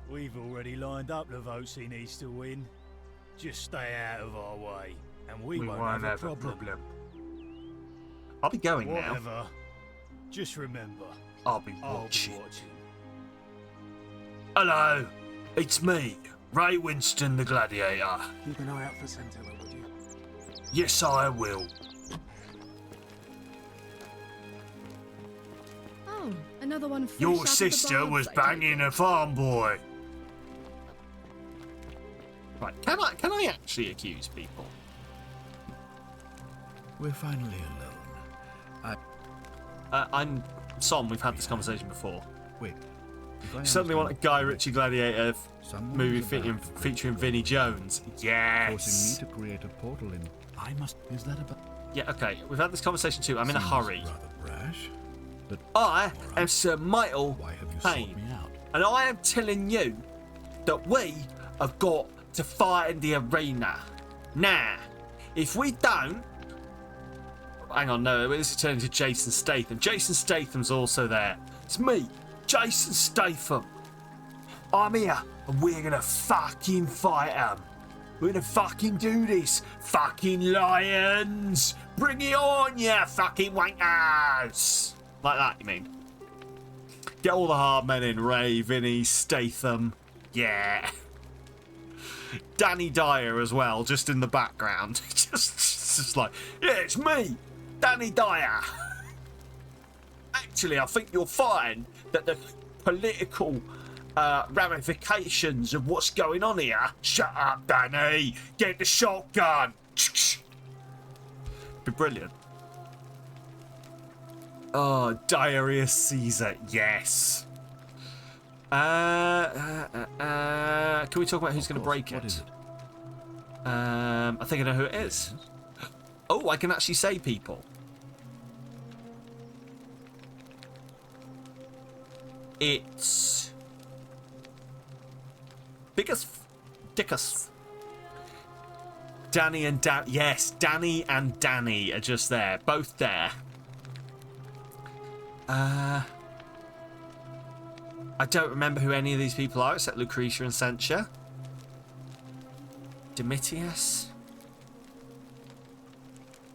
We've already lined up the votes he needs to win. Just stay out of our way, and we won't have a problem. I'll be going now. Whatever. Just remember, I'll be watching. watching. Hello, it's me, Ray Winston the Gladiator. Keep an eye out for Scintilla, would you? Yes, I will. Oh, another one fresh out Your of the sister baths, was I take banging it. a farm boy. Right, can I actually accuse people? We're finally alone. I'm Som, we've had this conversation before. Wait. You suddenly want a Guy Ritchie Gladiator movie featuring Vinnie Jones. Yes! Forcing me to create a portal in... I must... Is that about... Yeah, okay, we've had this conversation too. I'm in a hurry. Rather rash. But I am Sir Michael Payne, me out? and I am telling you that we have got to fight in the arena. Now, if we don't... Hang on, no, this is turning to Jason Statham. Jason Statham's also there. It's me, Jason Statham. I'm here, and we're gonna fucking fight them. We're gonna fucking do this, fucking lions. Bring it on, you fucking wankers. Like that, you mean? Get all the hard men in. Ray, Vinny, Statham. Yeah. Danny Dyer as well, just in the background. just like, yeah, it's me, Danny Dyer. Actually, I think you'll find that the political ramifications of what's going on here... Shut up, Danny. Get the shotgun. Be brilliant. Oh, Diarrhea Caesar. Yes. Can we talk about who's going to break it? What is it? I think I know who it is. Oh, I can actually say people. It's Dickus. Danny and yes, Danny and Danny are just there, both there. I don't remember who any of these people are except Lucretia and Sentia. Domitius.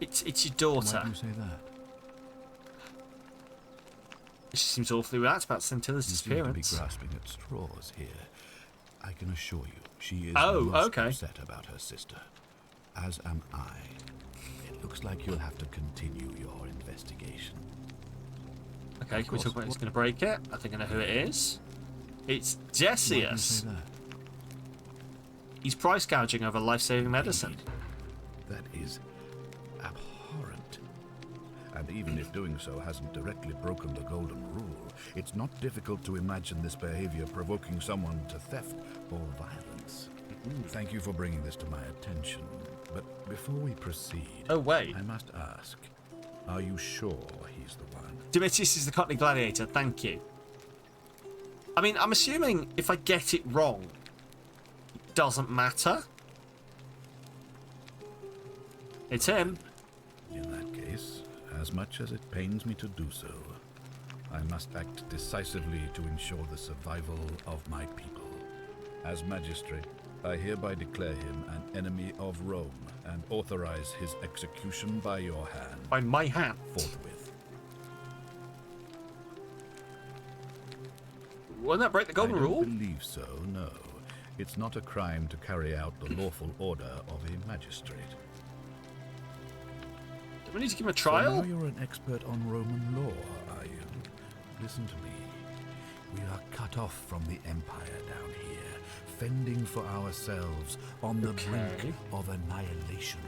It's your daughter. Why do you say that? She seems awfully relaxed about Scintilla's disappearance. You seem to be grasping at straws here. I can assure you, she is okay. upset about her sister. As am I. It looks like you'll have to continue your investigation. Okay, can we talk about who's going to break it? I think I know who it is. It's Decius. He's price gouging over life-saving medicine. That is abhorrent. And even if doing so hasn't directly broken the golden rule, it's not difficult to imagine this behavior provoking someone to theft or violence. Thank you for bringing this to my attention. But before we proceed, I must ask, are you sure he's the one? Domitius is the Cockney Gladiator, thank you. I mean, I'm assuming if I get it wrong, it doesn't matter. It's him. In that case, as much as it pains me to do so, I must act decisively to ensure the survival of my people. As magistrate, I hereby declare him an enemy of Rome and authorize his execution by your hand. By my hand? Forthwith. Wouldn't that break the golden rule? I don't believe so, no. It's not a crime to carry out the lawful order of a magistrate. Do we need to give him a trial? So now you're an expert on Roman law, are you? Listen to me. We are cut off from the Empire down here, fending for ourselves on the brink of annihilation.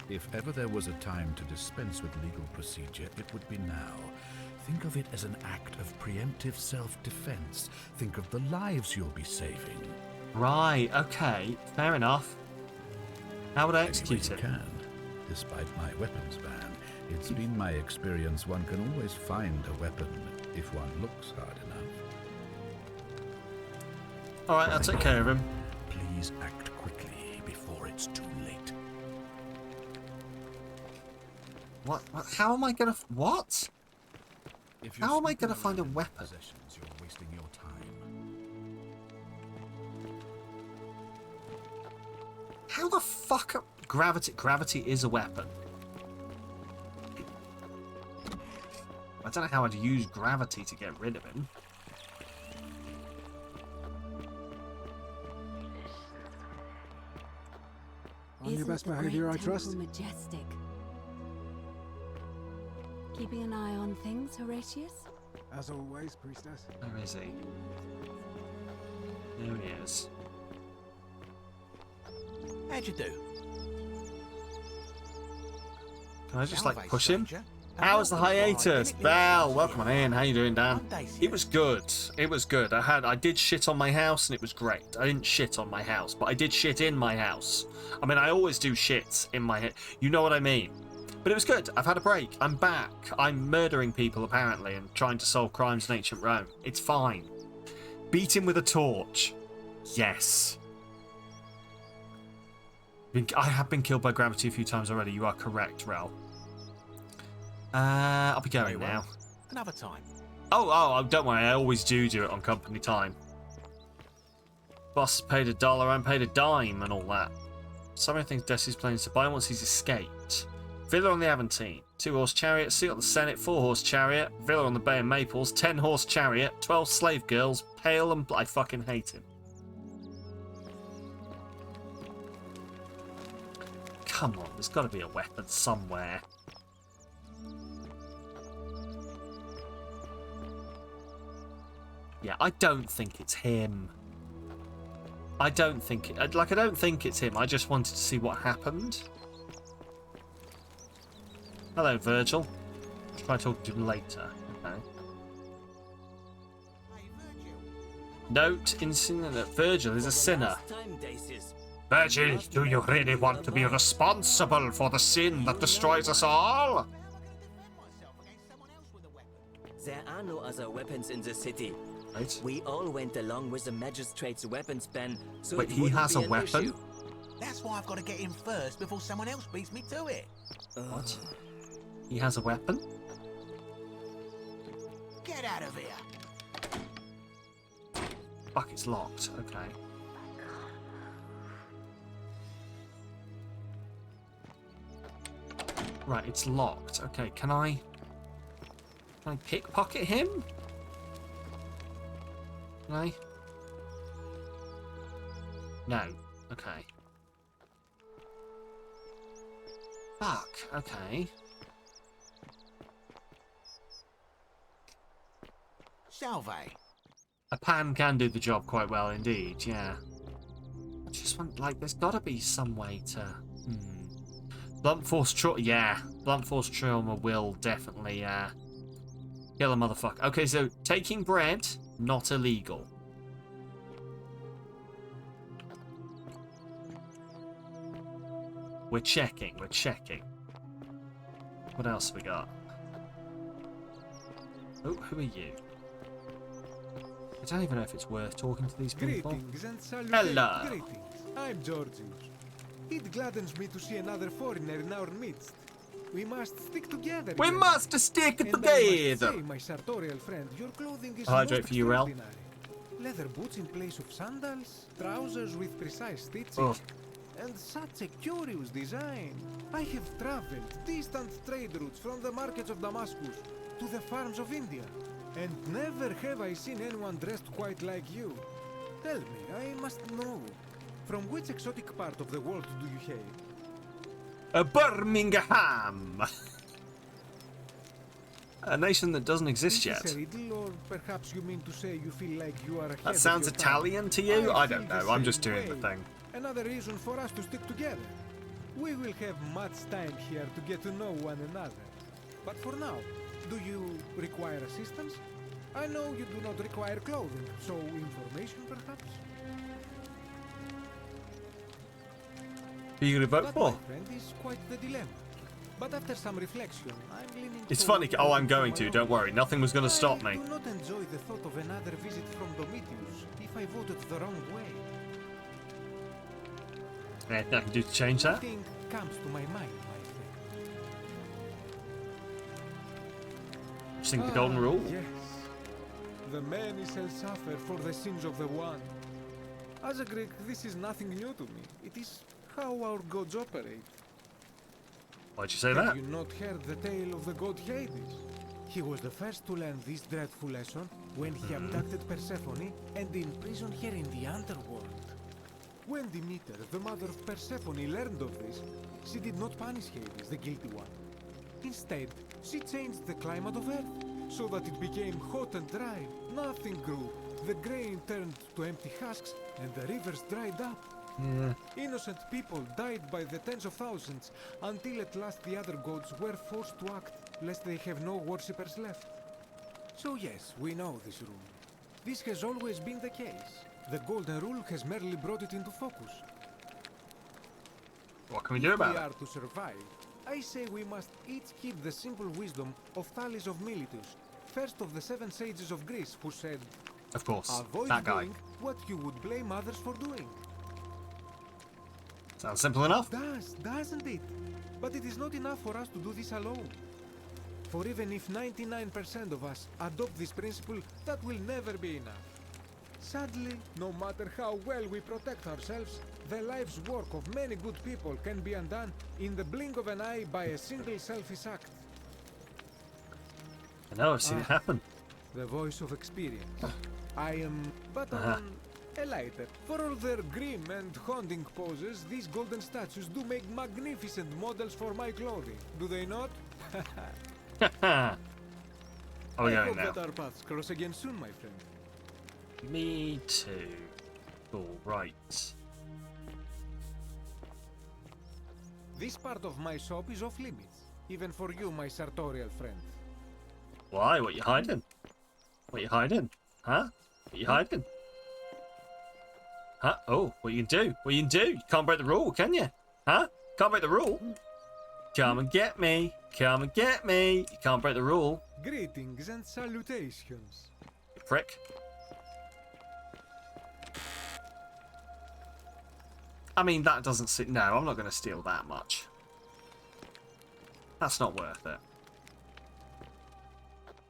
If ever there was a time to dispense with legal procedure, it would be now. Think of it as an act of preemptive self-defense. Think of the lives you'll be saving. Right, okay, fair enough. How would I execute it? Can. Despite my weapons ban, it's been my experience one can always find a weapon if one looks hard enough. Alright, I'll take care of him. Please act quickly before it's too late. What? How am I gonna... What? How am I gonna find a weapon? You're wasting your time. How the fuck... Gravity is a weapon. I don't know how I'd use gravity to get rid of him. On your best behavior, I trust. Majestic. Keeping an eye on things, Horatius? As always, priestess. Where is he? There he is. How'd you do? Can I just like push him? How was the hiatus? Bell, welcome on in. How you doing, Dan? It was good. It was good. I did shit on my house and it was great. I didn't shit on my house, but I did shit in my house. I mean, I always do shit in my head. You know what I mean? But it was good. I've had a break. I'm back. I'm murdering people apparently and trying to solve crimes in ancient Rome. It's fine. Beat him with a torch. Yes. I have been killed by gravity a few times already. You are correct, Rel. I'll be going now. Another time. Oh, don't worry. I always do it on company time. Boss paid $1, I'm paid a dime and all that. Some of the things Deci's planning to buy once he's escaped. Villa on the Aventine. 2-horse chariot. Seat on the Senate. 4-horse chariot. Villa on the Bay of Maples. 10-horse chariot. 12 slave girls. Pale and... I fucking hate him. Come on, there's got to be a weapon somewhere. Yeah, I don't think it's him. I don't think it's him. I just wanted to see what happened. Hello, Virgil. I'll try talking to him later. Okay. Note in sinner that Virgil is a sinner. Virgil, do you really want to be responsible for the sin that destroys us all? There are no other weapons in the city. Right. We all went along with the magistrate's weapons ban, so Wait, it he wouldn't has be a an weapon? issue. That's why I've got to get in first before someone else beats me to it. What? He has a weapon? Get out of here. Fuck, it's locked. Okay. Right, it's locked. Okay, can I pickpocket him? Can I? No. Okay. Fuck. Okay. Salve. A pan can do the job quite well indeed, yeah. I just want, like, there's gotta be some way to... Blunt force trauma... Yeah. Blunt force trauma will definitely, kill a motherfucker. Okay, so taking bread, not illegal. We're checking, we're checking. What else we got? Oh, who are you? I don't even know if it's worth talking to these people. Greetings and salutations. Hello. Greetings. I'm Georgius. It gladdens me to see another foreigner in our midst. We must stick together. We then. must stick And together. I must say, my sartorial friend, your clothing is Hydrate most for you, Rel. extraordinary. Leather boots in place of sandals, trousers with precise stitching, Oh. and such a curious design. I have traveled distant trade routes from the markets of Damascus to the farms of India, and never have I seen anyone dressed quite like you. Tell me, I must know, from which exotic part of the world do you hail? Birmingham! A nation that doesn't exist Is yet. this a riddle, or perhaps you mean to say you feel like you are ahead That of sounds your Italian time? to you? I don't feel know. the I'm just same doing the way. thing. Another reason for us to stick together. We will have much time here to get to know one another. But for now, do you require assistance? I know you do not require clothing, so information perhaps? Who are you going to vote That, for? my friend, is quite the dilemma. But after some reflection, I'm leaning It's toward funny. Oh, I'm voting for going my to. own. Don't worry. Nothing was going to stop I me. do not enjoy the thought of another visit from Domitius if I voted the wrong way. Anything I can do to change that? Nothing comes to my mind, my friend. Sing the golden rule. Yes. The many shall suffer for the sins of the one. As a Greek, this is nothing new to me. It is how our gods operate. Why'd you say Have that? you not heard the tale of the god Hades? He was the first to learn this dreadful lesson when he abducted Persephone and imprisoned her in the underworld. When Demeter, the mother of Persephone, learned of this, she did not punish Hades, the guilty one. Instead, she changed the climate of Earth so that it became hot and dry. Nothing grew. The grain turned to empty husks and the rivers dried up. Yeah. Innocent people died by the tens of thousands until at last the other gods were forced to act lest they have no worshippers left. So yes, we know this rule. This has always been the case. The golden rule has merely brought it into focus. What can we do about If we it? are to survive, I say we must each keep the simple wisdom of Thales of Miletus, first of the 7 sages of Greece, who said, Of course. avoid That guy. doing what you would blame others for doing. Sounds simple enough. Doesn't it? But it is not enough for us to do this alone. For even if 99% of us adopt this principle, that will never be enough. Sadly, no matter how well we protect ourselves, the life's work of many good people can be undone in the blink of an eye by a single selfish act. I know, I've seen it happen. The voice of experience. I am but Uh-huh. a lighter. For all their grim and haunting poses, these golden statues do make magnificent models for my clothing, do they not? Are we I going hope now? that our paths cross again soon, my friend. Me too. Cool, right. This part of my shop is off limits, even for you, my sartorial friend. Why? What you hiding? What you hiding? Huh? What you hiding? Huh? Oh, what you can do? What you can do? You can't break the rule, can you? Huh? Can't break the rule? Come and get me. Come and get me. You can't break the rule. Greetings and salutations. You prick. I mean, that doesn't sit. No, I'm not going to steal that much. That's not worth it.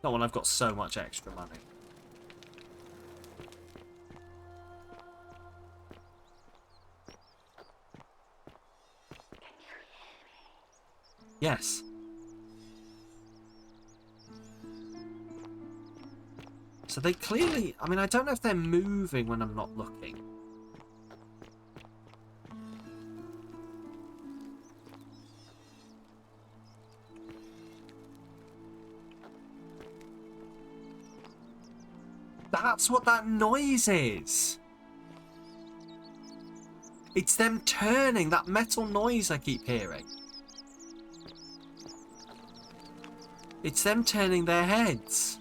Not when I've got so much extra money. Yes. So they clearly... I mean, I don't know if they're moving when I'm not looking. That's what that noise is. It's them turning, that metal noise I keep hearing. It's them turning their heads.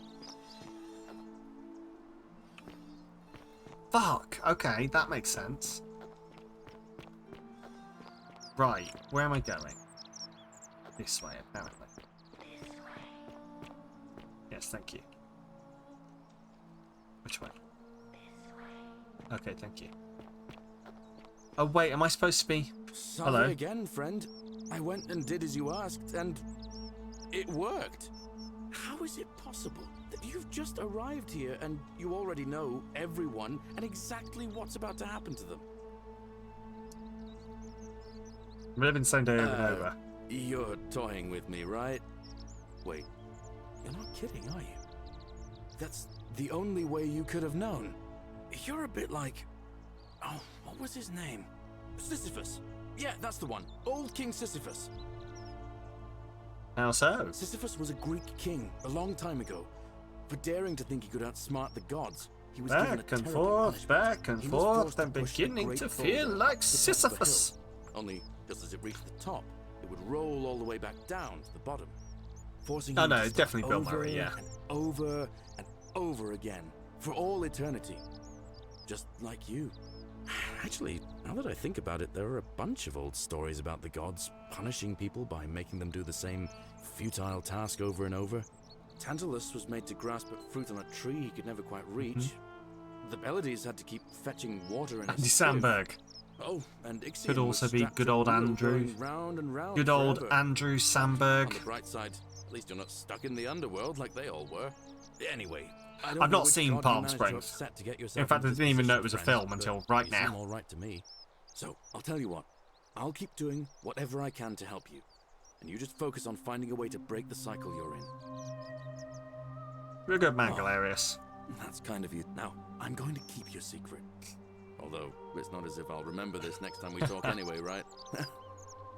Fuck. Okay, that makes sense. Right, where am I going? This way, apparently. Yes, thank you. Which way? Okay, thank you. Oh wait, am I supposed to be... Hello? Sorry again, friend. I went and did as you asked, and it worked. How is it possible that you've just arrived here and you already know everyone and exactly what's about to happen to them? I'm living the same day over and over. You're toying with me, right? Wait, you're not kidding, are you? That's the only way you could have known. You're a bit like... Oh, what was his name? Sisyphus. Yeah, that's the one. Old King Sisyphus. How so? Sisyphus was a Greek king a long time ago. For daring to think he could outsmart the gods, he was back and forth, back and forth, I'm beginning to feel like Sisyphus. Only, just as it reached the top, it would roll all the way back down to the bottom, forcing Oh him no, to it's start definitely Bill over Murray, yeah. and over and over again, for all eternity. Just like you. Actually, now that I think about it, there are a bunch of old stories about the gods punishing people by making them do the same futile task over and over. Tantalus was made to grasp at fruit on a tree he could never quite reach. The Pleiades had to keep fetching water in a Andy sieve. Samberg. Oh, and Ixion Could also was be strapped good to a old wheel Andrew. going round and round Good old forever. Andrew On Samberg. the bright side, at least you're not stuck in the underworld like they all were. Anyway, I don't I've know not which seen god you Palm managed to Springs. upset to get yourself In fact, I into didn't even know it this was a position, film but until right they seem now. all right to me. So I'll tell you what, I'll keep doing whatever I can to help you, and you just focus on finding a way to break the cycle you're in. You're a good man, Galerius. That's kind of you. Now, I'm going to keep your secret. Although, it's not as if I'll remember this next time we talk anyway, right?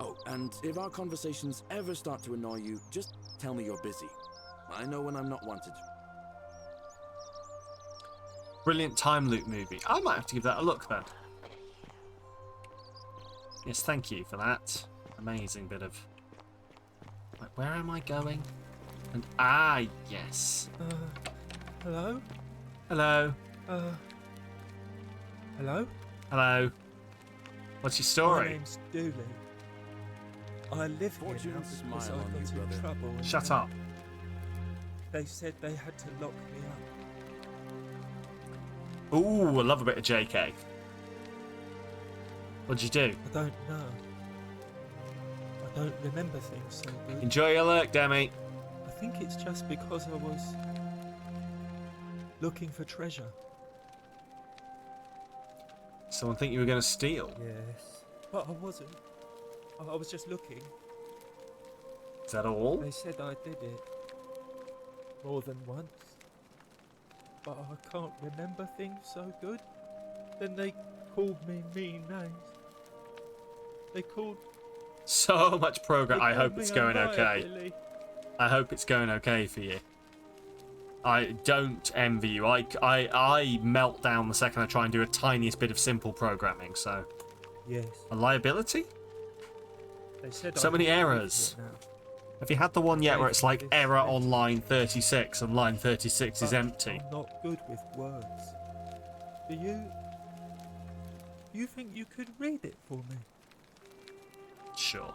Oh, and if our conversations ever start to annoy you, just tell me you're busy. I know when I'm not wanted. Brilliant time loop movie. I might have to give that a look then. Yes, thank you for that. Amazing bit of... Wait, where am I going? And yes. Hello? Hello. Hello? Hello. What's your story? My name's Dooley. I live here Fortune now because smile I on got you, in brother. trouble. and Shut up. They said they had to lock me up. Ooh, I love a bit of JK. What'd you do? I don't know. I don't remember things so good. Enjoy your lurk, Demi. I think it's just because I was looking for treasure. Someone think you were going to steal? Yes. But I wasn't. I was just looking. Is that all? They said I did it. More than once. But I can't remember things so good. Then they called me mean names. They called... So much progress. I hope it's going okay. Billy. I hope it's going okay for you. I don't envy you. I melt down the second I try and do a tiniest bit of simple programming, so... Yes. A liability? They said So I many could go errors. for it now. Have you had the one yet where it's like error on line 36 and line 36 is But empty? I'm not good with words. Do you... You think you could read it for me? Sure.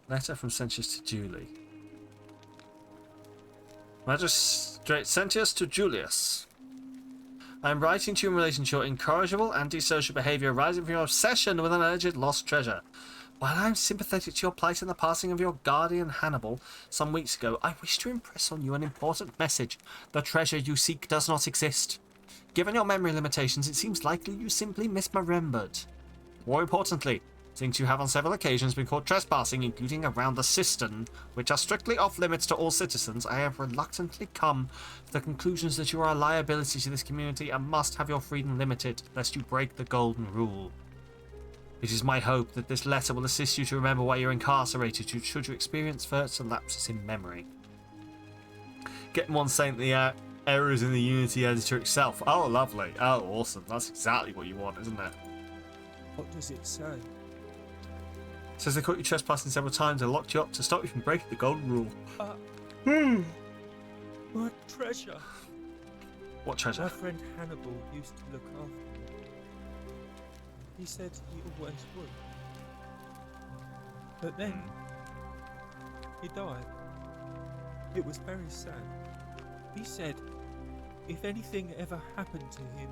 Letter from Sentius to Julie. Magistrate Sentius to Julius. I am writing to you in relation to your incorrigible antisocial behaviour arising from your obsession with an alleged lost treasure. While I am sympathetic to your plight in the passing of your guardian Hannibal some weeks ago, I wish to impress on you an important message. The treasure you seek does not exist. Given your memory limitations, it seems likely you simply misremembered. More importantly, since you have on several occasions been caught trespassing, including around the cistern, which are strictly off limits to all citizens, I have reluctantly come to the conclusions that you are a liability to this community and must have your freedom limited, lest you break the golden rule. It is my hope that this letter will assist you to remember why you're incarcerated should you experience further lapses in memory. Getting one saying the errors in the Unity editor itself. Oh, lovely. Oh, awesome. That's exactly what you want, isn't it? What does it say? It says they caught you trespassing several times and locked you up to stop you from breaking the golden rule. My treasure. What treasure? My friend Hannibal used to look after me. He said he always would. But then, he died. It was very sad. He said if anything ever happened to him,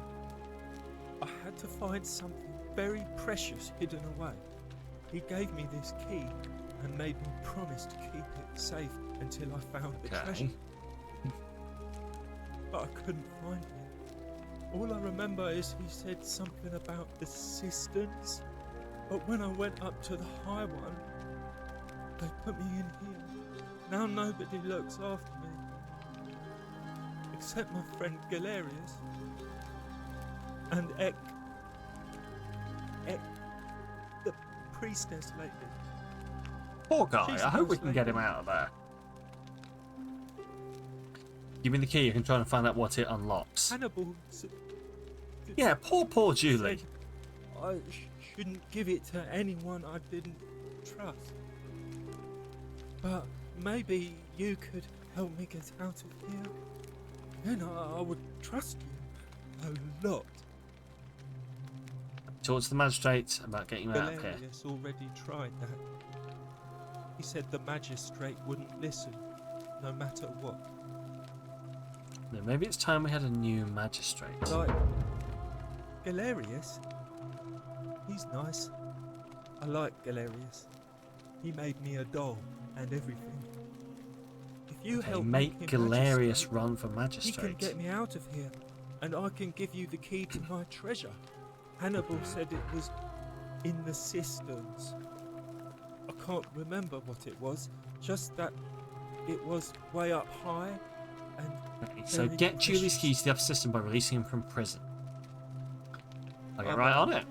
I had to find something very precious hidden away. He gave me this key and made me promise to keep it safe until I found the treasure. But I couldn't find it. All I remember is he said something about the cisterns. But when I went up to the high one, they put me in here. Now nobody looks after me. Except my friend Galerius. And Ek, the priestess lady. Poor guy. She's I hope we nice can get him lady. out of there. Give me the key. You can try and find out what it unlocks. Hannibal Yeah, poor Julie. said I shouldn't give it to anyone I didn't trust. But maybe you could help me get out of here. Then I would trust you a lot. Talk to the magistrate about getting you out of here. Galerius already tried that. He said the magistrate wouldn't listen, no matter what. No, maybe it's time we had a new magistrate. Like Galerius, he's nice. I like Galerius. He made me a doll and everything. If you Okay, help make me, him Galerius magistrate, run for he magistrate. can get me out of here, and I can give you the key to my treasure. Hannibal said it was in the cisterns. I can't remember what it was, just that it was way up high and Okay, so very get Julie's precious. keys to the upper system by releasing him from prison. I'll get Okay. right on it.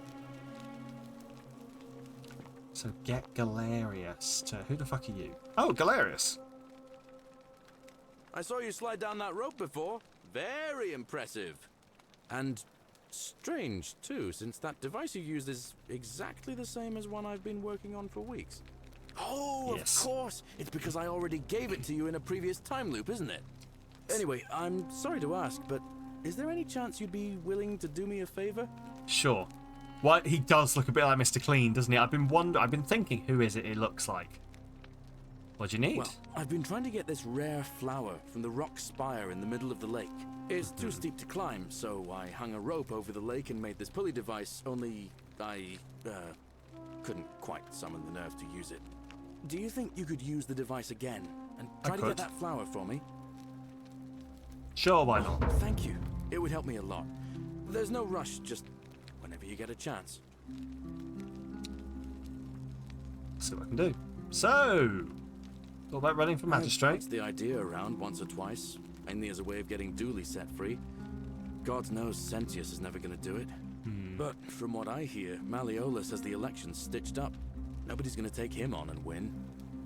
So get Galerius to... Who the fuck are you? Oh, Galerius. I saw you slide down that rope before. Very impressive. And strange, too, since that device you used is exactly the same as one I've been working on for weeks. Oh, Yes. of course. It's because I already gave it to you in a previous time loop, isn't it? Anyway, I'm sorry to ask, but is there any chance you'd be willing to do me a favor? Sure. What he does look a bit like Mr. Clean, doesn't he? I've been thinking, who is it looks like? What do you need? Well, I've been trying to get this rare flower from the rock spire in the middle of the lake. It's too steep to climb, so I hung a rope over the lake and made this pulley device, only I couldn't quite summon the nerve to use it. Do you think you could use the device again and try to could. get that flower for me? Sure, why not? Thank you. It would help me a lot. There's no rush, just whenever you get a chance. See what I can do. So, all about running for magistrate. That's the idea around once or twice, mainly as a way of getting Dooley set free. God knows Sentius is never going to do it. But from what I hear, Malleolus has the election stitched up. Nobody's going to take him on and win.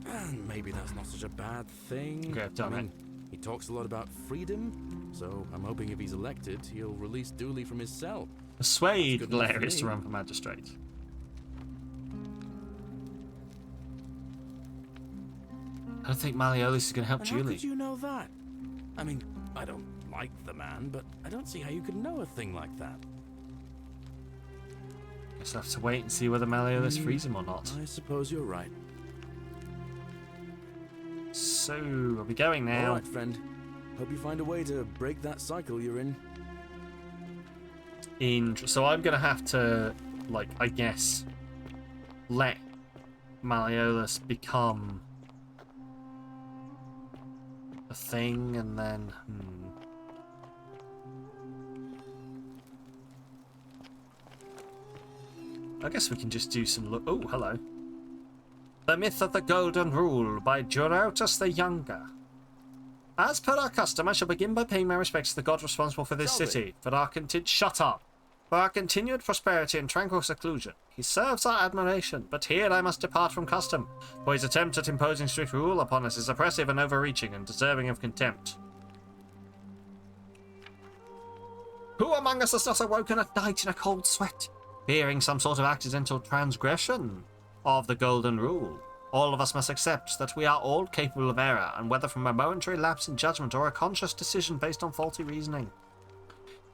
And maybe that's not such a bad thing. Okay, I've done I mean, he talks a lot about freedom, so I'm hoping if he's elected, he'll release Dooley from his cell. Persuade That's good enough for Galerius to me. run for magistrate. I don't think Malleolus is going to help And Julie. how could you know that? I mean, I don't like the man, but I don't see how you could know a thing like that. Guess I'll have to wait and see whether Malleolus frees him or not. I suppose you're right. So, I'll be going now. All right, friend. Hope you find a way to break that cycle you're in. So I'm going to have to, like, I guess, let Malleolus become a thing, and then... I guess we can just do some look. Oh, hello. The Myth of the Golden Rule by Jorautus the Younger. As per our custom, I shall begin by paying my respects to the god responsible for this city, Shut up! For our continued prosperity and tranquil seclusion. He serves our admiration, but here I must depart from custom, for his attempt at imposing strict rule upon us is oppressive and overreaching and deserving of contempt. Who among us has not awoken at night in a cold sweat, fearing some sort of accidental transgression of the Golden Rule? All of us must accept that we are all capable of error, and whether from a momentary lapse in judgment or a conscious decision based on faulty reasoning.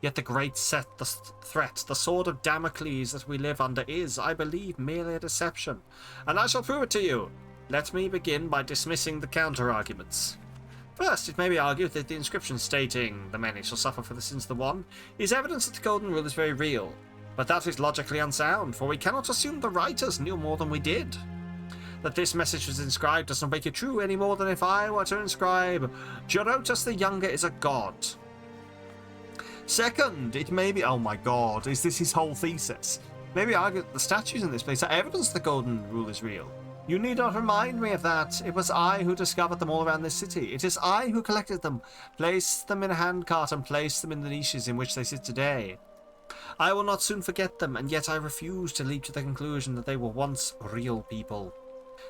Yet the great threat, the sword of Damocles that we live under is, I believe, merely a deception, and I shall prove it to you. Let me begin by dismissing the counter-arguments. First, it may be argued that the inscription stating, "The many shall suffer for the sins of the one," is evidence that the Golden Rule is very real. But that is logically unsound, for we cannot assume the writers knew more than we did. That this message was inscribed does not make it true any more than if I were to inscribe, "Jorautus the Younger is a god." Second, it may be... Oh my god, is this his whole thesis? Maybe argue that the statues in this place are evidence the Golden Rule is real. You need not remind me of that. It was I who discovered them all around this city. It is I who collected them, placed them in a handcart, and placed them in the niches in which they sit today. I will not soon forget them, and yet I refuse to leap to the conclusion that they were once real people.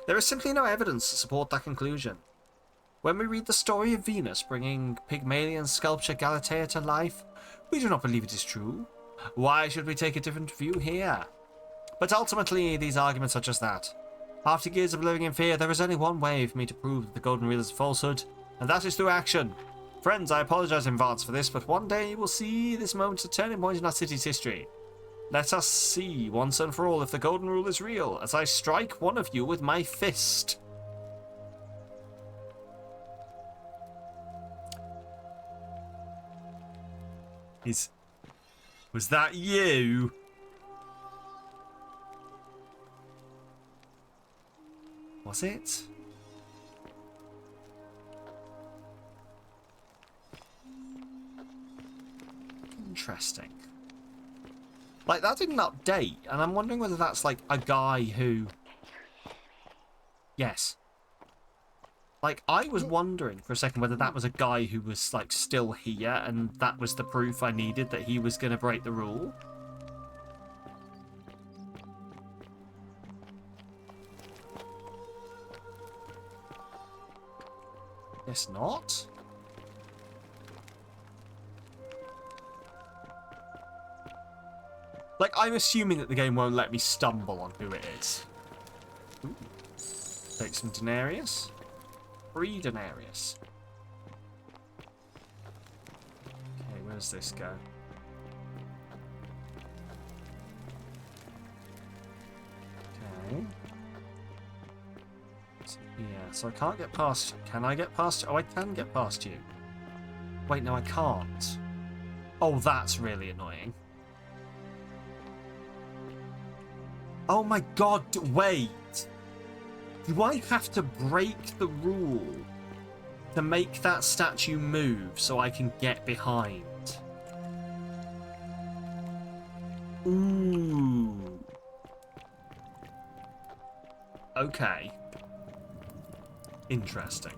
There is simply no evidence to support that conclusion. When we read the story of Venus bringing Pygmalion sculpture Galatea to life, we do not believe it is true. Why should we take a different view here? But ultimately, these arguments are just that. After years of living in fear, there is only one way for me to prove that the Golden Rule is a falsehood, and that is through action. Friends, I apologize in advance for this, but one day you will see this moment a turning point in our city's history. Let us see, once and for all, if the Golden Rule is real, as I strike one of you with my fist. Was that you? Was it? Interesting. Like, that didn't update, and I'm wondering whether that's like a guy who... Yes. Like, I was wondering for a second whether that was a guy who was, like, still here, and that was the proof I needed that he was going to break the rule. Guess not. Like, I'm assuming that the game won't let me stumble on who it is. Ooh. Take some denarius. 3 denarius. Okay, where does this go? Okay. So, yeah, so I can't get past... Can I get past... Oh, I can get past you. Wait, no, I can't. Oh, that's really annoying. Oh my god, wait! Do I have to break the rule to make that statue move so I can get behind? Ooh. Okay. Interesting.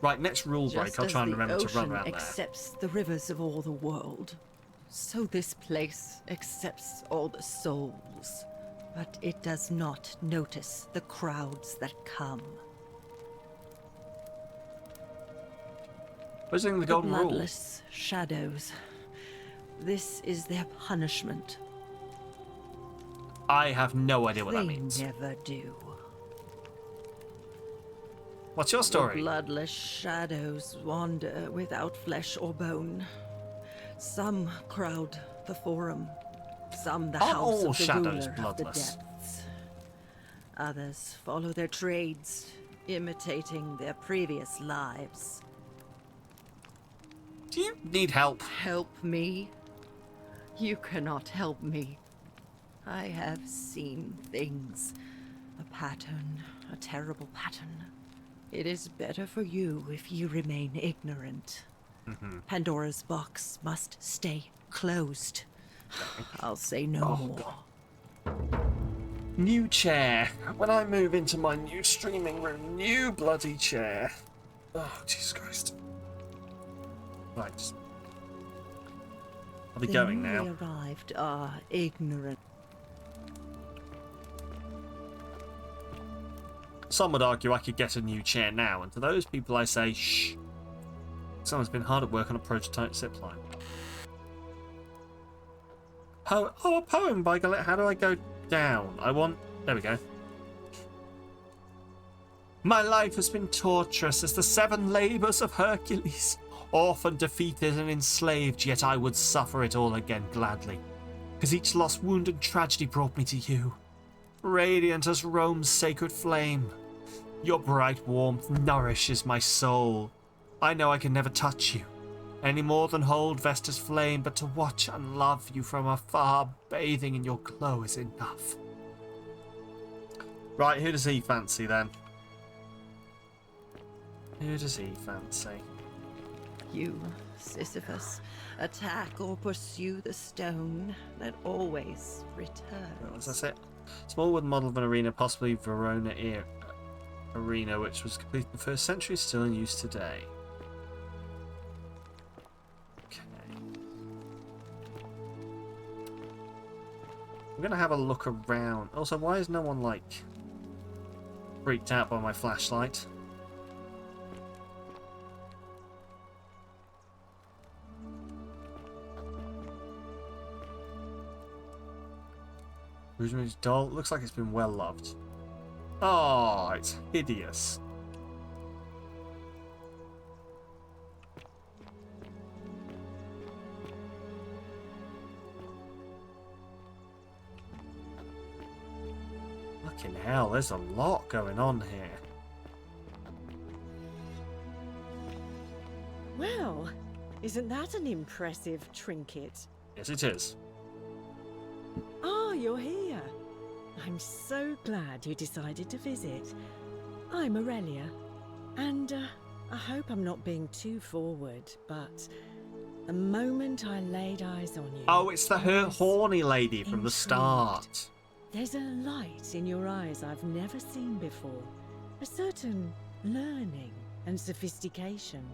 Right, next rule break, I'll try and remember to run around there. Accepts the rivers of all the world, so this place accepts all the souls. But it does not notice the crowds that come. Using the Golden Rule. Bloodless shadows. This is their punishment. I have no idea what that means. They never do. What's your story? The bloodless shadows wander without flesh or bone. Some crowd the forum. Some the house of the ruler of the depths. Others follow their trades, imitating their previous lives. Do you need help? Help me? You cannot help me. I have seen things. A pattern, a terrible pattern. It is better for you if you remain ignorant. Pandora's box must stay closed. I'll say no more. God. New chair. When I move into my new streaming room, new bloody chair. Oh, Jesus Christ. Right. I'll be going now. The arrived are ignorant. Some would argue I could get a new chair now, and to those people I say, shh. Someone's been hard at work on a prototype zipline. Oh, a poem by Galette. How do I go down? There we go. My life has been torturous as the 7 labours of Hercules. Orphaned, defeated, and enslaved, yet I would suffer it all again gladly. Because each lost wound and tragedy brought me to you. Radiant as Rome's sacred flame. Your bright warmth nourishes my soul. I know I can never touch you, any more than hold Vesta's flame, but to watch and love you from afar, bathing in your glow is enough. Right, who does he fancy then? Who does he fancy? You, Sisyphus, attack or pursue the stone that always returns. That's it. Small wooden model of an arena, possibly Verona arena, which was completed in the 1st century, still in use today. Okay. I'm gonna have a look around. Also, why is no one like freaked out by my flashlight? Rosemary doll looks like it's been well loved. Oh, it's hideous. Fucking hell, there's a lot going on here. Well, isn't that an impressive trinket? Yes, it is. Ah, you're here. I'm so glad you decided to visit. I'm Aurelia, and I hope I'm not being too forward, but the moment I laid eyes on you... Oh, it's the horny lady from the start. There's a light in your eyes I've never seen before. A certain learning and sophistication.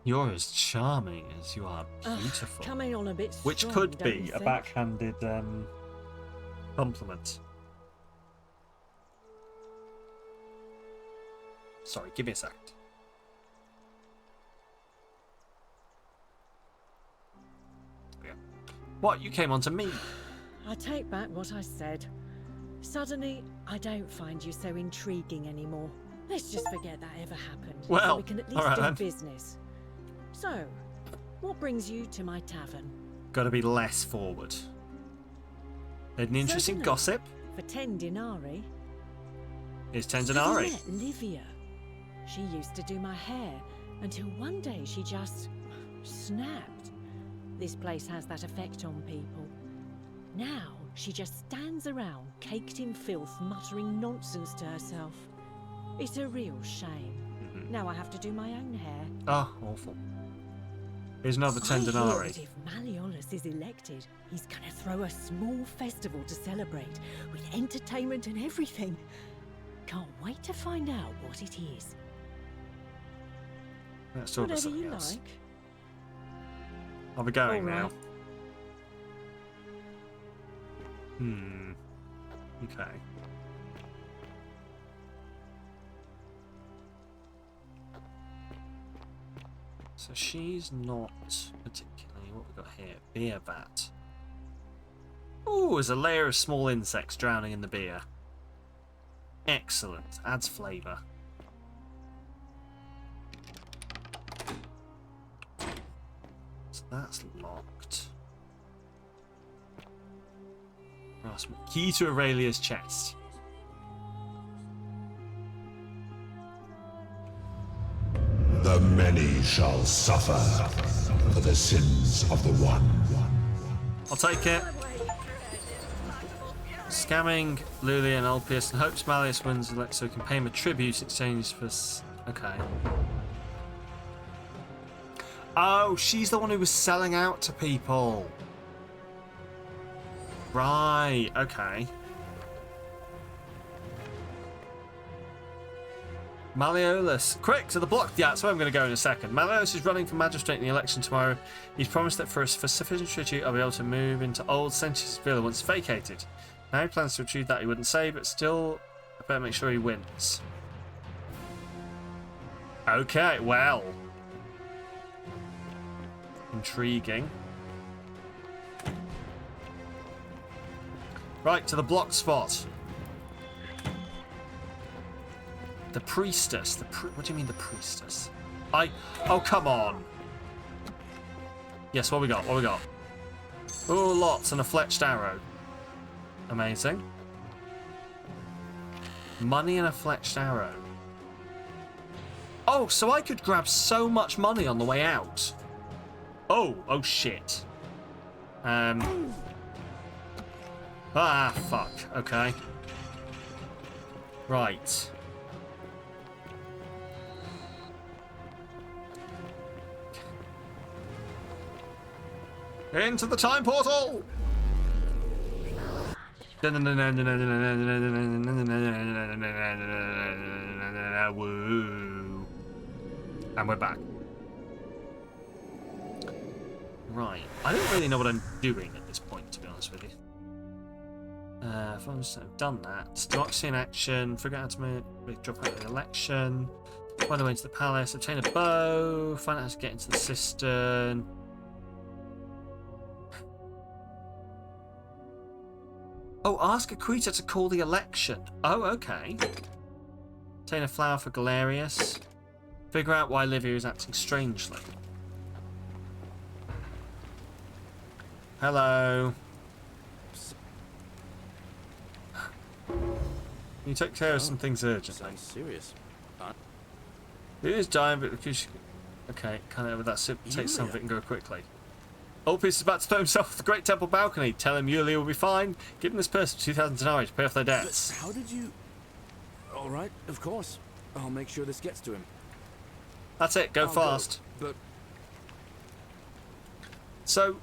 You're as charming as you are beautiful. Coming on a bit strong, which could don't be you a think? backhanded compliment. Sorry, give me a second. Yeah. What, you came on to me? I take back what I said. Suddenly, I don't find you so intriguing anymore. Let's just forget that ever happened. Well, so we can at least alright do then. business. So, what brings you to my tavern? Gotta be less forward. Had an interesting Certainly. gossip. For 10 denarii. Here's 10 Have denarii. you met Livia? She used to do my hair until one day she just snapped. This place has that effect on people. Now she just stands around, caked in filth, muttering nonsense to herself. It's a real shame. Now I have to do my own hair. Oh, awful. Here's another 10 I hear denarii. that if Malleolus is elected, he's gonna throw a small festival to celebrate, with entertainment and everything. Can't wait to find out what it is. Let's talk about Whatever something you else. like. I'll be going All now. right. Okay. So she's not particularly... What we got here? Beer vat. Ooh, there's a layer of small insects drowning in the beer. Excellent. Adds flavour. So that's locked. Key to Aurelia's chest. The many shall suffer for the sins of the one. I'll take it. Scamming Lulia and Ulpius and hopes Malleus wins so he can pay him a tribute exchange for... Okay. Oh, she's the one who was selling out to people. Right, okay. Malleolus, quick to the block. Yeah, that's where I'm going to go in a second. Malleolus is running for magistrate in the election tomorrow. He's promised that for sufficient tribute, I'll be able to move into old Sentius Villa once vacated. Now he plans to achieve that he wouldn't say, but still, I better make sure he wins. Okay, well. Intriguing. Right, to the block spot. The priestess. What do you mean the priestess? Oh, come on. Yes, what we got? What we got? Oh, lots and a fletched arrow. Amazing. Money and a fletched arrow. Oh, so I could grab so much money on the way out. Oh shit. Fuck. Okay. Right. Into the time portal! Woo. And we're back. Right. I don't really know what I'm doing at this point, to be honest with you. I've done that. Democracy in action. Figure out how to drop out of the election. Find a way into the palace. Obtain a bow. Find out how to get into the cistern. Oh, ask Aquita to call the election. Oh, okay. Obtain a flower for Galerius. Figure out why Livia is acting strangely. Hello. You take care of some things urgently. Sounds serious. It is dying, but because okay, kind of with that sip, take some of it and go quickly. Ulpius is about to throw himself off the Great Temple balcony. Tell him Yulia will be fine. Give him this person 2,000 denarii to pay off their debts. But how did you... All right, of course. I'll make sure this gets to him. That's it. Go fast. But... So,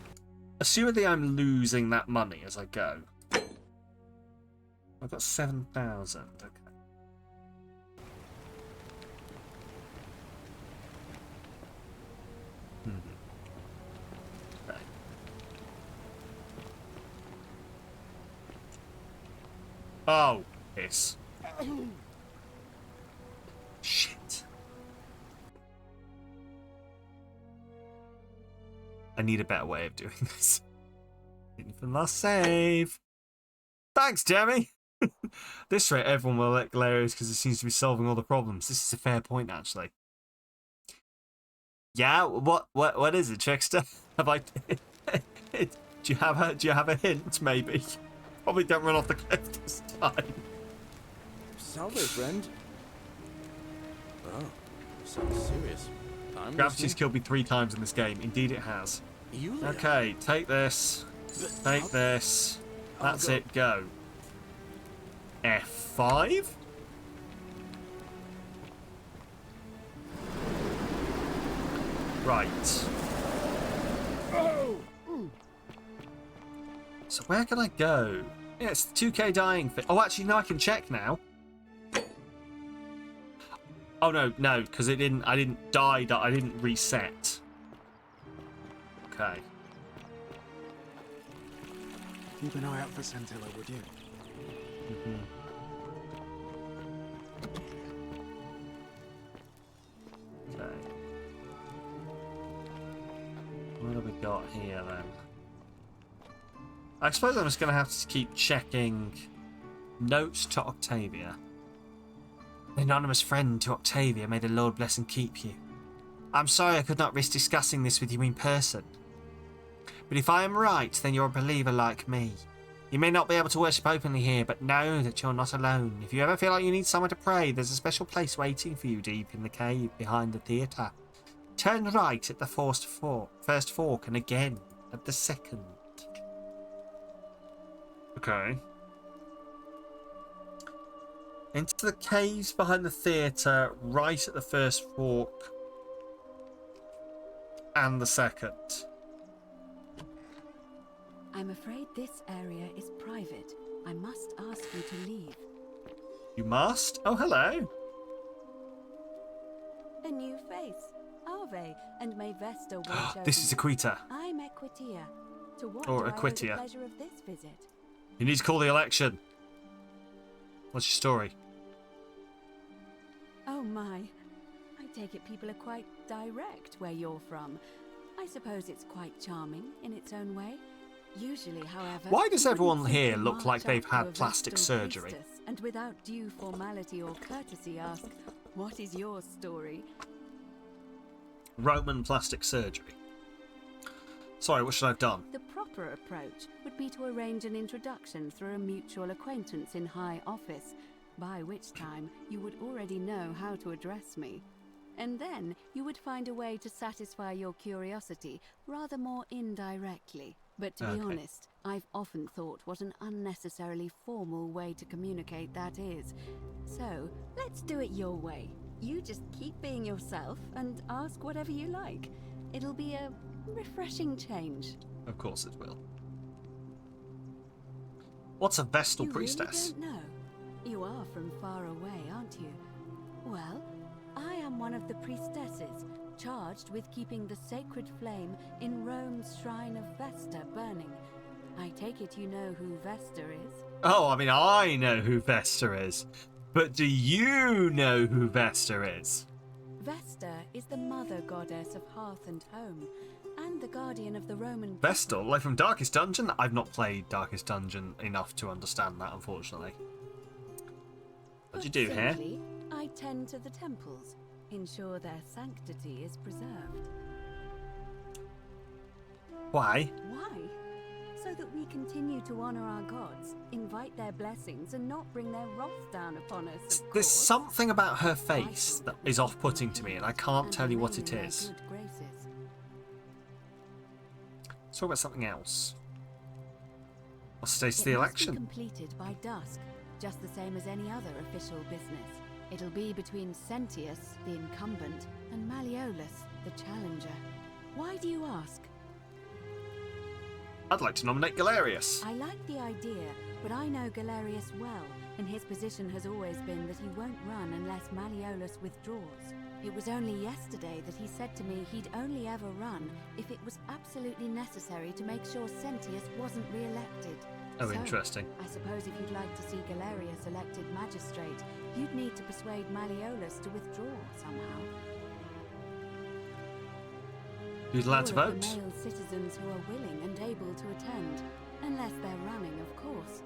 assumedly I'm losing that money as I go. I've got 7,000. Okay. Okay. Oh, piss. Shit. I need a better way of doing this. From last save. Thanks, Jeremy. This rate, everyone will elect Galerius because it seems to be solving all the problems. This is a fair point, actually. Yeah, what is it, Trickster? Have I? do you have a hint? Maybe. Probably don't run off the cliff this time. Salve, friend. Oh, sounds serious. Gravity's killed me 3 times in this game. Indeed, it has. Okay, take this. Take this. That's it. Go. F5. Right. So where can I go? Yeah, it's the 2K dying thing. Oh, actually, no, I can check now. Oh no, because I didn't die. I didn't reset. Okay. Keep an eye out for Scintilla, would you? Okay. What have we got here then? I suppose I'm just going to have to keep checking notes to Octavia. Anonymous friend to Octavia, may the Lord bless and keep you. I'm sorry I could not risk discussing this with you in person. But if I am right, then you're a believer like me. You may not be able to worship openly here, but know that you're not alone. If you ever feel like you need somewhere to pray, there's a special place waiting for you deep in the cave behind the theatre. Turn right at the first fork and again at the second. Okay. Into the caves behind the theatre, right at the first fork. and the second. I'm afraid this area is private. I must ask you to leave. You must? Oh, hello. A new face. Ave, and may Vesta watch over This is you. Equita. I'm Equitia. To what Or do I owe the Equitia. pleasure of this visit? You need to call the election. What's your story? Oh my. I take it people are quite direct where you're from. I suppose it's quite charming in its own way. Usually, however... Why does you everyone wouldn't here simply look like march they've up to had a plastic Vestal surgery? priestess and without due formality or courtesy ask, what is your story? Roman plastic surgery. Sorry, what should I have done? The proper approach would be to arrange an introduction through a mutual acquaintance in high office, by which time you would already know how to address me. And then you would find a way to satisfy your curiosity rather more indirectly. But to be Okay. honest, I've often thought what an unnecessarily formal way to communicate that is. So, let's do it your way. You just keep being yourself and ask whatever you like. It'll be a refreshing change. Of course it will. What's a Vestal You priestess? really don't know? You are from far away, aren't you? Well, I am one of the priestesses, charged with keeping the sacred flame in Rome's shrine of Vesta burning. I take it you know who Vesta is? Oh, I mean, I know who Vesta is. But do you know who Vesta is? Vesta is the mother goddess of hearth and home, and the guardian of the Roman... Vestal, like from Darkest Dungeon? I've not played Darkest Dungeon enough to understand that, unfortunately. What do you do here? Simply, I tend to the temples, ensure their sanctity is preserved. Why? Why? So that we continue to honor our gods, invite their blessings, and not bring their wrath down upon us. Of There's course. something about her face that is off-putting to me, and I can't tell you what it Remain in is. their good graces. Let's talk about something else. What's the state of It the must be election? completed by dusk, just the same as any other official business. It'll be between Sentius, the incumbent, and Malleolus, the challenger. Why do you ask? I'd like to nominate Galerius. I like the idea, but I know Galerius well, and his position has always been that he won't run unless Malleolus withdraws. It was only yesterday that he said to me he'd only ever run if it was absolutely necessary to make sure Sentius wasn't re-elected. Oh, So, interesting. I suppose if you'd like to see Galerius elected magistrate, you'd need to persuade Malleolus to withdraw somehow. Who's allowed to All of vote? the male citizens who are willing and able to attend, unless they're running, of course.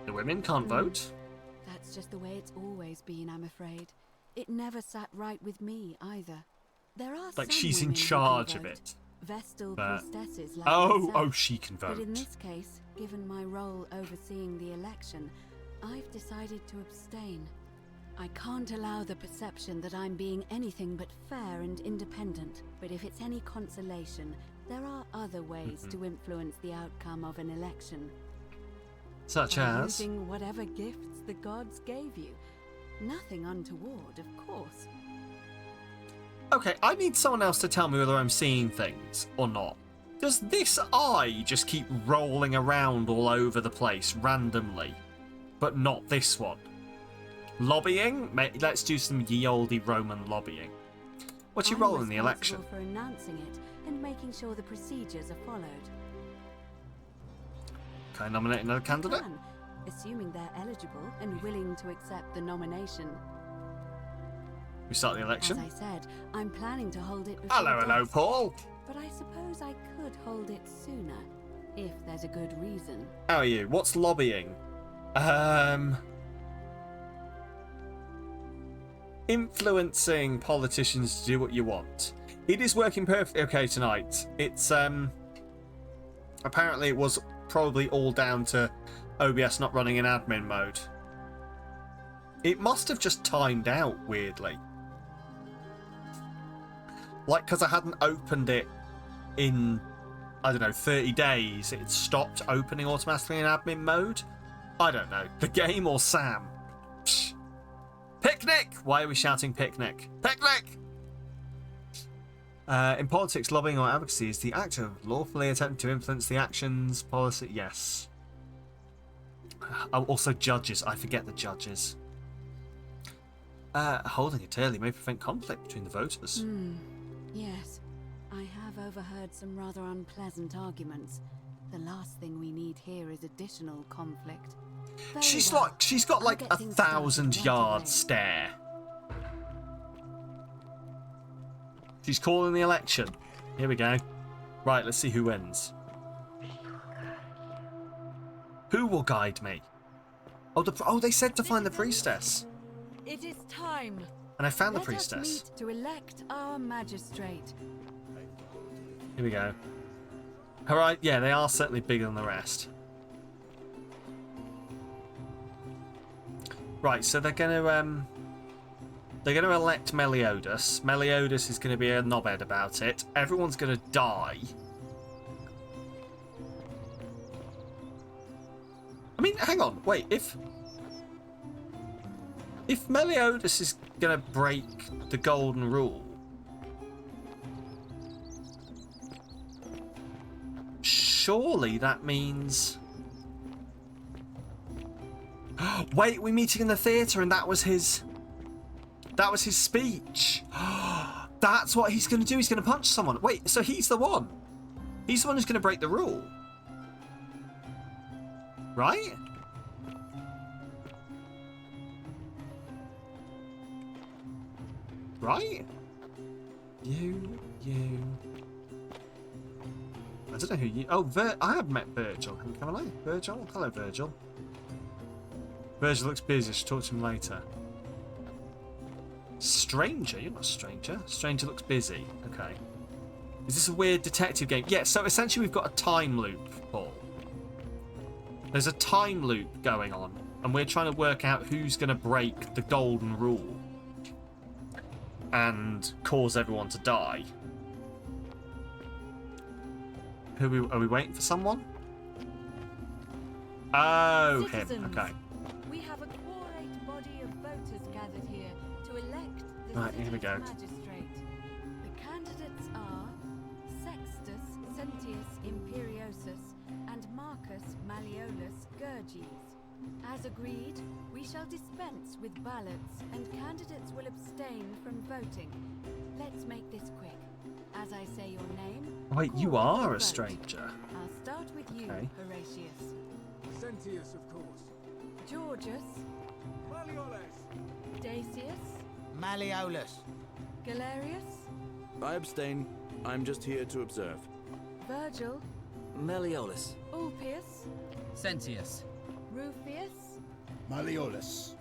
The women can't vote? That's just the way it's always been, I'm afraid. It never sat right with me, either. There are Like some she's in women who can charge of vote, it. Vestal But- priestesses like Oh, myself. oh, she can But in vote. this case, given my role overseeing the election, I've decided to abstain. I can't allow the perception that I'm being anything but fair and independent. But if it's any consolation, there are other ways to influence the outcome of an election. Such By as? using whatever gifts the gods gave you. Nothing untoward, of course. Okay, I need someone else to tell me whether I'm seeing things or not. Does this eye just keep rolling around all over the place randomly? But not this one. Lobbying? Let's do some ye olde Roman lobbying. What's your I'm role in the election? responsible for announcing it and making sure the procedures are followed. Can I nominate another You candidate? can, assuming they're eligible and willing to accept the nomination. We start the As election. I said, I'm planning to hold it before Hello, hello, dusk, Paul. But I suppose I could hold it sooner, if there's a good reason. How are you? What's lobbying? Influencing politicians to do what you want. It is working perfectly okay tonight. It's apparently it was probably all down to OBS not running in admin mode. It must have just timed out weirdly. Like, because I hadn't opened it in, I don't know, 30 days, it stopped opening automatically in admin mode. I don't know. The game or Sam? Psh. Picnic! Why are we shouting picnic? Picnic! In politics, lobbying or advocacy is the act of lawfully attempting to influence the actions, policy. Yes. Oh, also judges. I forget the judges. Holding it early may prevent conflict between the voters. Yes. I have overheard some rather unpleasant arguments. The last thing we need here is additional conflict. She's got like a 1,000-yard stare. She's calling the election. Here we go. Right, let's see who wins. Who will guide me? Oh, they said to find the priestess. It is time. And I found the Let priestess. us meet to elect our magistrate. Here we go. Alright, yeah, they are certainly bigger than the rest. Right, so they're gonna elect Meliodas. Meliodas is gonna be a knobhead about it. Everyone's gonna die. I mean, hang on, wait, if Meliodas is gonna break the golden rule, surely that means... Wait, we're meeting in the theatre and that was his speech. That's what he's going to do. He's going to punch someone. Wait, so he's the one. He's the one who's going to break the rule. Right? Right? You. I don't know who you... Oh, I have met Virgil. Come on, Virgil. Hello, Virgil. Virgil looks busy. I should talk to him later. Stranger? You're not a stranger. Stranger looks busy. Okay. Is this a weird detective game? Yeah, so essentially we've got a time loop, Paul. There's a time loop going on, and we're trying to work out who's going to break the golden rule and cause everyone to die. Are we waiting for someone? Oh, Citizens, him. Okay. We have a quorate body of voters gathered here to elect the Right, here we go. magistrate. The candidates are Sextus Sentius Imperiosus and Marcus Malleolus Gurges. As agreed, we shall dispense with ballots and candidates will abstain from voting. Let's make this quick. As I say your name... Wait, you are a stranger. I'll start with you, Okay. Horatius. Sentius, of course. Georgius. Malleolus. Dacius. Malleolus. Galerius. I abstain. I'm just here to observe. Virgil. Meliodas. Ulpius. Sentius. Rufius. Malleolus.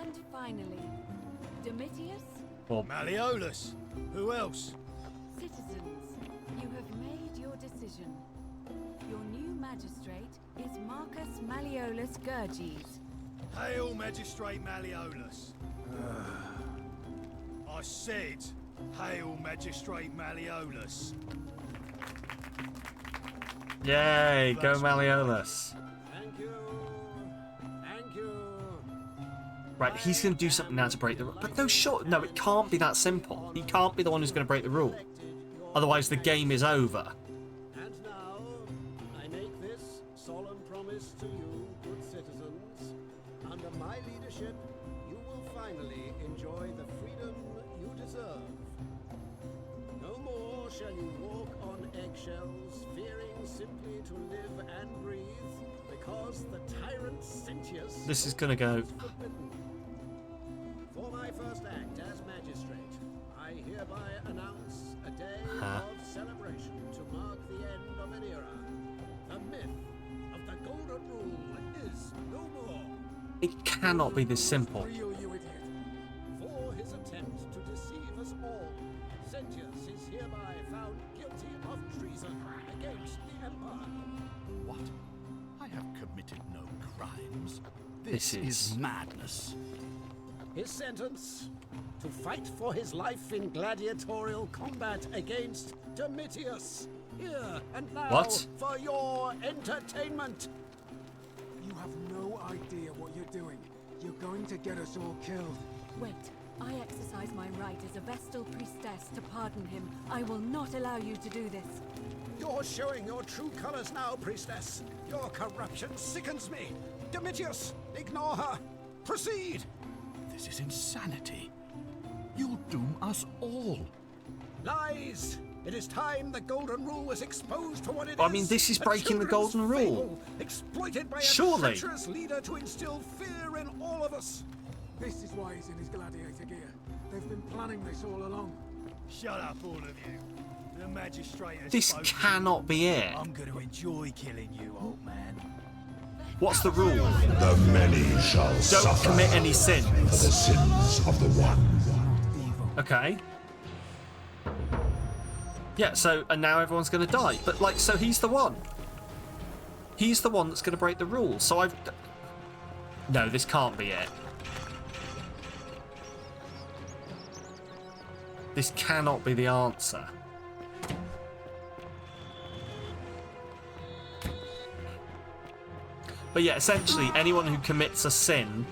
And finally, Domitius. Malleolus. Who else? Citizens, you have made your decision. Your new magistrate is Marcus Malleolus Gurges. Hail, Magistrate Malleolus. I said, hail, Magistrate Malleolus. Yay, go Malleolus. Thank you. Thank you. Right, he's going to do something now to break the rule. But no, sure. No, it can't be that simple. He can't be the one who's going to break the rule. Otherwise, the game is over. And now, I make this solemn promise to you, good citizens. Under my leadership, you will finally enjoy the freedom you deserve. No more shall you walk on eggshells, fearing simply to live and breathe, because the tyrant Sentius... This is going to go... forbidden. For my first act as magistrate, I hereby announce a day of celebration to mark the end of an era. The myth of the Golden Rule is no more. It cannot be this simple. For his attempt to deceive us all, Sentius is hereby found guilty of treason against the Empire. What? I have committed no crimes. This This is madness. His sentence: to fight for his life in gladiatorial combat against Domitius. Here and now What? for your entertainment. You have no idea what you're doing. You're going to get us all killed. Wait, I exercise my right as a Vestal priestess to pardon him. I will not allow you to do this. You're showing your true colors now, priestess. Your corruption sickens me. Domitius, ignore her. Proceed. This is insanity. You'll doom us all. Lies. It is time the Golden Rule was exposed for what it is. I mean, this is breaking the Golden Rule. Exploited by Surely. a treacherous leader to instill fear in all of us. This is why he's in his gladiator gear. They've been planning this all along. Shut up, all of you. The magistrate has This spoken. cannot be it. I'm going to enjoy killing you, old man. What's the rule? The many shall suffer. Don't commit any sins. For the sins of the one. Okay. Yeah, so, and now everyone's going to die. But, like, so he's the one. He's the one that's going to break the rules. So I've... No, this can't be it. This cannot be the answer. But yeah, essentially, anyone who commits a sin,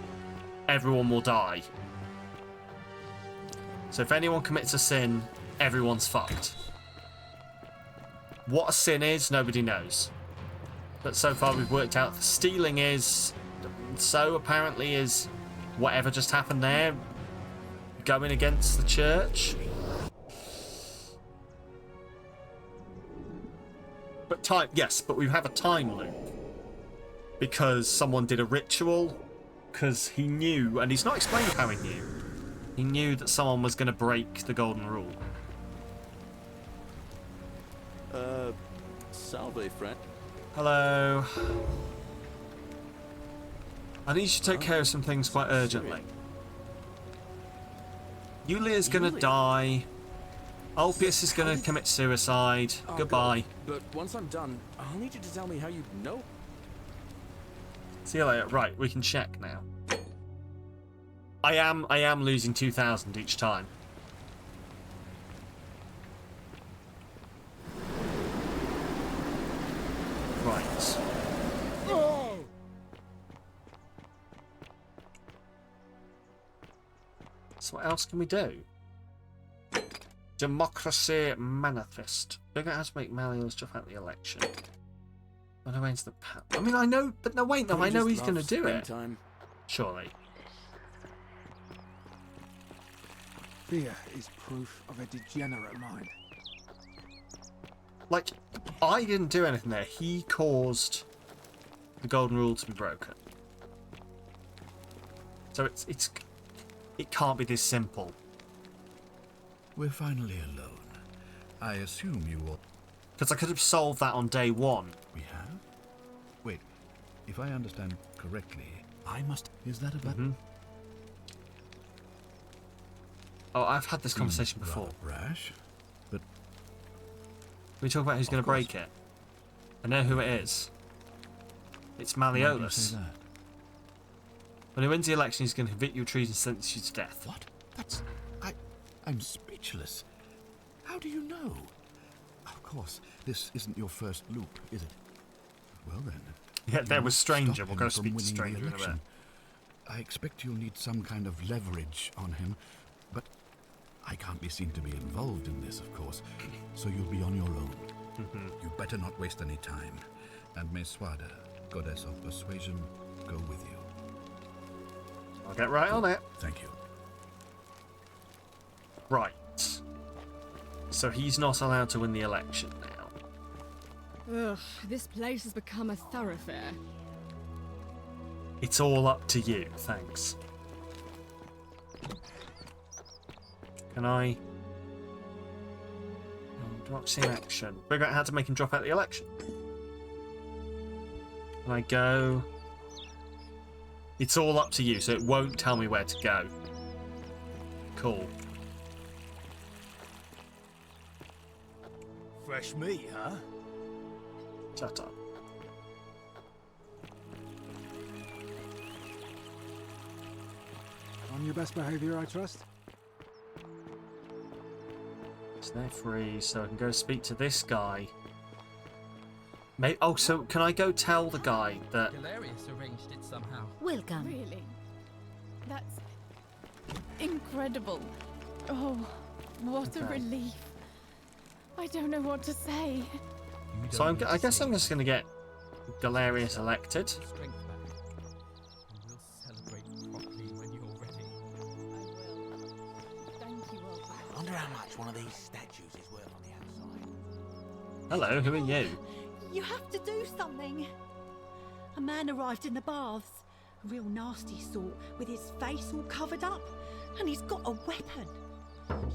everyone will die. So if anyone commits a sin, everyone's fucked. What a sin is, nobody knows. But so far we've worked out the stealing is... So apparently is whatever just happened there going against the church. But time... Yes, but we have a time loop. Because someone did a ritual. Because he knew, and he's not explained how he knew. He knew that someone was going to break the Golden Rule. Salve, friend. Hello. I need you to take care of some things quite urgently. Yulia's gonna die. Ulpius is gonna commit suicide. Oh, Goodbye. God. But once I'm done, I'll need you to tell me how you know. See you later. Right, we can check now. I am losing 2,000 each time. Right. Oh! So what else can we do? Democracy Manifest. Figure out how to make Malleus drop out the election. On our way into the I mean, I know, but no, wait, no, I know he's going to do it. Surely. Fear is proof of a degenerate mind. Like, I didn't do anything there. He caused the Golden Rule to be broken. So it can't be this simple. We're finally alone. I assume you will... Because I could have solved that on day one. We have? Wait, if I understand correctly, I must... Is that about... Oh, I've had this conversation before. Rash, but... We talk about who's going to break it. I know who it is. It's Malleolus. When he wins the election, he's going to convict you of treason and sentence you to death. What? That's... I'm speechless. How do you know? Of course, this isn't your first loop, is it? Well then... Yeah, there was Stranger. We'll go stop speak him to from winning Stranger the in a bit. election. I expect you'll need some kind of leverage on him, but I can't be seen to be involved in this, of course, so you'll be on your own. You'd better not waste any time, and may Swada, goddess of persuasion, go with you. I'll get right on it. Thank you. Right. So he's not allowed to win the election now. Ugh, this place has become a thoroughfare. It's all up to you, thanks. Can I... Democracy in action. Figure out how to make him drop out the election. Can I go... It's all up to you, so it won't tell me where to go. Cool. Fresh meat, huh? Shut up. On your best behavior, I trust? So they're free, so I can go speak to this guy. Maybe, oh, so can I go tell the guy that... Galerius arranged it somehow. Welcome. Really? That's... incredible. Oh, what a relief. I don't know what to say. So I guess I'm just going to get Galerius elected. We'll celebrate properly when you're ready. Thank you, I wonder how much one of these statues is worth on the outside. Hello, who are you? You have to do something. A man arrived in the baths. A real nasty sort, with his face all covered up. And he's got a weapon.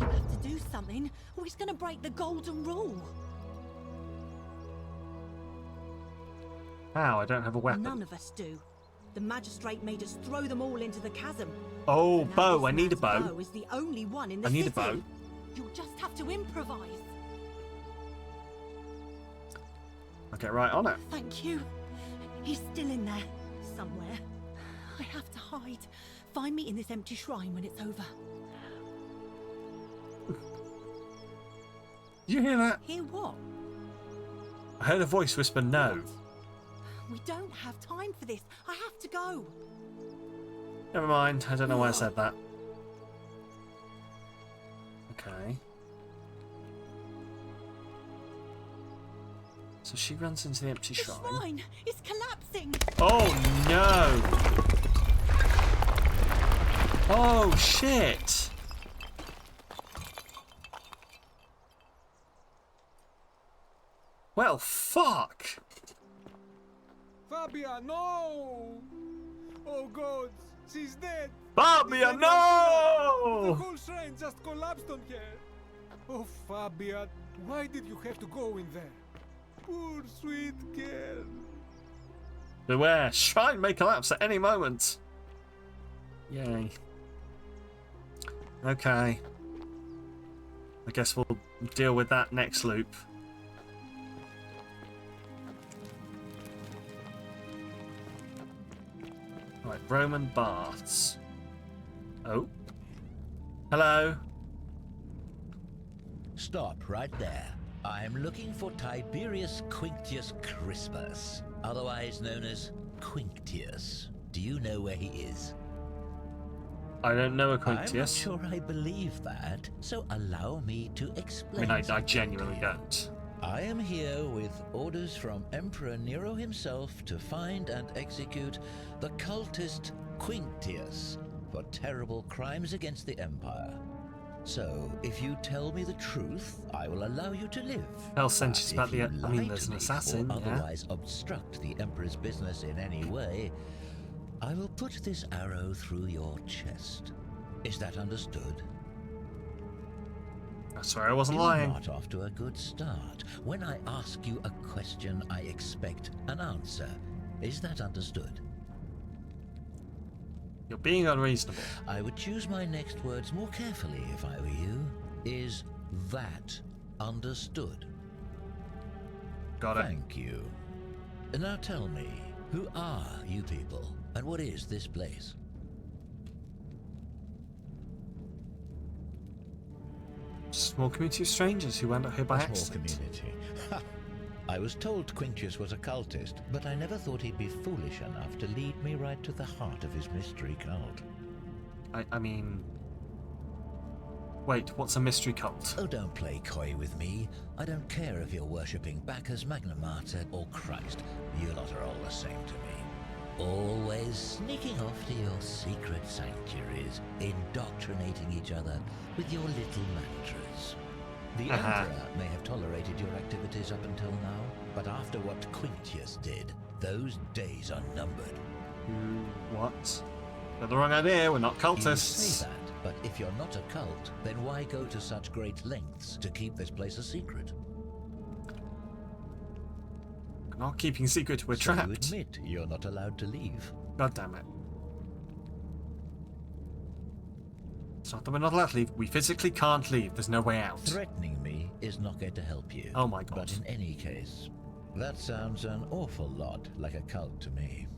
You have to do something, or he's going to break the golden rule. How? I don't have a weapon. None of us do. The magistrate made us throw them all into the chasm. Oh, Now bow. this I need a man's bow. is the only one in the I need a city. bow. You'll just have to improvise. I'll get right on it. Thank you. He's still in there, somewhere. I have to hide. Find me in this empty shrine when it's over. You hear that? Hear what? I heard a voice whisper no. We don't have time for this. I have to go. Never mind. I don't know why I said that. Okay. So she runs into the empty The shrine. shrine is collapsing. Oh no! Oh shit! Well, fuck! Fabia, no! Oh God, she's dead! Fabia, The no! whole shrine just collapsed on her! Oh, Fabia, why did you have to go in there? Poor sweet girl. Beware, shrine may collapse at any moment. Yay. Okay. I guess we'll deal with that next loop. Right, Roman baths. Oh. Hello. Stop right there. I'm looking for Tiberius Quinctius Crispus, otherwise known as Quinctius. Do you know where he is? I don't know a I'm not Quinctius. sure I believe that, so allow me to I explain. mean, I genuinely don't. I am here with orders from Emperor Nero himself to find and execute the cultist Quinctius for terrible crimes against the Empire. So, if you tell me the truth, I will allow you to live. Hell sent us about But if the. you I mean, lie there's to an me assassin. or Yeah. otherwise obstruct the Emperor's business in any way, I will put this arrow through your chest. Is that understood? I swear I wasn't You're lying. not off to a good start. When I ask you a question, I expect an answer. Is that understood? You're being unreasonable. I would choose my next words more carefully if I were you. Is that understood? Got it. Thank you. Now tell me, who are you people, and what is this place? Small community of strangers who went up here by A small accident. community. Ha! I was told Quinctius was a cultist, but I never thought he'd be foolish enough to lead me right to the heart of his mystery cult. I mean... Wait, what's a mystery cult? Oh, don't play coy with me. I don't care if you're worshipping Bacchus, Magna Mater, or Christ. You lot are all the same to me. Always sneaking off to your secret sanctuaries, indoctrinating each other with your little mantras. The Emperor may have tolerated your activities up until now, but after what Quinctius did, those days are numbered. What? Got the wrong idea, we're not You cultists. say that, but if you're not a cult, then why go to such great lengths to keep this place a secret? We're not keeping secret, we're So you trapped. admit you're not allowed to leave. God damn it. It's not that we're not allowed to leave, we physically can't leave, there's no way out. Threatening me is not going to help you. Oh my god. But in any case, that sounds an awful lot like a cult to me.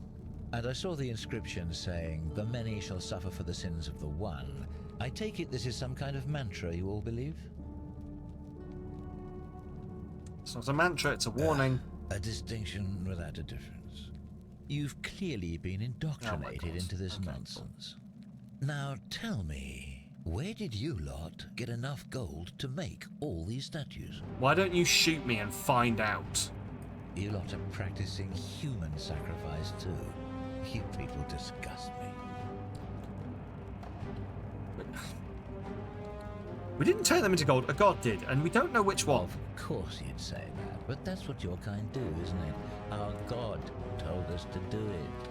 And I saw the inscription saying, "The many shall suffer for the sins of the one." I take it this is some kind of mantra you all believe? It's not a mantra, it's a warning. A distinction without a difference. You've clearly been indoctrinated into this nonsense. Now tell me, Where did you lot get enough gold to make all these statues? Why don't you shoot me and find out? You lot are practicing human sacrifice too. You people disgust me. We didn't turn them into gold. A god did, and we don't know which one. Of course you'd say that, but that's what your kind do, isn't it? Our god told us to do it.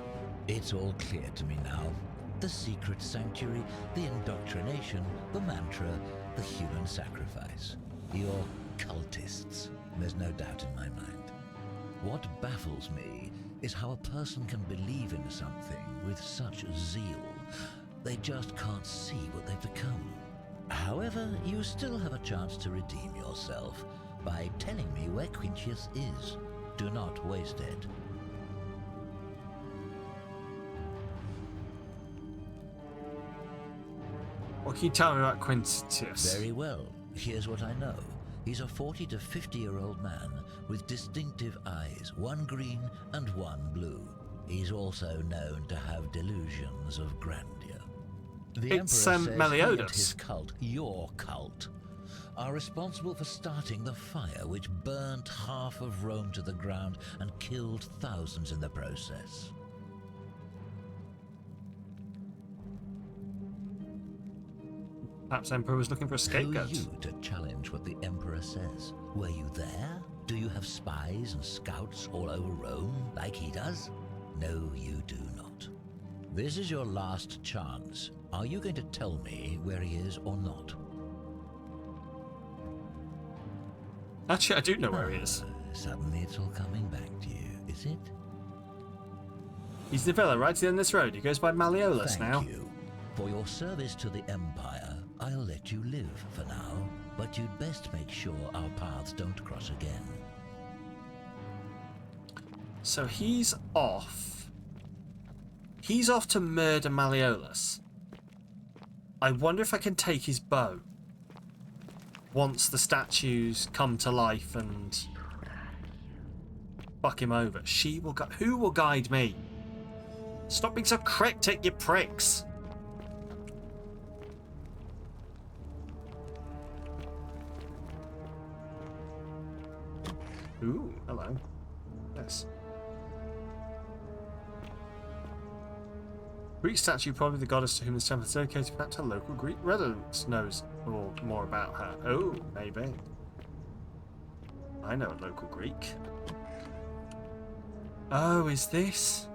It's all clear to me now. The secret sanctuary, the indoctrination, the mantra, the human sacrifice. You're cultists. There's no doubt in my mind. What baffles me is how a person can believe in something with such zeal. They just can't see what they've become. However, you still have a chance to redeem yourself by telling me where Quintius is. Do not waste it. What can you tell me about Quintius? Very well. Here's what I know. He's a 40 to 50-year-old man with distinctive eyes, one green and one blue. He's also known to have delusions of grandeur. The It's Emperor says Meliodas. he and his cult, your cult, are responsible for starting the fire which burnt half of Rome to the ground and killed thousands in the process. Perhaps Emperor was looking for a scapegoat. Who are you to challenge what the Emperor says? Were you there? Do you have spies and scouts all over Rome, like he does? No, you do not. This is your last chance. Are you going to tell me where he is or not? Actually, I do know where he is. Suddenly it's all coming back to you, is it? He's the villa right in this road. He goes by Malleolus Thank now. you. For your service to the Empire, I'll let you live for now, but you'd best make sure our paths don't cross again. So he's off. He's off to murder Malleolus. I wonder if I can take his bow once the statues come to life and fuck him over. She will who will guide me? Stop being so cryptic, you pricks. Ooh, hello. Yes. Greek statue, probably the goddess to whom this temple is dedicated. Perhaps a local Greek resident knows more about her. Oh, maybe. I know a local Greek. Oh, is this?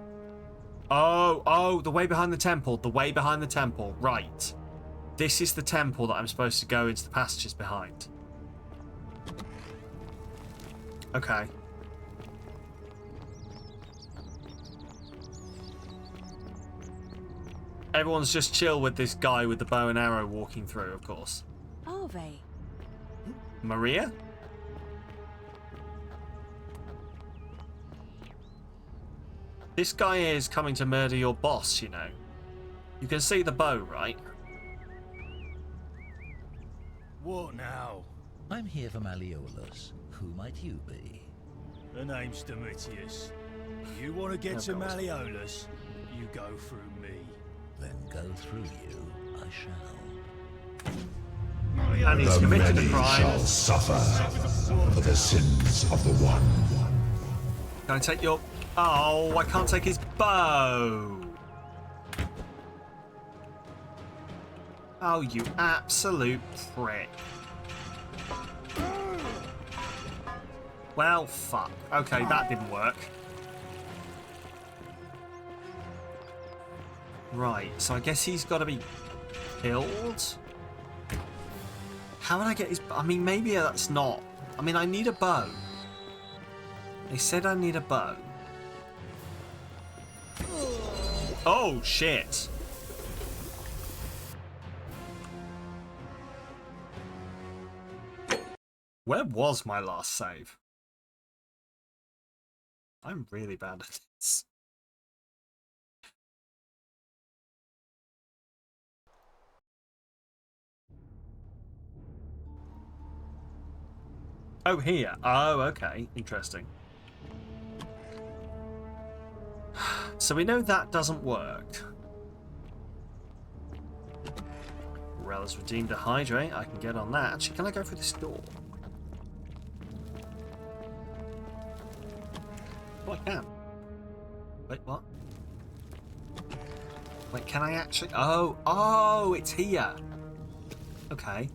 Oh, the way behind the temple. The way behind the temple. Right. This is the temple that I'm supposed to go into the passages behind. Okay. Everyone's just chill with this guy with the bow and arrow walking through, of course. Are they? Maria? This guy is coming to murder your boss, you know. You can see the bow, right? What now? I'm here for Malleolus. Who might you be? The name's Domitius. You want to get to Malleolus? You go through me. Then go through you, I shall. And he's The committed a many crime. shall suffer for the sins of the one. Can I take your... Oh, I can't take his bow. Oh, you absolute prick. Well, fuck. Okay, that didn't work. Right, so I guess he's got to be killed? How would I get his... I mean, maybe that's not... I mean, I need a bow. They said I need a bow. Oh, shit. Where was my last save? I'm really bad at this. Oh, here. Oh, okay. Interesting. So we know that doesn't work. Morella's redeemed a hydrate. I can get on that. Actually, can I go through this door? Oh, I can. Wait, what? Wait, can I actually... Oh, it's here. Okay.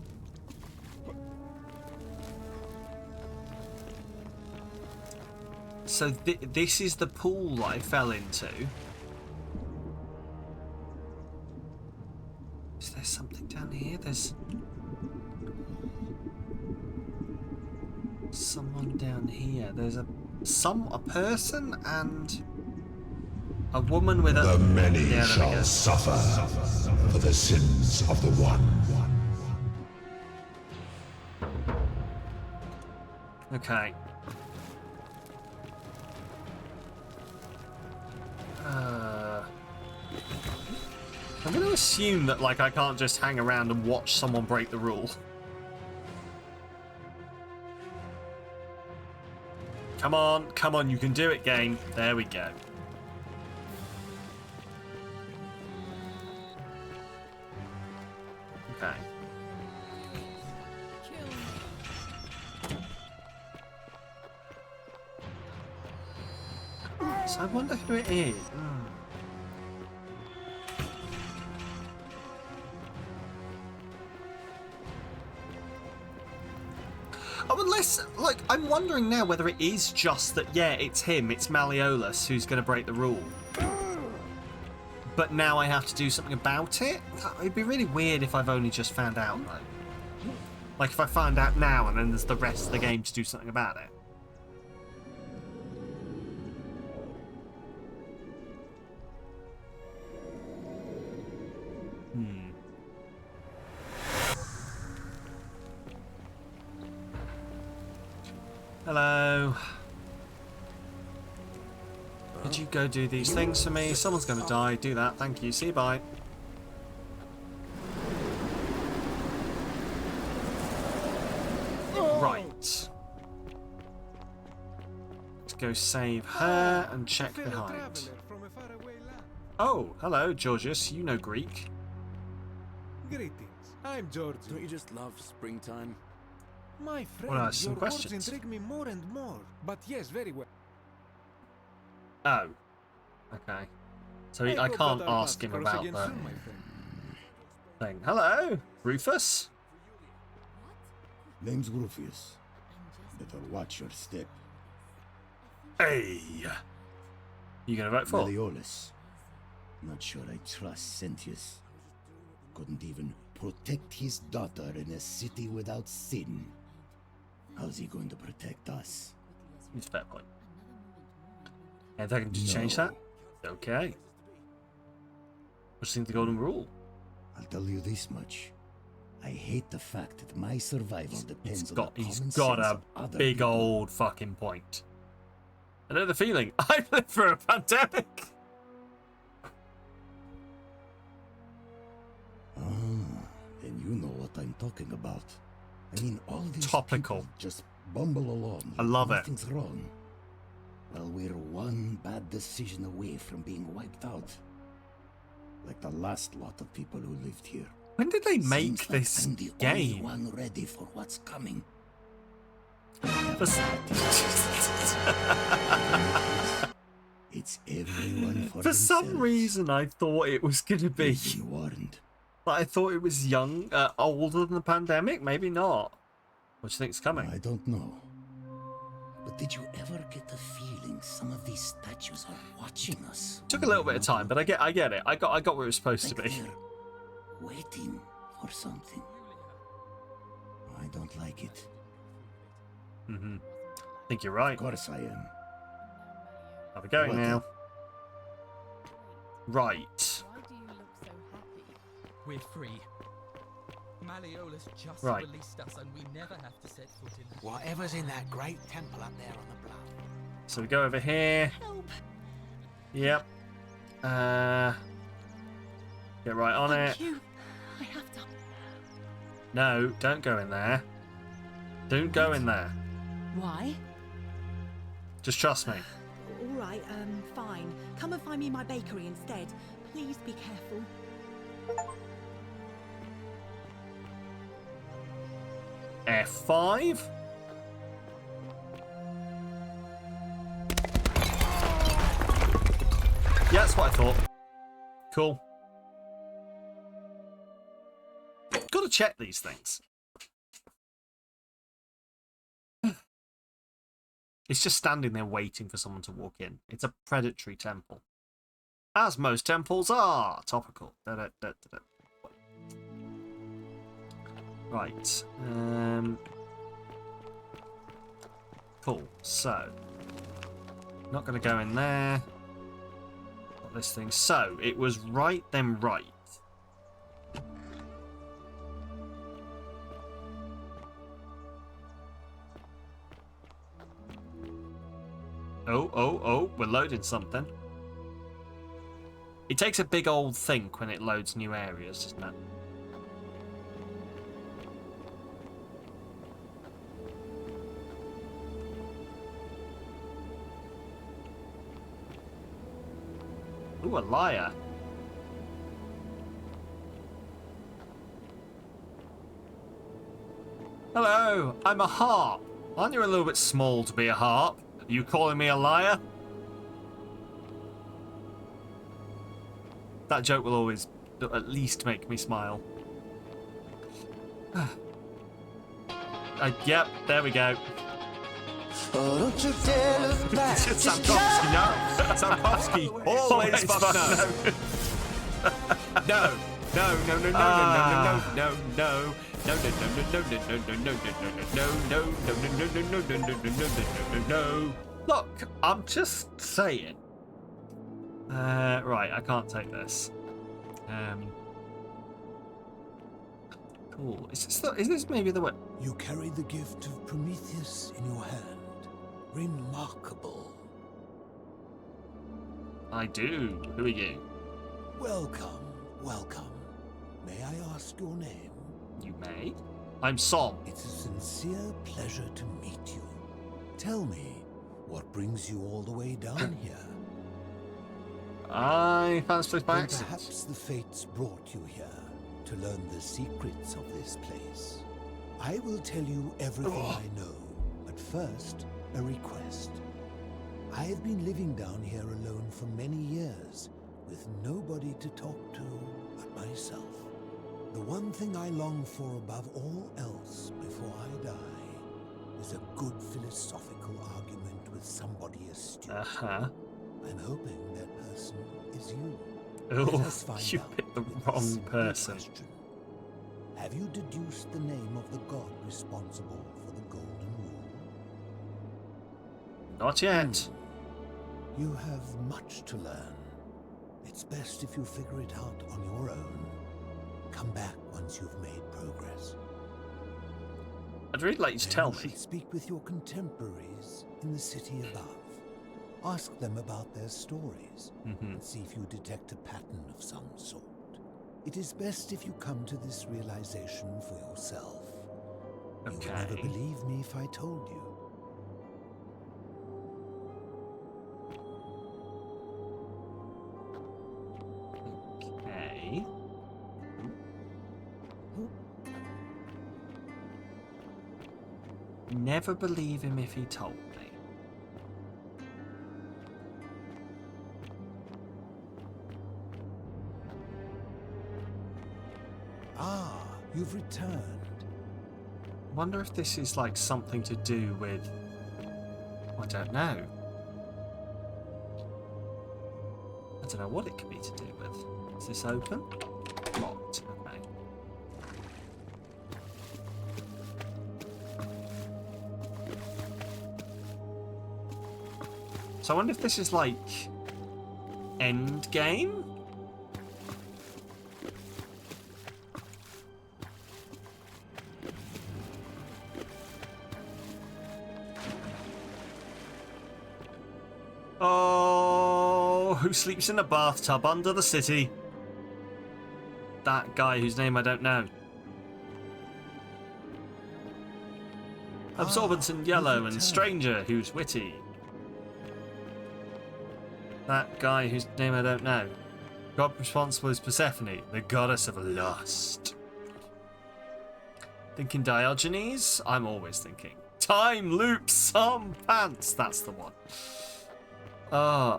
So this is the pool that I fell into. Is there something down here? There's... someone down here. There's a person and a woman with a... The many shall suffer for the sins of the one. Okay. I'm going to assume that, like, I can't just hang around and watch someone break the rule. Come on, you can do it, game. There we go. Okay. So I wonder who it is. Oh, unless, like, I'm wondering now whether it is just that, yeah, it's him, it's Malleolus who's going to break the rule. But now I have to do something about it? It'd be really weird if I've only just found out, though. Like, if I find out now and then there's the rest of the game to do something about it. Hello. Could you go do these things for me? Someone's going to die. Do that. Thank you. See you. Bye. Right. Let's go save her and check behind. Oh, hello, Georgius. You know Greek. Greetings. I'm George. Don't you just love springtime? My friend, Well, some your questions. words intrigue me more and more. But yes, very well. Oh. Okay. So I can't ask him about the thing. Hello, Rufus. Name's Rufus. Better watch your step. Hey. You gonna vote for? Malleolus. Not sure I trust Sentius. Couldn't even protect his daughter in a city without sin. How's he going to protect us? It's a fair point. And I can just change that? Okay. What's the Golden Rule? I'll tell you this much. I hate the fact that my survival depends on the common He's got sense a of other big people. old fucking point. I know the feeling. I've lived through a pandemic. Then you know what I'm talking about. I mean, all these Topical. people just bumble along. I like love it. nothing's wrong. Well, we're one bad decision away from being wiped out. Like the last lot of people who lived here. When did they make Seems like this I'm the game? only one ready for what's coming. It's everyone for For some themselves. reason, I thought it was going to be. You've been warned. But I thought it was young, older than the pandemic. Maybe not. What do you think's coming? I don't know. But did you ever get the feeling some of these statues are watching us? Took a little bit of time, but I get it. I got where it was supposed to be. Waiting for something. I don't like it. Mm-hmm. I think you're right. Of course I am. Have we going What now? Right. We're free. Malleolus just Right. released us and we never have to set foot in that. Whatever's in that great temple up there on the bluff. So we go over here. Yep. Get right on it. You. I have to. No, don't go in there. Don't go in there. Why? Just trust me. All right, fine. Come and find me my bakery instead. Please be careful. F5? Yeah, that's what I thought. Cool. Gotta check these things. It's just standing there waiting for someone to walk in. It's a predatory temple. As most temples are. Topical. Right. Cool. So. Not going to go in there. Got this thing. So, it was right then right. Oh, we're loading something. It takes a big old think when it loads new areas, doesn't it? Ooh, a liar. Hello, I'm a harp. Aren't you a little bit small to be a harp? Are you calling me a liar? That joke will always at least make me smile. Yep, there we go. Oh, don't you dare look back. Samkovsky, no. Samkovsky, always fuck no. No. Look, I'm just saying. Right, I can't take this. Cool. Is this maybe the way? You carry the gift of Prometheus in your hand. Remarkable. I do. Who are you? Welcome, welcome. May I ask your name? You may. I'm Som. It's a sincere pleasure to meet you. Tell me, what brings you all the way down here? I found this place by Then accident. perhaps the fates brought you here to learn the secrets of this place. I will tell you everything I know, but first, a request. I have been living down here alone for many years, with nobody to talk to but myself. The one thing I long for above all else before I die is a good philosophical argument with somebody astute. I'm hoping that person is you. Let Oh, us find you out picked the with this wrong simple person. question. Have you deduced the name of the god responsible for the Golden Rule? Not yet. You have much to learn. It's best if you figure it out on your own. Come back once you've made progress. I'd really like you to tell You me. should speak with your contemporaries in the city above. Ask them about their stories and see if you detect a pattern of some sort. It is best if you come to this realization for yourself. You would never believe me if I told you. Okay. Never believe him if he told me. Ah, you've returned. Wonder if this is like something to do with... I don't know. I don't know what it could be to do with. Is this open? Locked. Okay. So I wonder if this is like end game? Oh, who sleeps in a bathtub under the city? That guy whose name I don't know. Absorbance in yellow and stranger who's witty. That guy whose name I don't know. God responsible is Persephone, the goddess of lust. Thinking Diogenes? I'm always thinking. Time loop some pants. That's the one.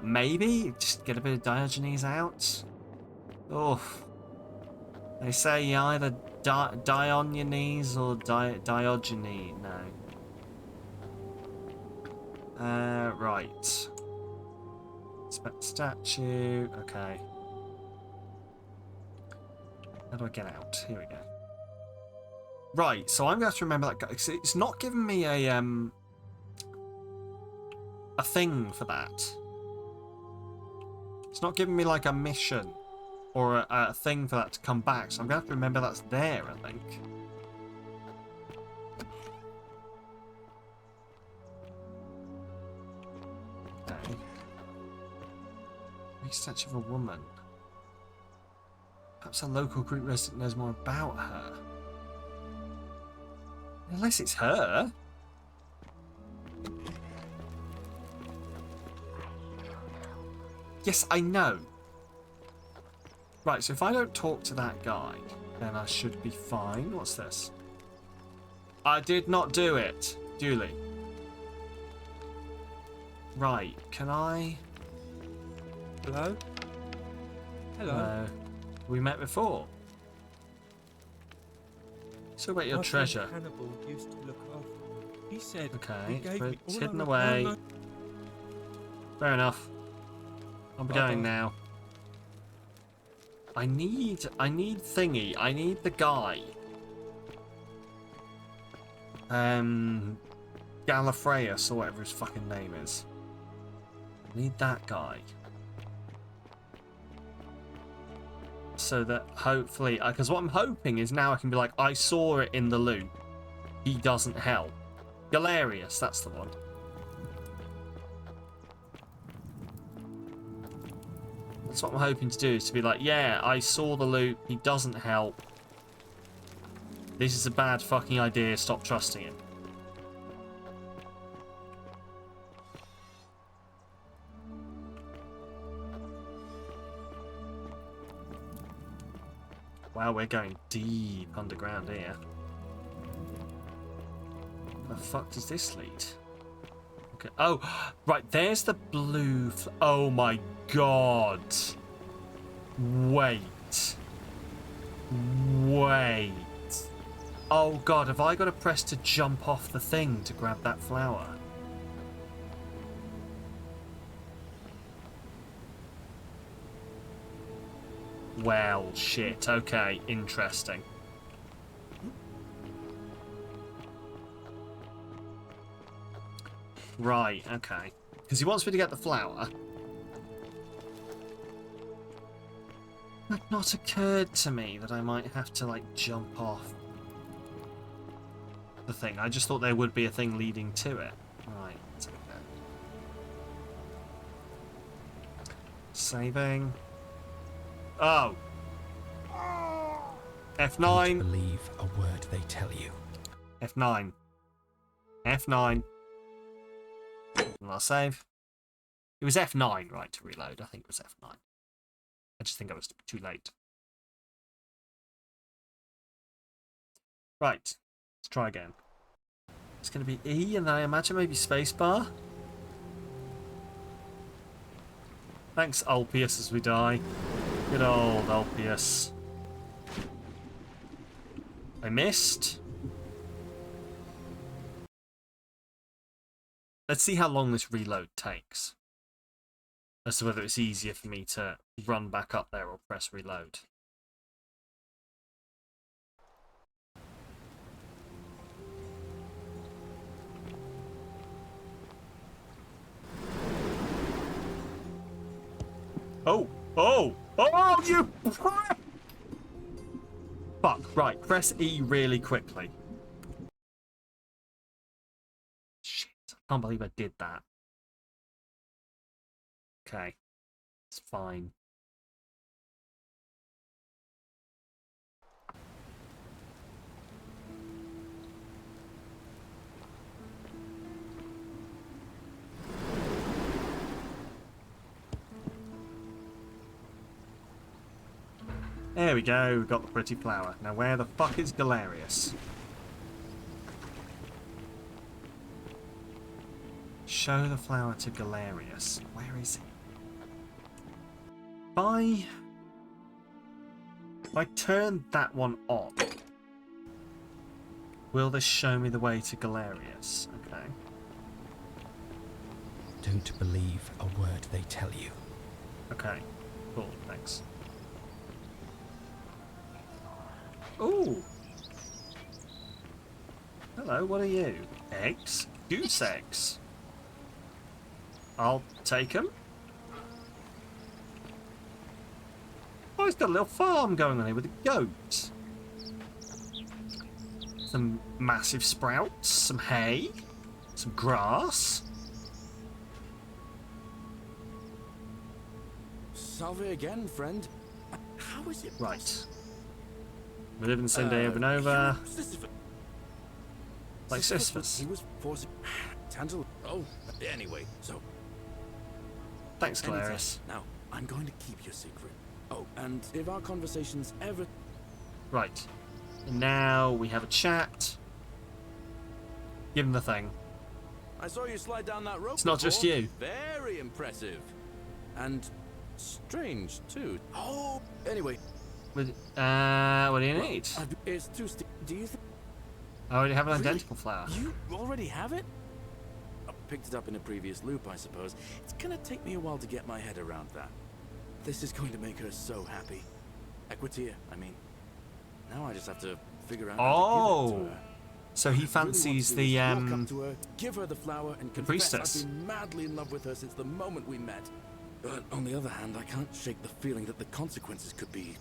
Maybe just get a bit of Diogenes out. Oh, they say you either die on your knees or Diogeny. No. Right. Statue. Okay. How do I get out? Here we go. Right, so I'm going to have to remember that guy. It's not giving me a thing for that. It's not giving me like a mission or a thing for that to come back, so I'm going to have to remember that's there, I think. Okay. Big statue of a woman. Perhaps a local group resident knows more about her. Unless it's her. Yes, I know. Right, so if I don't talk to that guy, then I should be fine. What's this? I did not do it. Julie. Right, can I... Hello? Hello? We met before. So about your My treasure. friend Hannibal used to look after me. He said Okay, he gave me it's all hidden of away. my- Fair enough. I'll be going now. I need thingy. I need the guy. Gallifreyus or whatever his fucking name is. I need that guy. So that hopefully, because what I'm hoping is now I can be like, I saw it in the loot. He doesn't help. Galerius, that's the one. That's what I'm hoping to do, is to be like, yeah, I saw the loot. He doesn't help. This is a bad fucking idea. Stop trusting him. Wow, we're going deep underground here. Where the fuck does this lead? Okay. Oh, right, there's the blue... Oh my god. Wait. Wait. Oh god, have I got to press to jump off the thing to grab that flower? Well, shit. Okay, interesting. Right, okay. Because he wants me to get the flower. It had not occurred to me that I might have to, like, jump off the thing. I just thought there would be a thing leading to it. Right, let's go. Saving. Oh. F9. Don't believe a word they tell you. F9. F9. And I'll save. It was F9, right, to reload. I think it was F9. I just think I was too late. Right. Let's try again. It's going to be E, and then I imagine maybe spacebar. Thanks, Ulpius, as we die. Good old Ulpius. I missed. Let's see how long this reload takes. As to whether it's easier for me to run back up there or press reload. Oh! Oh! Oh, you prick! Fuck, right, press E really quickly. Shit, I can't believe I did that. Okay, it's fine. There we go, we got the pretty flower. Now where the fuck is Galerius? Show the flower to Galerius. Where is he? If I turn that one on, will this show me the way to Galerius? Okay. Don't believe a word they tell you. Okay. Cool. Thanks. Ooh. Hello, what are you? Eggs? Goose eggs. I'll take them. Oh, he's got a little farm going on here with a goat. Some massive sprouts, some hay, some grass. Salve again, friend. How is it? Right. We live in the same day over and over. Like Sisyphus. He was forcing Tantal. Oh, anyway, so. Thanks, Galerius. Now, I'm going to keep your secret. Oh, and if our conversations ever. Right. And now we have a chat. Give him the thing. I saw you slide down that rope. It's not just you. Very impressive. And strange, too. Oh, anyway. What do you need? It's too do you think I already have an identical flower. You already have it? I picked it up in a previous loop, I suppose. It's gonna take me a while to get my head around that. This is going to make her so happy. Equitia, I mean. Now I just have to figure out how to give it to her. So he fancies Really the walk up to her, give her the flower, and confess priestess. I've been madly in love with her since the moment we met. But on the other hand, I can't shake the feeling that the consequences could be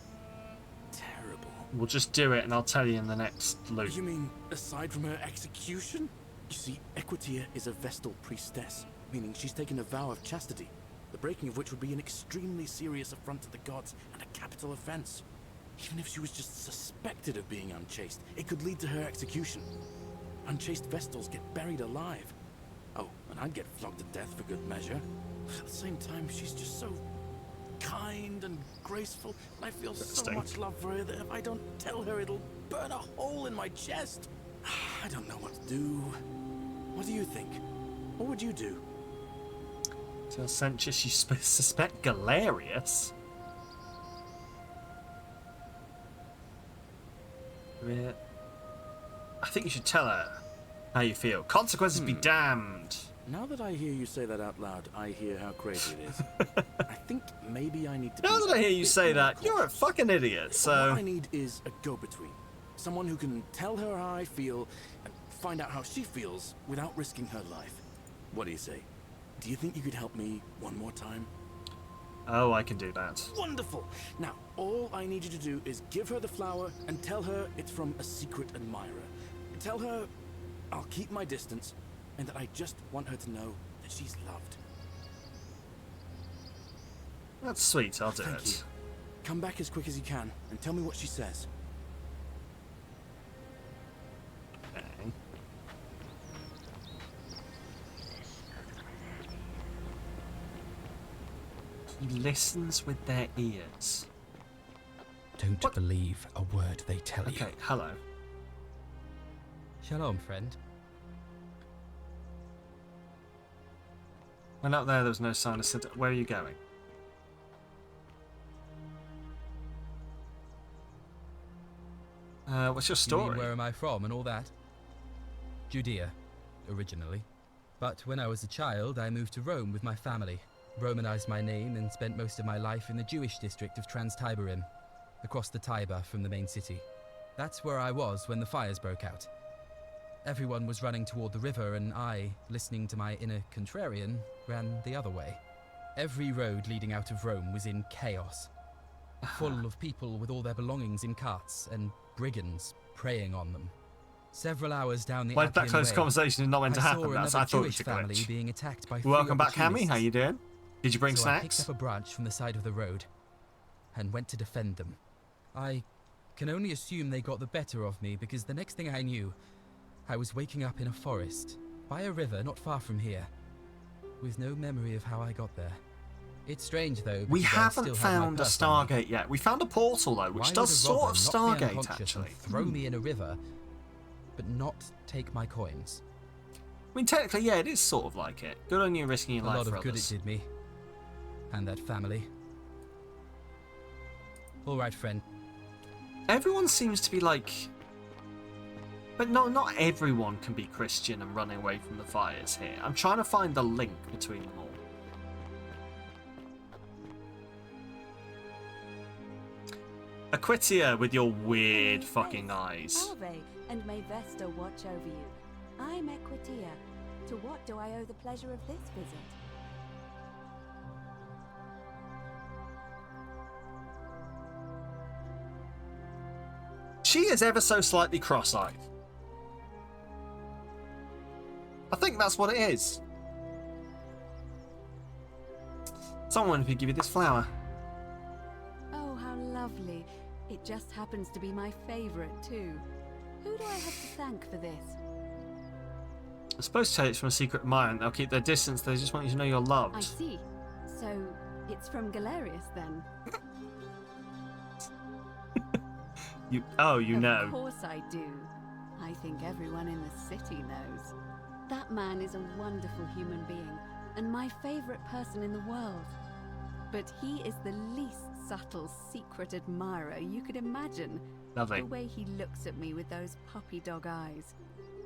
terrible. We'll just do it and I'll tell you in the next loop. You mean aside from her execution? You see, Equitia is a Vestal priestess, meaning she's taken a vow of chastity, the breaking of which would be an extremely serious affront to the gods and a capital offense. Even if she was just suspected of being unchaste, it could lead to her execution. Unchaste Vestals get buried alive. Oh, and I'd get flogged to death for good measure. At the same time, she's just so kind and graceful, and I feel so much love for her that if I don't tell her, it'll burn a hole in my chest. I don't know what to do. What do you think? What would you do? So Senchus, you suspect Galerius? I think you should tell her how you feel. Consequences be damned. Now that I hear you say that out loud, I hear how crazy it is. I think maybe I need to Now that I hear you say that, you're a fucking idiot, so... What I need is a go-between. Someone who can tell her how I feel and find out how she feels without risking her life. What do you say? Do you think you could help me one more time? Oh, I can do that. Wonderful! Now, all I need you to do is give her the flower and tell her it's from a secret admirer. Tell her I'll keep my distance and that I just want her to know that she's loved. That's sweet, I'll do Thank it. you. Come back as quick as you can and tell me what she says. Okay. He listens with their ears. Don't believe a word they tell you. Okay, hello. Shalom, friend. Went up there was no sign of... Where are you going? What's your You story? mean, where am I from and all that? Judea, originally. But when I was a child, I moved to Rome with my family, Romanized my name, and spent most of my life in the Jewish district of Trans-Tiberim, across the Tiber from the main city. That's where I was when the fires broke out. Everyone was running toward the river, and I, listening to my inner contrarian, ran the other way. Every road leading out of Rome was in chaos, full of people with all their belongings in carts, and brigands preying on them. Several hours down the Well, that Appian close Way, conversation is not meant to I saw happen. That's another I thought it Jewish was a family glitch. being attacked by 3 Welcome back, Hammy. opportunists. How you doing? Did you bring So I picked snacks? up a branch from the side of the road and went to defend them. I can only assume they got the better of me, because the next thing I knew, I was waking up in a forest, by a river not far from here, with no memory of how I got there. It's strange, though, We because I haven't still have my found a purse on me. Stargate yet. We found a portal, though, which Why does would a sort of robber knock me Stargate, unconscious and actually. throw me in a river, but not take my coins? mean, technically, yeah, it is sort of like it. Good on you risking your A life lot for of good it others. did me. And that family. All right, friend. Everyone seems to be like... But no, not everyone can be Christian and running away from the fires here. I'm trying to find the link between them all. Aquitia with your weird fucking eyes. Salve, and may Vesta watch over you. I'm Equitia. To what do I owe the pleasure of this visit? She is ever so slightly cross-eyed. I think that's what it is. Someone could give you this flower. Oh, how lovely. It just happens to be my favorite, too. Who do I have to thank for this? I'm supposed to tell you it's from a secret admirer and they'll keep their distance. They just want you to know you're loved. I see. So, it's from Galerius, then? You Of know. course I do. I think everyone in the city knows. That man is a wonderful human being, and my favorite person in the world. But he is the least subtle secret admirer you could imagine. Lovely. The way he looks at me with those puppy dog eyes.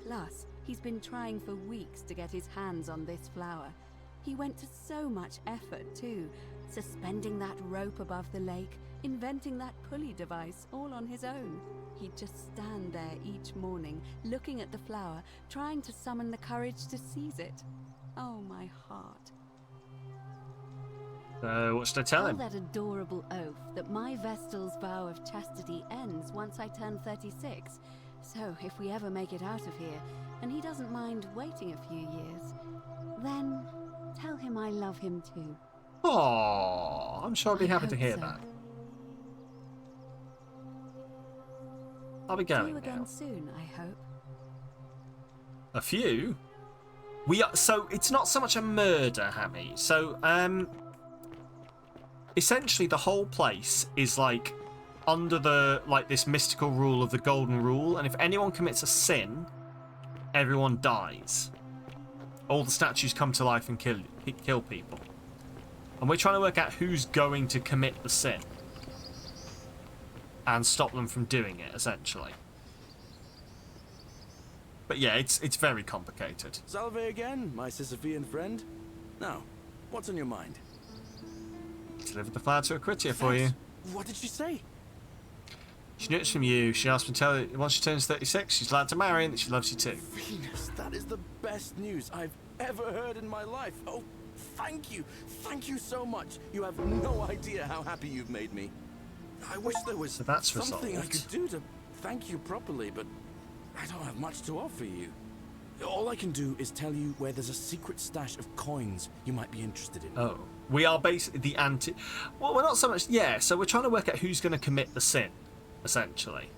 Plus, he's been trying for weeks to get his hands on this flower. He went to so much effort, too. Suspending that rope above the lake, inventing that pulley device all on his own. He'd just stand there each morning, looking at the flower, trying to summon the courage to seize it. Oh, my heart. So, what should I tell him? That adorable oath that my Vestal's vow of chastity ends once I turn 36. So, if we ever make it out of here, and he doesn't mind waiting a few years, then tell him I love him too. Aww, I'm sure I'll be happy to hear so. that. I'll be See going you again now. soon, I hope. A few? We are, so it's not so much a murder, Hammy. So, essentially the whole place is like under the, like this mystical rule of the golden rule, and if anyone commits a sin, everyone dies. All the statues come to life and kill people. And we're trying to work out who's going to commit the sin and stop them from doing it, essentially. But yeah, it's very complicated. Salve again, my Sisyphean friend. Now, what's on your mind? Delivered the flower to Aquitia for you. What did she say? She knew it's from you. She asked me to tell her once she turns 36, she's allowed to marry and that she loves you too. Venus, that is the best news I've ever heard in my life. Oh, thank you. Thank you so much. You have no idea how happy you've made me. I wish there was that's something I resolved. could do to thank you properly, but I don't have much to offer you. All I can do is tell you where there's a secret stash of coins you might be interested in. Oh. We are basically the anti... Well, we're not so much... Yeah, so we're trying to work out who's going to commit the sin, essentially.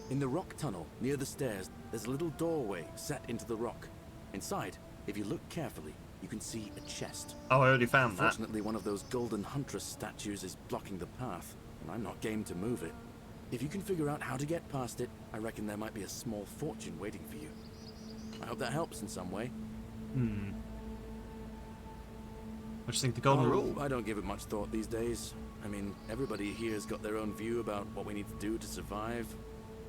In the rock tunnel, near the stairs, there's a little doorway set into the rock. Inside, if you look carefully, you can see a chest. Oh, I already found that. Fortunately, one of those golden huntress statues is blocking the path, and I'm not game to move it. If you can figure out how to get past it, I reckon there might be a small fortune waiting for you. I hope that helps in some way. What do you think the golden rule? I don't give it much thought these days. I mean, everybody here's got their own view about what we need to do to survive.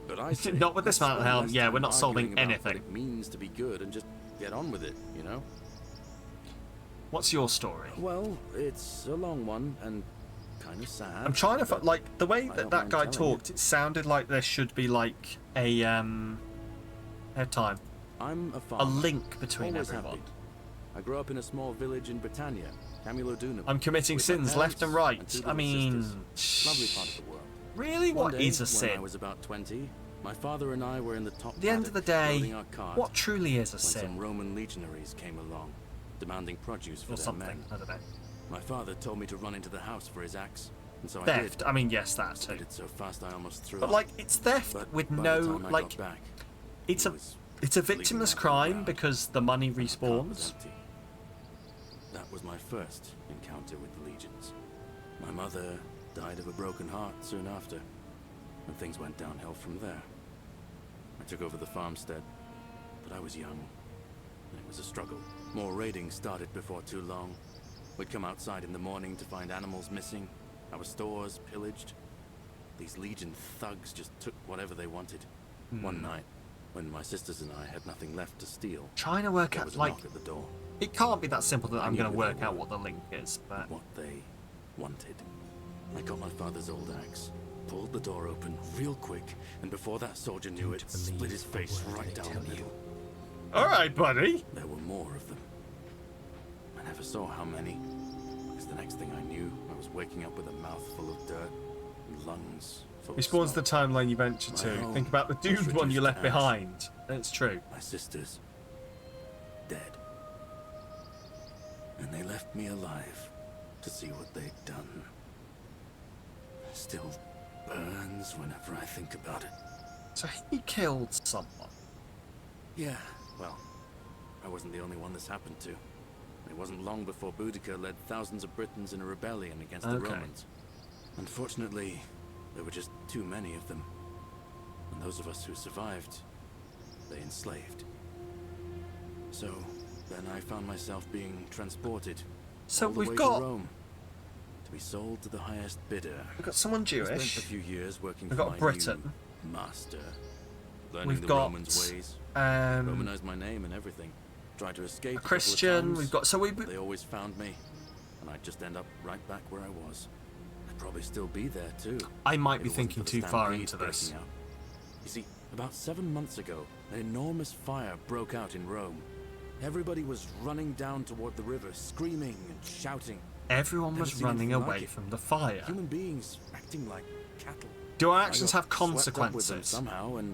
But I say, Not with this let's amount of spend help. less Yeah, time we're not solving arguing about anything. What it means to be good and just get on with it, you know? What's your story? Well, it's a long one and kind of sad. I'm trying to... Like, the way I that don't that mind guy telling talked, it sounded like there should be, like, a time. I'm a A farmer. link between Always have everyone. been. I grew up in a small village in Britannia, Camulodunum. I'm committing with my sins parents left and right. and two I little mean... sisters. Lovely part of the world. Really? One What day, is a when I sin? was about 20, my father and I were in the top At the end of the day, loading our cart what truly is a when sin? some Roman legionaries came along, demanding produce for Or their something, men. I don't know. My father told me to run into the house for his axe, and so I Theft. did. I mean, yes, that I too. did so fast I almost threw But, up. like, it's theft But with by no, the time I like... got back, It's a... was It's a bleeding victimless out of the crime ground. because the money cart was respawns. empty. That was my first encounter with the legions. My mother died of a broken heart soon after, and things went downhill from there. I took over the farmstead, but I was young, It was a struggle. More raiding started before too long. We'd come outside in the morning to find animals missing, our stores pillaged. These Legion thugs just took whatever they wanted. One night, when my sisters and I had nothing left to steal, Trying to work there out, was a like, knock at the door. it can't be that simple that I'm knew going to who they work out were, what the link is, but... what they wanted. I got my father's old axe, pulled the door open real quick, and before that soldier knew it, split his face right down the middle. Alright, buddy. There were more of them. I never saw how many, because the next thing I knew, I was waking up with a mouth full of dirt and lungs full Which of spawns smoke. the timeline you venture My to. home Think about the was doomed one you reduced left to ash. behind. It's true. My sisters, dead. And they left me alive to see what they'd done. Still burns whenever I think about it. So he killed someone. Yeah, well, I wasn't the only one this happened to. It wasn't long before Boudica led thousands of Britons in a rebellion against the Okay. Romans. Unfortunately, there were just too many of them. And those of us who survived, they enslaved. So, then I found myself being transported So all the we've way got- to Rome to be sold to the highest bidder. We've got someone I spent Jewish. a few years working We've for got my Britain. new master, learning We've the got, Romans' ways, um, Romanized my name and everything. Tried to escape a couple of Christian. times, We've got... So we... but they always found me, and I'd just end up right back where I was. I'd probably still be there too. I might if be it wasn't thinking for the too far stampede into this. breaking out. You see, about 7 months ago, an enormous fire broke out in Rome. Everybody was running down toward the river, screaming and shouting. Everyone Never was seen running anything like away it. from the fire. Human beings acting like cattle. Do our I actions got have swept up with them consequences? somehow, and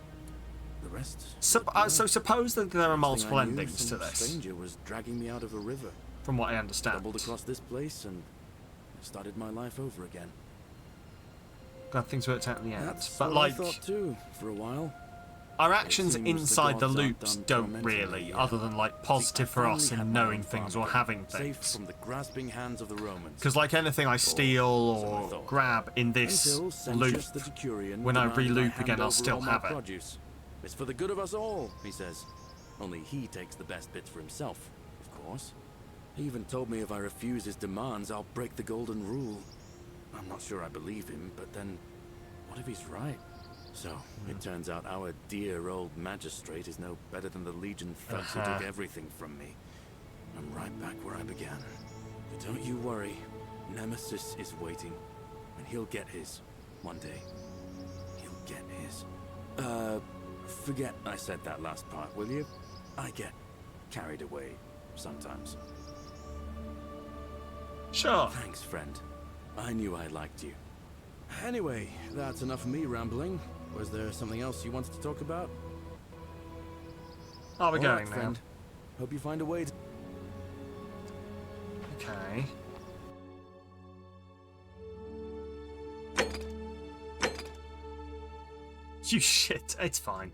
the rest. So suppose that there are Next multiple thing I knew, endings to some this, stranger was dragging me out of a river. from what I understand. Stumbled across this place and started my life over again. Glad things worked out in the end. That's But what like, I thought too for a while. our It actions seems the inside the gods aren't loops done don't tormenting really, me yet. other than like positive See, I for us finally in had my knowing own things farm or again, having safe things. from the grasping hands of the Romans. Because like anything I steal so I or thought. grab in this Until loop, Sensuous the Decurion when I demanded re-loop hand again, I'll over still all my have it. produce. It's for the good of us all, he says. Only he takes the best bits for himself, of course. He even told me if I refuse his demands, I'll break the golden rule. I'm not sure I believe him, but then, what if he's right? So, it turns out our dear old magistrate is no better than the Legion thugs who took everything from me. I'm right back where I began. But don't you worry, Nemesis is waiting, and he'll get his, one day. He'll get his. Forget I said that last part, will you? I get carried away sometimes. Sure. Thanks, friend. I knew I liked you. Anyway, that's enough of me rambling. Was there something else you wanted to talk about? Are we All going right, now? friend. Hope you find a way to... Okay. You shit, it's fine.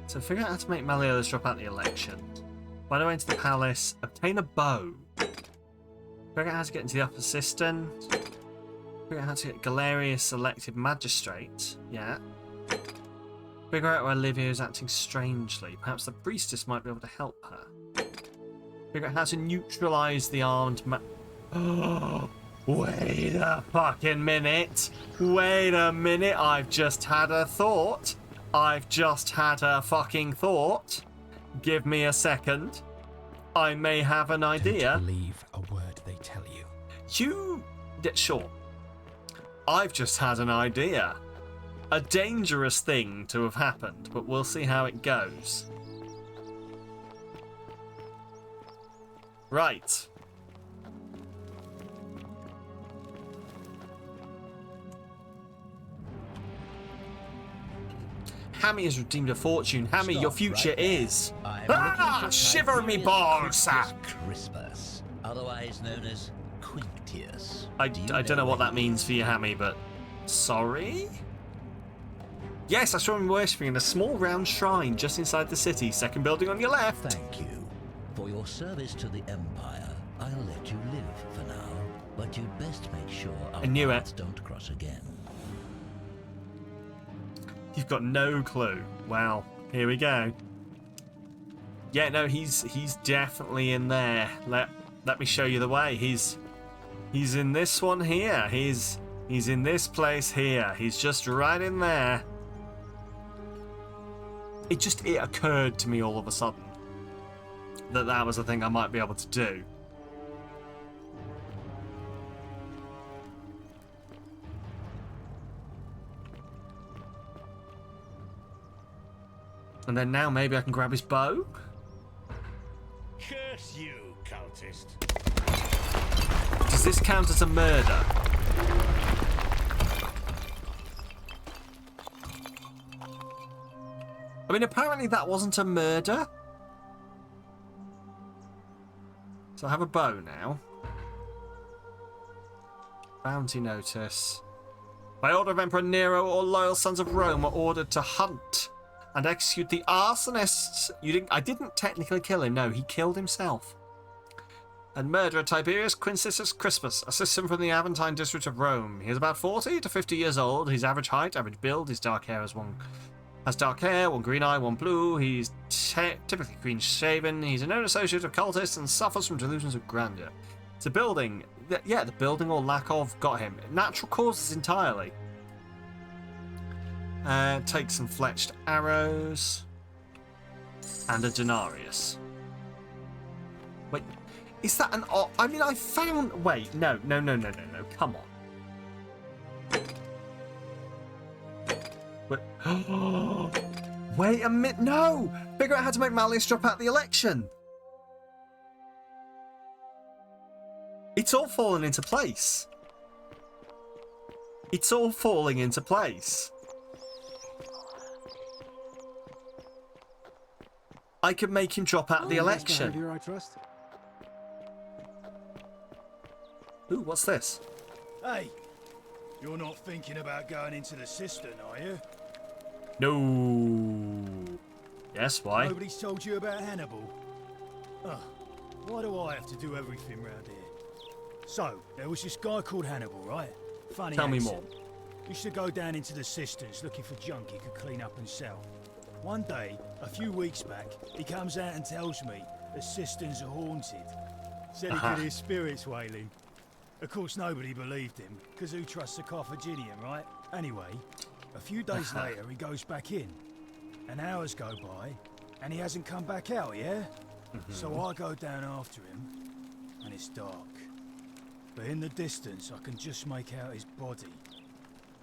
So figure out how to make Malleolus drop out the election. Find a way into the palace. Obtain a bow. Figure out how to get into the upper cistern. Figure out how to get Galerius elected magistrate. Yeah. Figure out where Livia is acting strangely. Perhaps the priestess might be able to help her. Figure out how to neutralize the armed Wait a fucking minute. Wait a minute. I've just had a thought. I've just had a fucking thought. Give me a second. I may have an idea. Don't believe a word they tell you. Sure. I've just had an idea. A dangerous thing to have happened, but we'll see how it goes. Right. Hammy has redeemed a fortune. Hammy, your future is... Shiver me balls! Crispus, otherwise known as Quinctius. I don't know what that means for you, Hammy, but... Sorry? Yes, I saw him worshipping in a small round shrine just inside the city, second building on your left. Thank you. For your service to the Empire, I'll let you live for now, but you'd best make sure our paths don't cross again. You've got no clue. Well, here we go. Yeah, no, he's definitely in there. Let me show you the way. He's in this one here. He's in this place here. He's just right in there. It occurred to me all of a sudden that was a thing I might be able to do. And then now maybe I can grab his bow? Curse you, cultist. Does this count as a murder? I mean, apparently that wasn't a murder. So I have a bow now. Bounty notice. By order of Emperor Nero, all loyal sons of Rome were ordered to hunt and execute the arsonists. I didn't technically kill him. No, he killed himself. And murderer Tiberius Quintus Crispus, a citizen from the Aventine district of Rome. He is about 40 to 50 years old. His average height, average build, his dark hair has dark hair, one green eye, one blue. He's typically clean-shaven. He's a known associate of cultists and suffers from delusions of grandeur. It's a building. Yeah, the building or lack of got him. Natural causes entirely. Take some fletched arrows. And a denarius. Wait, is that an... I mean, I found... Wait, no. Come on. Wait a minute. No! Figure out how to make Malleus drop out the election. It's all fallen into place. It's all falling into place. I could make him drop out of the election. Behavior, I trust. Ooh, what's this? Hey, you're not thinking about going into the cistern, are you? No. Yes, why? Nobody's told you about Hannibal. Ugh, why do I have to do everything round here? So, there was this guy called Hannibal, right? Funny Tell me accent. more. Used to go down into the cisterns looking for junk he could clean up and sell. One day, a few weeks back, he comes out and tells me the cisterns are haunted. Said he could hear spirits wailing. Of course, nobody believed him, because who trusts a Carthaginian, right? Anyway, a few days later, he goes back in. And hours go by, and he hasn't come back out, yeah? So I go down after him, and it's dark. But in the distance, I can just make out his body,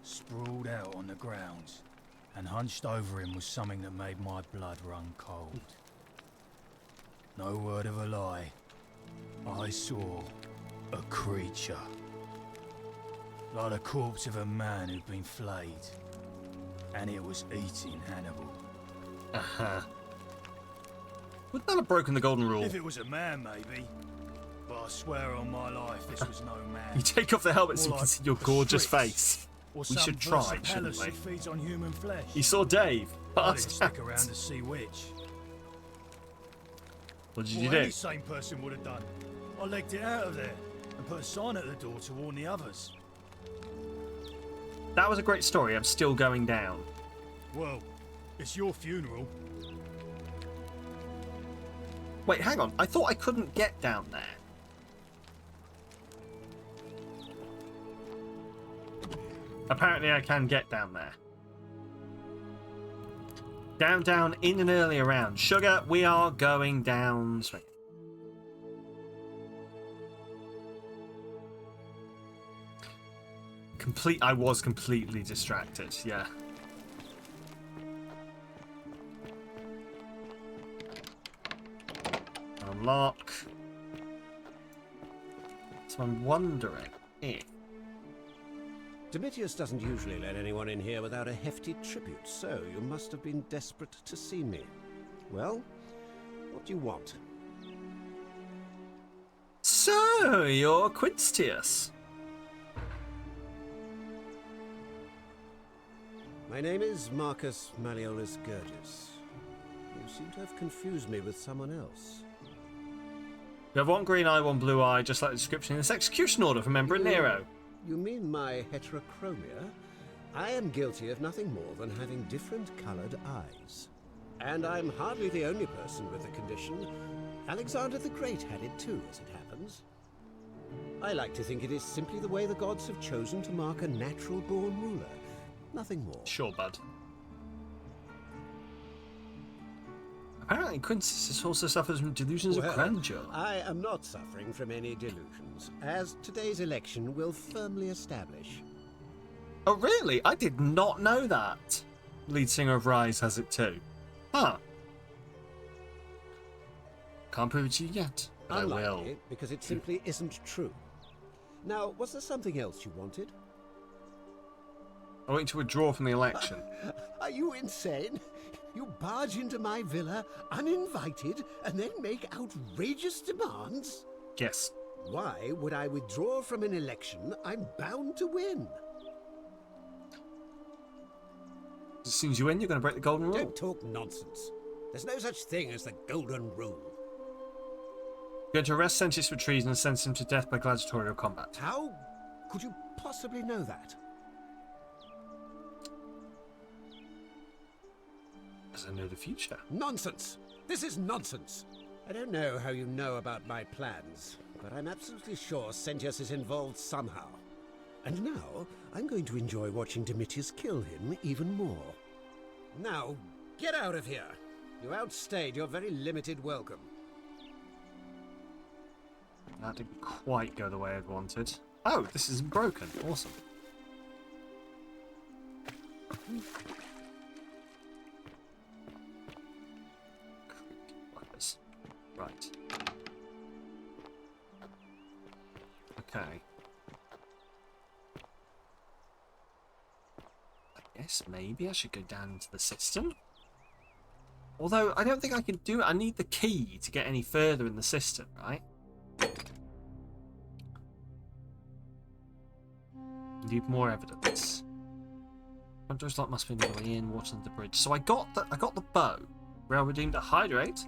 sprawled out on the ground. And hunched over him was something that made my blood run cold. No word of a lie. I saw a creature. Like the corpse of a man who'd been flayed. And it was eating Hannibal. Would that have broken the golden rule? If it was a man, maybe. But I swear on my life, this was no man. You take off the helmet so you can see your gorgeous Strix. face. Or We should try, shouldn't we? who feeds on human flesh. You saw Dave. I didn't stick around to see which. What did Well, you do? any sane person would have done. I legged it out of there and put a sign at the door to warn the others. That was a great story. I'm still going down. Well, it's your funeral. Wait, hang on. I thought I couldn't get down there. Apparently I can get down there. Down, in and early around. Sugar, we are going down. Swing. I was completely distracted, yeah. Unlock. So I'm wondering if... Domitius doesn't usually let anyone in here without a hefty tribute, so you must have been desperate to see me. Well, what do you want? So, you're Quintius. My name is Marcus Malleolus Gurgis. You seem to have confused me with someone else. You have one green eye, one blue eye, just like the description in this execution order from Emperor Nero. You mean my heterochromia? I am guilty of nothing more than having different coloured eyes. And I'm hardly the only person with the condition. Alexander the Great had it too, as it happens. I like to think it is simply the way the gods have chosen to mark a natural-born ruler. Nothing more. Sure, bud. Apparently, Quintus also suffers from delusions of grandeur. I am not suffering from any delusions, as today's election will firmly establish. Oh, really? I did not know that. Lead singer of Rise has it too. Huh. Can't prove it to you yet, but I will. Unlikely, because it simply isn't true. Now, was there something else you wanted? I want you to withdraw from the election. Are you insane? You barge into my villa, uninvited, and then make outrageous demands? Yes. Why would I withdraw from an election I'm bound to win? As soon as you win, you're going to break the golden rule. Don't talk nonsense. There's no such thing as the golden rule. You're going to arrest Sentius for treason and sentence him to death by gladiatorial combat. How could you possibly know that? As I know the future. Nonsense! This is nonsense! I don't know how you know about my plans, but I'm absolutely sure Sentius is involved somehow. And now, I'm going to enjoy watching Domitius kill him even more. Now, get out of here! You outstayed your very limited welcome. That didn't quite go the way I'd wanted. Oh, this isn't broken. Awesome. Right. Okay. I guess maybe I should go down into the cistern. Although, I don't think I can do it. I need the key to get any further in the cistern, right? Need more evidence. Front door's locked, must be another way in, water under the bridge. So I got the bow. Rail redeemed at hydrate.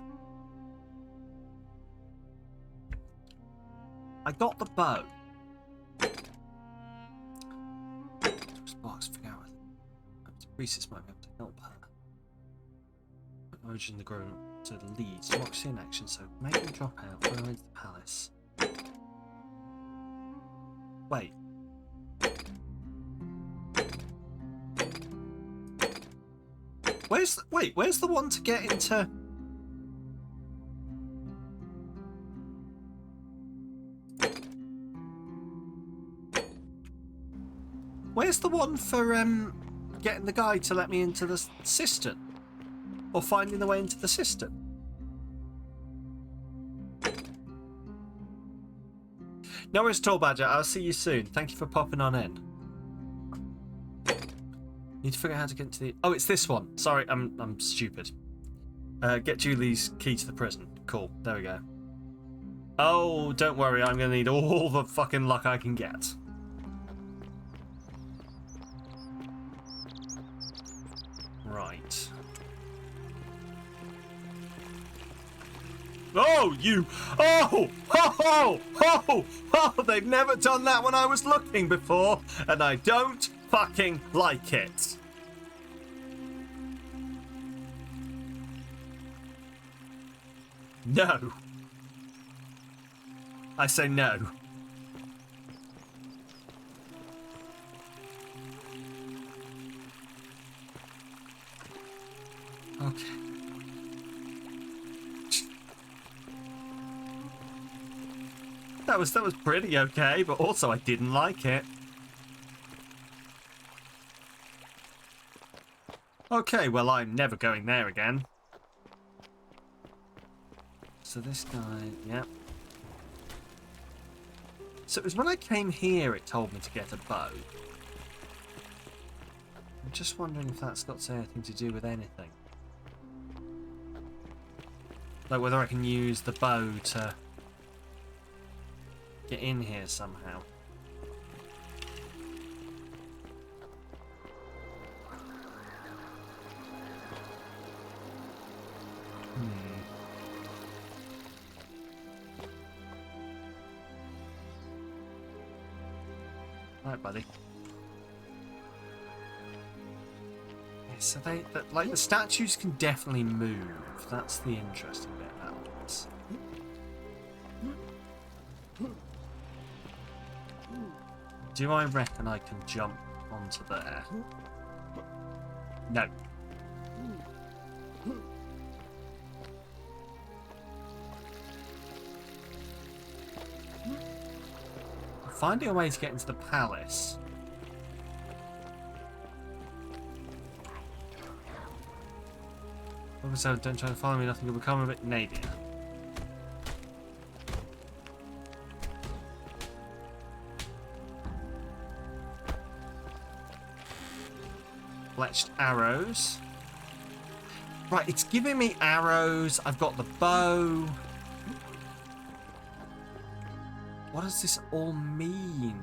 I got the bow. Sparks, figure out. Reese's might be able to help her. Origin the grown to the lead. Democracy in action, so make them drop out, go into the palace. Wait. Where's the one to get into? Where's the one for getting the guy to let me into the cistern? Or finding the way into the cistern? No worries at all, Badger. I'll see you soon. Thank you for popping on in. Need to figure out how to get into the... Oh, it's this one. Sorry, I'm stupid. Get Julie's key to the prison. Cool. There we go. Oh, don't worry. I'm going to need all the fucking luck I can get. Right. Oh, you! Oh! Oh! Oh! Oh! They've never done that when I was looking before, and I don't fucking like it. No. I say no. Okay. That was pretty okay, but also I didn't like it. Okay, well I'm never going there again. So this guy, yeah. So it was when I came here it told me to get a bow. I'm just wondering if that's got anything to do with anything. Like whether I can use the bow to get in here somehow. Right, buddy. So like the statues can definitely move. That's the interesting bit about this. Do I reckon I can jump onto there? No. Finding a way to get into the palace. So don't try to follow me, nothing will become a bit nadir. Fletched arrows. Right, it's giving me arrows. I've got the bow. What does this all mean?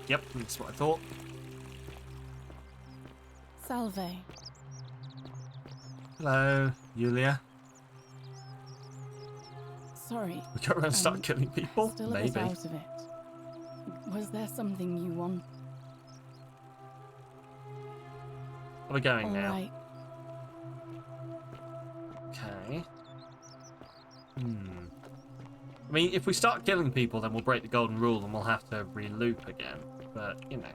Yep, that's what I thought. Salve. Hello, Yulia. Sorry. We go around and start killing people? Still Maybe. a bit out of it. Was there something you want? Are we going now? Right. Okay. I mean, if we start killing people, then we'll break the golden rule and we'll have to re-loop again. But, you know.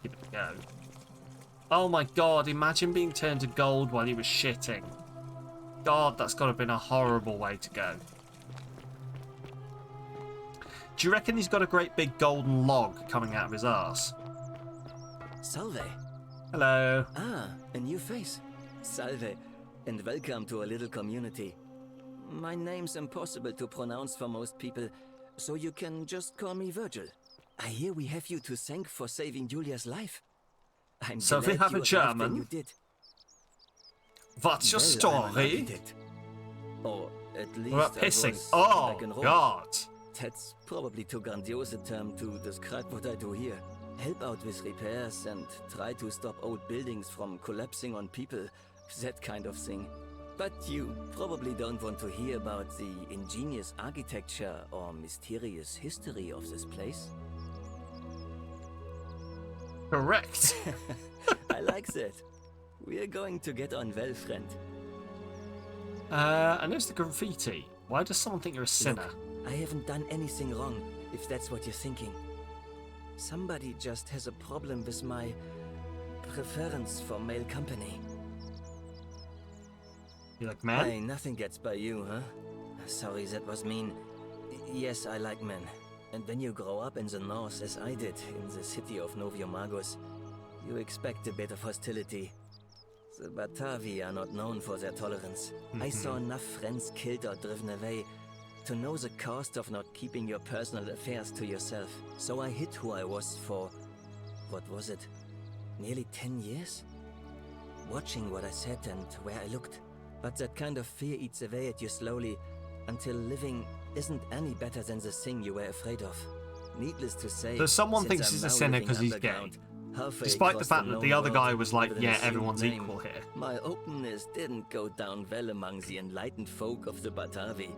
Give it a go. Oh my god, imagine being turned to gold while he was shitting. God, that's got to have been a horrible way to go. Do you reckon he's got a great big golden log coming out of his arse? Salve. Hello. Ah, a new face. Salve, and welcome to a little community. My name's impossible to pronounce for most people, so you can just call me Virgil. I hear we have you to thank for saving Julia's life. I'm So if we glad have you a arrived German, when you did. what's your Well, I'm an story? architect. Or at least What about I pissing? was Oh, back in Rome. God. That's probably too grandiose a term to describe what I do here. Help out with repairs and try to stop old buildings from collapsing on people. That kind of thing. But you probably don't want to hear about the ingenious architecture or mysterious history of this place. Correct. I like that. We're going to get on well, friend. I noticed the graffiti. Why does someone think you're a sinner? Look, I haven't done anything wrong, if that's what you're thinking. Somebody just has a problem with my preference for male company. You like men? Hey, nothing gets by you, huh? Sorry, that was mean. Yes, I like men. And when you grow up in the north, as I did, in the city of Noviomagus, you expect a bit of hostility. The Batavi are not known for their tolerance. I saw enough friends killed or driven away to know the cost of not keeping your personal affairs to yourself. So I hid who I was for, what was it, nearly 10 years? Watching what I said and where I looked. But that kind of fear eats away at you slowly, until living isn't any better than the thing you were afraid of. Needless to say, So someone since thinks I'm he's a now sinner living because he's gay. underground, halfway Despite the across fact that the known other guy world was like, with an yeah, assumed everyone's name, equal here. My openness didn't go down well among the enlightened folk of the Batavi.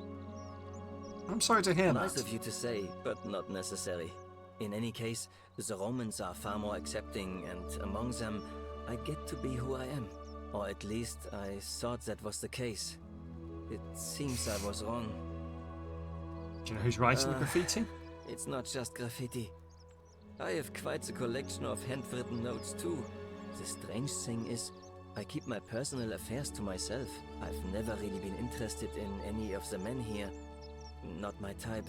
I'm sorry to hear Nice that. of you to say, but not necessary. In any case, the Romans are far more accepting, and among them, I get to be who I am. Or at least, I thought that was the case. It seems I was wrong. Do you know who's writing the graffiti? It's not just graffiti. I have quite the collection of handwritten notes too. The strange thing is, I keep my personal affairs to myself. I've never really been interested in any of the men here. Not my type.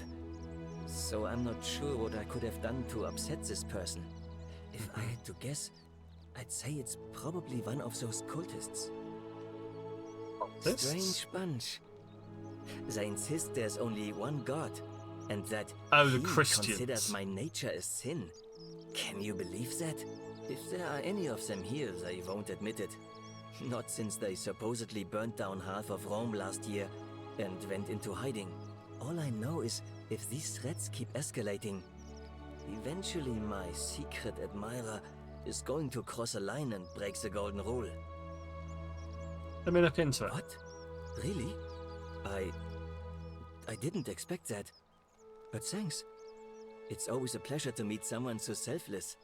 So I'm not sure what I could have done to upset this person. If I had to guess, I'd say it's probably one of those cultists. Strange bunch. They insist there's only one God, and that the he Christians. considers my nature a sin. Can you believe that? If there are any of them here, they won't admit it. Not since they supposedly burnt down half of Rome last year and went into hiding. All I know is If these threats keep escalating, eventually my secret admirer is going to cross a line and break the golden rule. Let me look into it. What? Really? I didn't expect that. But thanks. It's always a pleasure to meet someone so selfless.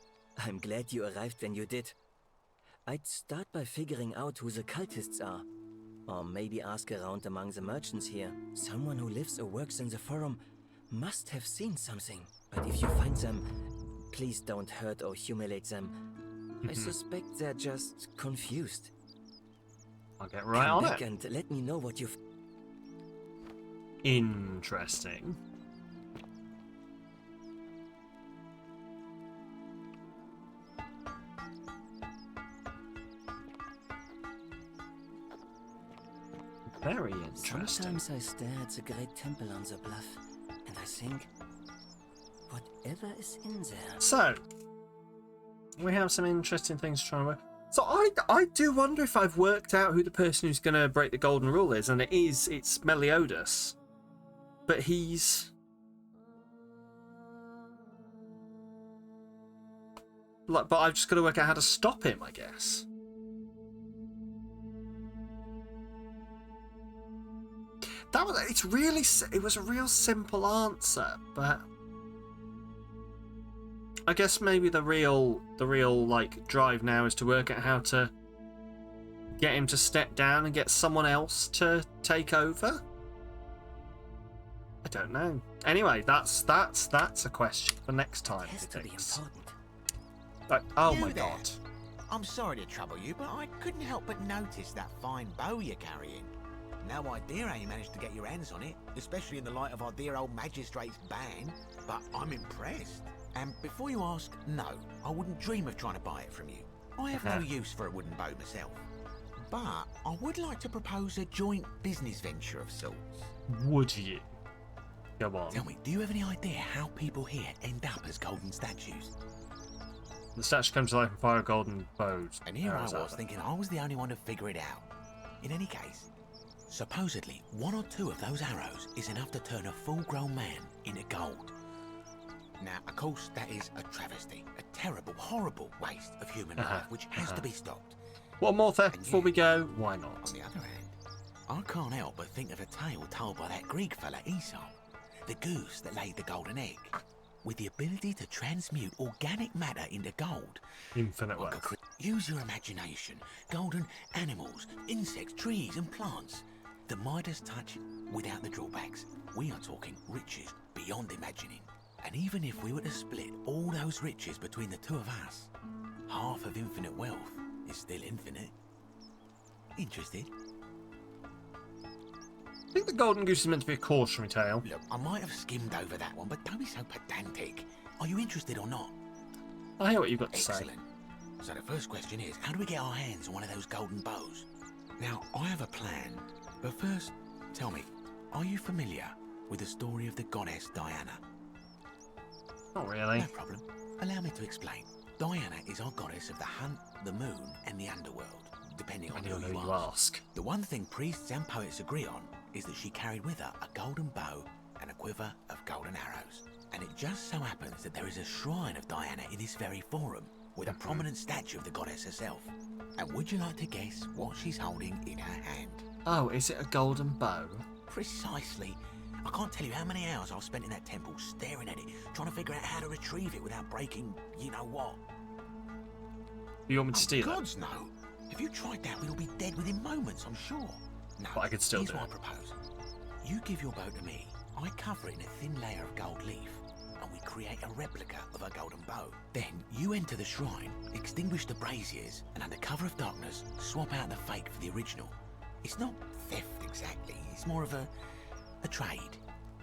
I'm glad you arrived when you did. I'd start by figuring out who the cultists are. Or maybe ask around among the merchants here. Someone who lives or works in the forum must have seen something. But if you find them, please don't hurt or humiliate them. I suspect they're just confused. I'll get right Come on back it. and let me know what you've... Interesting. Very interesting. Sometimes I stare at the great temple on the bluff, and I think, whatever is in there... So, we have some interesting things to try and work. So I do wonder if I've worked out who the person who's going to break the golden rule is, and it's Meliodas. But he's... Like, but I've just got to work out how to stop him, I guess. It was a real simple answer, but I guess maybe the real like drive now is to work out how to get him to step down and get someone else to take over. I don't know. Anyway, that's a question for next time. Has to be important. But, oh You my there. god. I'm sorry to trouble you, but I couldn't help but notice that fine bow you're carrying. No idea how you managed to get your hands on it, especially in the light of our dear old magistrate's ban, but I'm impressed. And before you ask, no, I wouldn't dream of trying to buy it from you. I have no use for a wooden bow myself. But I would like to propose a joint business venture of sorts. Would you? Come on. Tell me, do you have any idea how people here end up as golden statues? The statue comes to life and fire golden bows. And here I arrows at was them. thinking I was the only one to figure it out. In any case, supposedly one or two of those arrows is enough to turn a full-grown man into gold. Now, of course, that is a travesty, a terrible, horrible waste of human life, which has to be stopped. One more theft before we go. Why not? On the other hand, I can't help but think of a tale told by that Greek fella Aesop, the goose that laid the golden egg. With the ability to transmute organic matter into gold. Infinite wealth. Use your imagination. Golden animals, insects, trees and plants. The Midas touch without the drawbacks. We are talking riches beyond imagining. And even if we were to split all those riches between the two of us, half of infinite wealth is still infinite. Interested? I think the Golden Goose is meant to be a cautionary tale. Look, I might have skimmed over that one, but don't be so pedantic. Are you interested or not? I hear what you've got to Excellent. say. So the first question is, how do we get our hands on one of those golden bows? Now, I have a plan, but first, tell me, are you familiar with the story of the goddess Diana? Not really. No problem. Allow me to explain. Diana is our goddess of the hunt, the moon, and the underworld, depending on who you ask. The one thing priests and poets agree on is that she carried with her a golden bow and a quiver of golden arrows. And it just so happens that there is a shrine of Diana in this very forum, with a prominent statue of the goddess herself. And would you like to guess what she's holding in her hand? Oh, is it a golden bow? Precisely. I can't tell you how many hours I've spent in that temple staring at it, trying to figure out how to retrieve it without breaking you-know-what. You want me to steal it? Gods, no. If you tried that, we'd all be dead within moments, I'm sure. No, But I could still here's do what it. I propose. You give your bow to me, I cover it in a thin layer of gold leaf, and we create a replica of a golden bow. Then you enter the shrine, extinguish the braziers, and under cover of darkness, swap out the fake for the original. It's not theft exactly, it's more of a trade.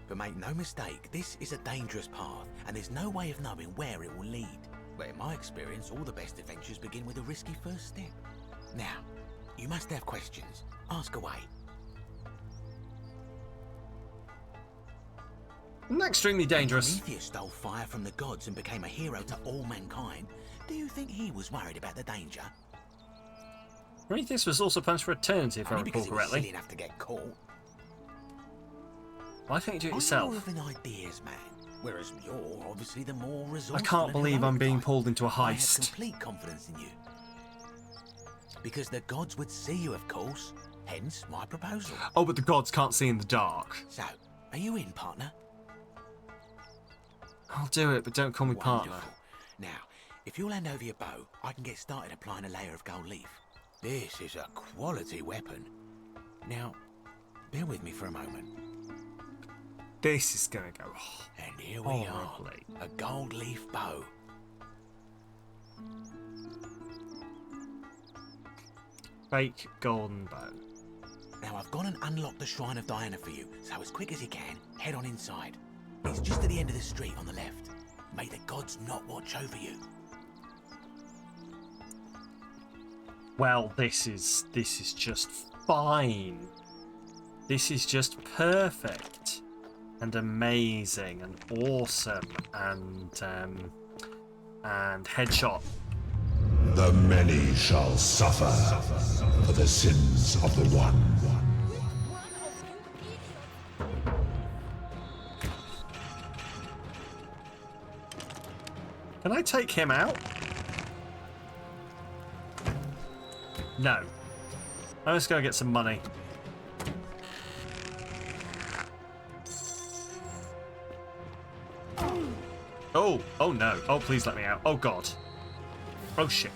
But make no mistake, this is a dangerous path, and there's no way of knowing where it will lead. But in my experience, all the best adventures begin with a risky first step. Now, you must have questions. Ask away. Not extremely dangerous. Prometheus stole fire from the gods and became a hero to all mankind. Do you think he was worried about the danger? Prometheus was also punished for eternity, if I Only recall because he was silly correctly. enough to get caught. Why can't you do it I'm yourself? more of an ideas man, whereas you're obviously the more resourceful. I can't and believe I'm heroic being type. pulled into a I have heist. complete confidence in you. Because the gods would see you, of course. Hence my proposal. Oh, but the gods can't see in the dark. So, are you in, partner? I'll do it, but don't call me partner. Wonderful. Now, if you'll hand over your bow, I can get started applying a layer of gold leaf. This is a quality weapon. Now, bear with me for a moment. This is gonna go And here we horribly. are, a gold leaf bow. Fake golden bow. Now I've gone and unlocked the Shrine of Diana for you, so as quick as you can, head on inside. It's just at the end of the street on the left. May the gods not watch over you. Well, this is just fine. This is just perfect and amazing and awesome and headshot. The many shall suffer for the sins of the one. Can I take him out? No. I'm just gonna get some money. Oh no. Oh, please let me out. Oh god. Oh shit.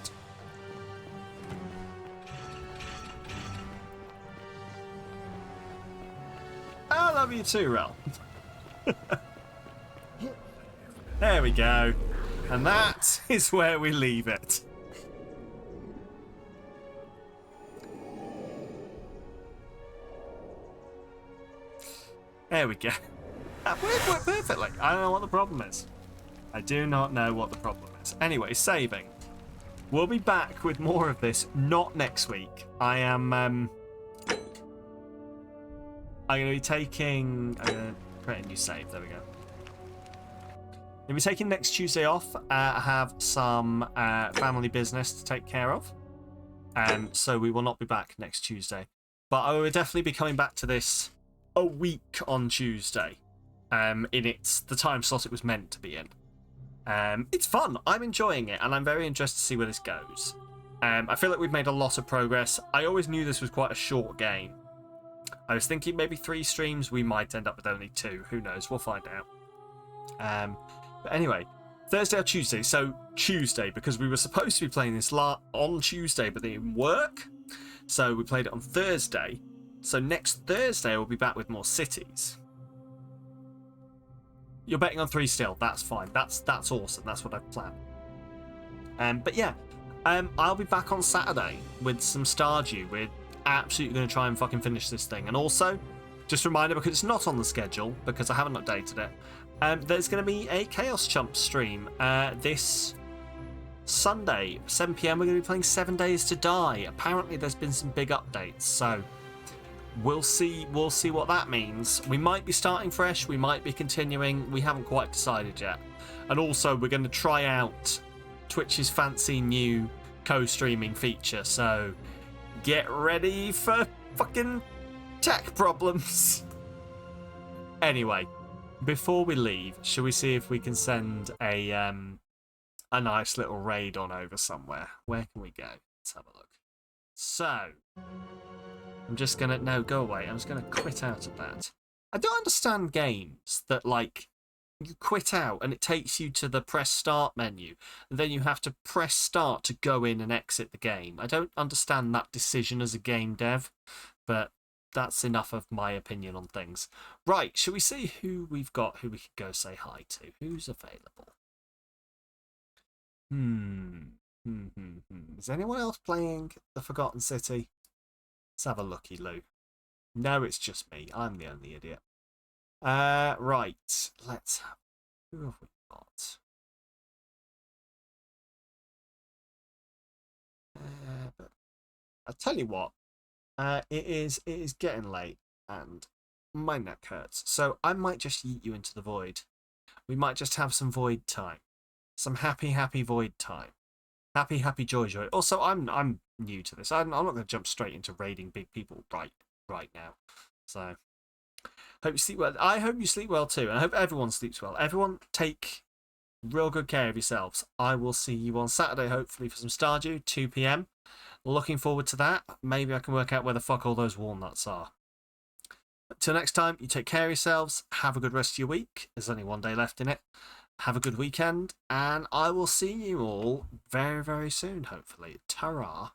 I love you too, Rel. There we go. And that is where we leave it. There we go. That worked perfectly. I don't know what the problem is. I do not know what the problem is. Anyway, saving. We'll be back with more of this, not next week. I am, I'm going to be taking... I'm going to create a new save. There we go. I'm going to be taking next Tuesday off. I have some family business to take care of. So we will not be back next Tuesday. But I will definitely be coming back to this a week on Tuesday. In the time slot it was meant to be in. It's fun. I'm enjoying it, and I'm very interested to see where this goes. I feel like we've made a lot of progress. I always knew this was quite a short game. I was thinking maybe 3 streams. We might end up with only 2. Who knows? We'll find out. But anyway, Thursday or Tuesday. So Tuesday, because we were supposed to be playing this on Tuesday, but it didn't work. So we played it on Thursday. So next Thursday, we'll be back with more cities. You're betting on 3 still. That's fine. That's awesome. That's what I've planned. But yeah, I'll be back on Saturday with some Stardew. We're absolutely going to try and fucking finish this thing. And also, just a reminder, because it's not on the schedule, because I haven't updated it, there's going to be a Chaos Chump stream this Sunday, 7 PM. We're going to be playing 7 Days to Die. Apparently, there's been some big updates, so we'll see what that means. We might be starting fresh, we might be continuing, we haven't quite decided yet. And also we're going to try out Twitch's fancy new co-streaming feature, so get ready for fucking tech problems. Anyway, before we leave, shall we see if we can send a nice little raid on over somewhere? Where can we go? Let's have a look. So I'm just gonna... No, go away. I'm just gonna quit out of that. I don't understand games that, like, you quit out and it takes you to the press start menu, and then you have to press start to go in and exit the game. I don't understand that decision as a game dev, but that's enough of my opinion on things. Right, shall we see who we've got, who we could go say hi to? Who's available? Is anyone else playing The Forgotten City? Let's have a looky, Lou. No, it's just me. I'm the only idiot. Right. Let's have... Who have we got? But I'll tell you what. It is getting late and my neck hurts. So I might just yeet you into the void. We might just have some void time. Some happy void time. Happy joy. Also, I'm new to this. I'm not going to jump straight into raiding big people right now. So Hope you sleep well. I hope you sleep well too, and I hope everyone sleeps well. Everyone take real good care of yourselves. I will see you on Saturday, hopefully, for some Stardew, 2 p.m. Looking forward to that. Maybe I can work out where the fuck all those walnuts are. Till next time, you take care of yourselves. Have a good rest of your week. There's only one day left in it. Have a good weekend, and I will see you all very, very soon, hopefully. Ta-ra.